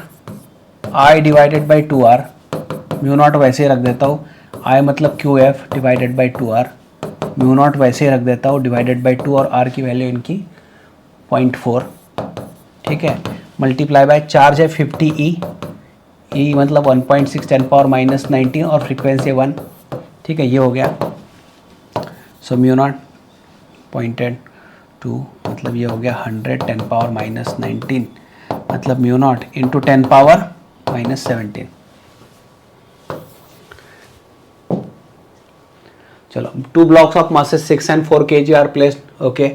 [SPEAKER 1] I divided by 2R mu naught वैसे ही रख देता हूँ, आई मतलब Q F divided by 2r, mu naught वैसे ही रख देता हूँ डिवाइडेड बाई 2 और r की वैल्यू इनकी 0.4, ठीक है, मल्टीप्लाई बाय चार्ज है 50 ई मतलब 1.6 10⁻−19 और फ्रीक्वेंसी 1, ठीक है, ये हो गया। सो म्यू नॉट 0.2 मतलब ये हो गया 100 10⁻−19 मतलब म्यू नॉट इंटू 10⁻−17। चलो, 2 blocks of masses 6 and 4 kg are placed, okay,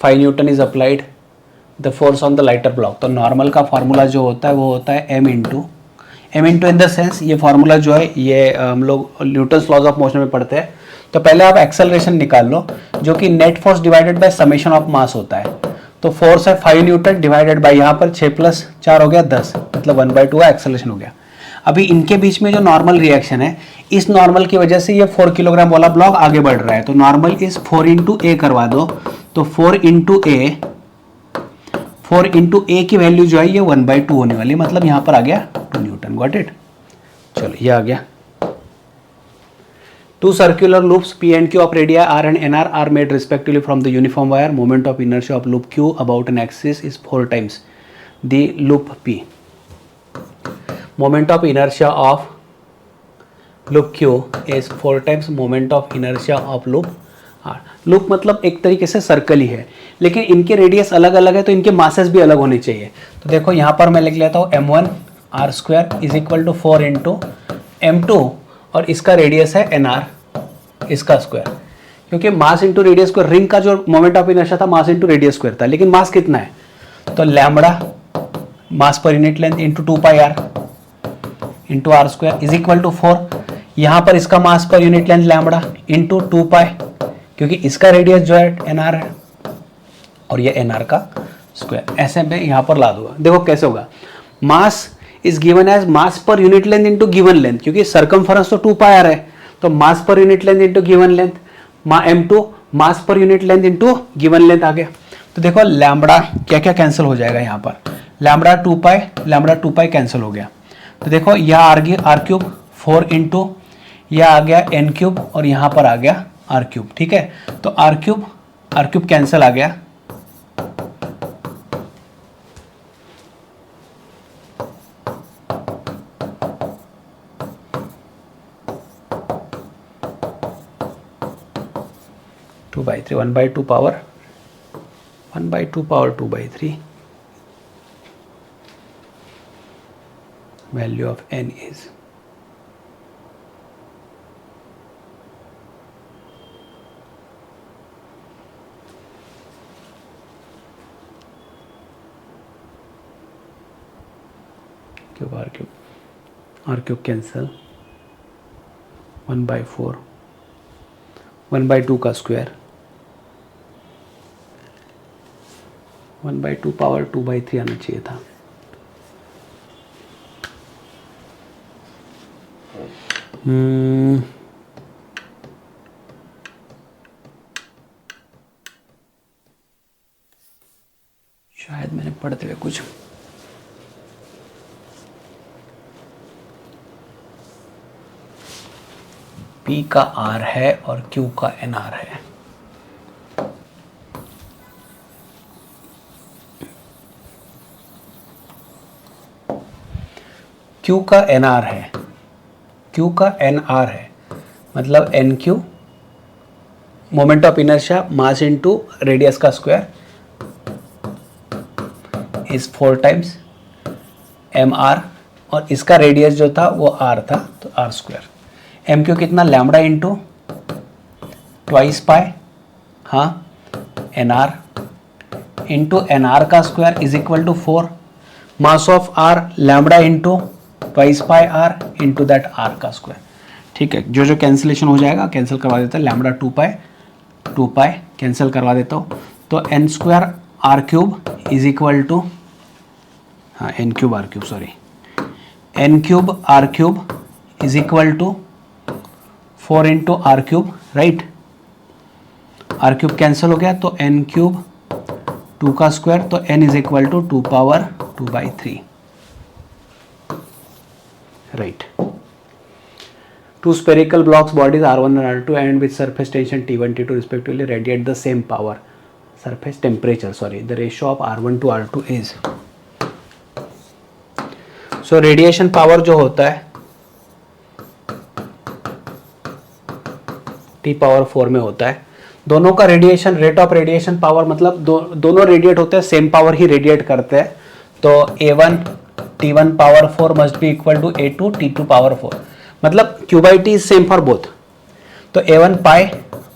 [SPEAKER 1] 5 Newton is applied the force on the lighter block। तो नॉर्मल का फार्मूला जो होता है वो होता है m into in the sense, ये फार्मूला जो है ये हम लोग न्यूटन्स लॉज ऑफ मोशन में पढ़ते हैं। तो पहले आप एक्सेलरेशन निकाल लो जो कि net force divided by summation of mass होता है। तो फोर्स है 5 न्यूटन डिवाइडेड बाय यहाँ पर 6 + 4 हो गया 10, मतलब 1/2 का एक्सेलरेशन हो गया। अभी इनके बीच में जो नॉर्मल रिएक्शन है, इस नॉर्मल की वजह से ये 4 किलोग्राम वाला ब्लॉक आगे बढ़ रहा है। तो नॉर्मल इस 4 × a करवा दो, तो 4 × a की वैल्यू जो है ये 1/2 होने वाली, मतलब यहाँ पर आ गया 2 न्यूटन। Got it. चलो ये आ गया। 2 circular loops P and Q of radii R and NR are made respectively from the uniform wire. Moment of inertia of loop Q about an axis is 4 times the loop P. Moment of inertia of loop Q is 4 times moment of inertia of loop R. Loop मतलब एक तरीके से circle ही है, लेकिन इनके radius अलग अलग है तो इनके मासेस भी अलग होने चाहिए। तो देखो यहाँ पर मैं लिख लेता हूँ m1 r² = 4 × m2 और इसका रेडियस है nr, इसका स्क्वायर, क्योंकि mass into radius square, ring का जो मोमेंट ऑफ इनर्शिया था मास इंटू रेडियस स्क्वायर था, लेकिन मास कितना है, तो लैम्बडा मास per unit length into 2πr into r² = 4। यहाँ पर इसका मास per unit length lambda into 2π, क्योंकि इसका रेडियस जो है nr है और ये nr का स्क्वायर। ऐसे में यहाँ पर ला दूंगा। देखो कैसे होगा, mass is given as mass per unit length into given length, क्योंकि सरकमफेरेंस तो 2πr है, तो mass per unit length into given length, m2 mass per unit length into given length आ गया। तो देखो लैम्बडा क्या क्या कैंसिल हो जाएगा, यहाँ पर लैम्बडा 2π कैंसिल हो गया। तो देखो यह r³ 4 × यह आ गया n³ और यहाँ पर आ गया r³, ठीक है। तो r³ कैंसिल आ गया, two by 3 1/2 power 2/3 value of n is r³ cancel 1/4 1/2 का स्क्वायर 1/2 पावर 2/3 आना चाहिए था। शायद मैंने पढ़ते हुए कुछ P का R है और Q का NR है। Q का NR है, Q का NR है, मतलब NQ moment of inertia mass into radius का स्क्वायर इज 4 टाइम्स mr, और इसका रेडियस जो था वो r था, तो r²। MQ कितना, लैम्बडा इंटू ट्वाइस पाई, हाँ, NR इंटू NR का square is equal to 4, mass of R lambda into twice pi R into that R का स्क्वायर, ठीक है। जो जो कैंसिलेशन हो जाएगा कैंसिल करवा देता है, लैम्बडा 2π कैंसिल करवा देता हूँ, तो n² r³ is equal to, हाँ, n³ r³ sorry, n³ r³ is equal to 4 × r³, right. r³ cancel हो गया तो n³ 2 का स्क्वायर, तो n is equal to 2 power 2/3, right. Two spherical blocks bodies R1 and R2 and with surface tension T1 T2 respectively radiate the same power surface temperature, sorry, the ratio of R1 to R2 is, so radiation power जो होता है T⁴ में होता है, दोनों का radiation rate of radiation power मतलब दोनों रेडिएट होते हैं, सेम पावर ही रेडिएट करते हैं, तो A1 T1⁴ must be equal to A2 T2⁴, मतलब Q/T is same for both, तो A1 पाई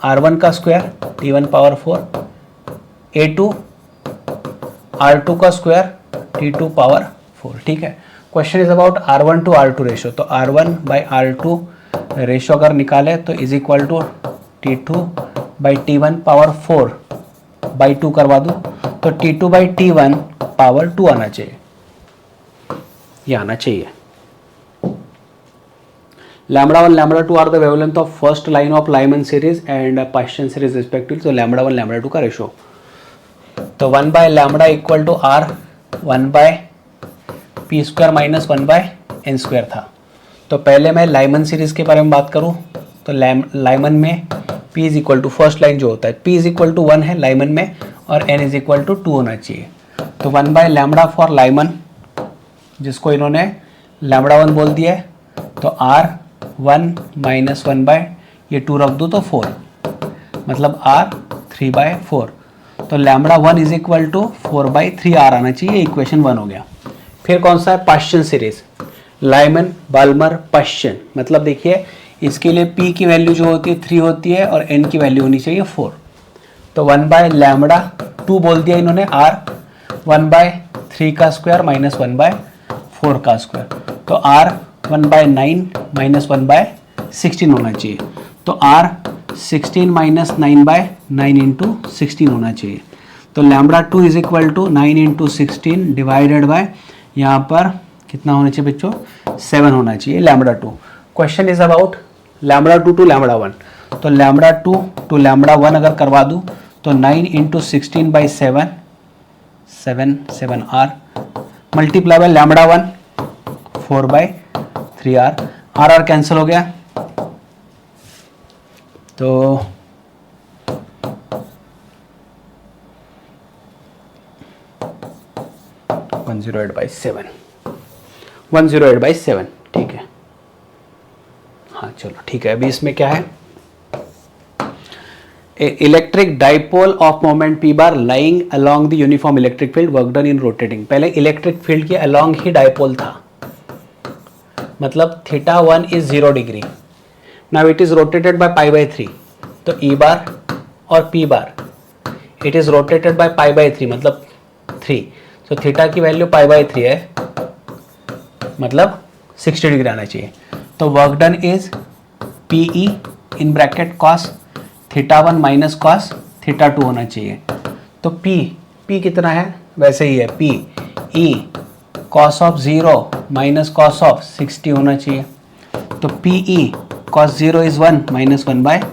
[SPEAKER 1] R1 का स्क्वायर T1⁴, A2 R2 का स्क्वायर T2⁴, ठीक है। Question is about R1 to R2 ratio, तो R1/R2 रेशियो अगर निकाले तो इज इक्वल टू T2/T1⁴/2 करवा दूँ तो T2/T1 पावर 2 आना चाहिए, ये आना चाहिए। λ1 λ2 are the wavelength of first line of Lyman series and Paschen series respectively, तो λ1 λ2 का रेशियो, तो 1/λ equal to R 1/p² minus 1/n² था। तो पहले मैं लाइमन सीरीज के बारे में बात करूं तो लाइमन में p is equal to first line जो होता है p इज इक्वल टू 1 है लाइमन में और n इज इक्वल टू 2 होना चाहिए, तो 1/λ फॉर लाइमन जिसको इन्होंने λ1 बोल दिया है, तो R1 माइनस 1/ ये 2 रख दूँ तो 4, मतलब R 3/4, तो λ1 इज इक्वल टू 4/3R आना चाहिए, इक्वेशन 1 हो गया। फिर कौन सा है पास्टियन सीरीज, लाइमन बाल्मर पास्टियन, मतलब देखिए इसके लिए p की वैल्यू जो होती है 3 होती है और n की वैल्यू होनी चाहिए 4, तो 1/λ2 बोल दिया इन्होंने R 1/3 का स्क्वायर माइनस 1/4 का स्क्वायर, तो R 1/9 माइनस 1/16 होना चाहिए, तो R 16 माइनस 9/9 इंटू 16 होना चाहिए, तो λ2 is equal to 9 into 16 divided by यहाँ पर कितना होना चाहिए बच्चों 7 होना चाहिए λ2। क्वेश्चन इज अबाउट λ2 टू λ1, तो λ2 टू λ1 अगर करवा दूँ तो 9 into 16/7 7/7R multiply by λ1 4/3R, R cancel हो गया, तो 108/7 ठीक है। हाँ चलो ठीक है, अभी इसमें क्या है, electric dipole of moment p bar lying along the uniform electric field work done in rotating, पहले इलेक्ट्रिक फील्ड के अलोंग ही डाइपोल था, मतलब θ1 इज 0 डिग्री, now it is rotated by π/3, तो E बार और P bar it is rotated by π/3 मतलब 3, तो थीटा की वैल्यू π/3 है, मतलब 60 डिग्री आना चाहिए, तो work done is PE in bracket cos θ1 minus cos θ2 होना चाहिए, तो P कितना है वैसे ही है P E cos of 0 minus cos of 60 होना चाहिए, तो PE cos 0 इज 1 माइनस 1/2,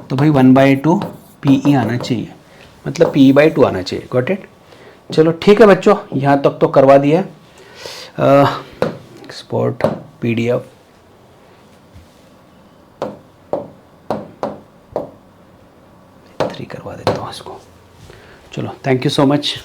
[SPEAKER 1] तो भाई 1/2 PE आना चाहिए, मतलब PE/2 आना चाहिए, गॉट इट। चलो ठीक है बच्चों, यहाँ तक तो करवा दिया, एक्सपोर्ट PDF, करवा देता हूँ इसको, चलो थैंक यू सो मच।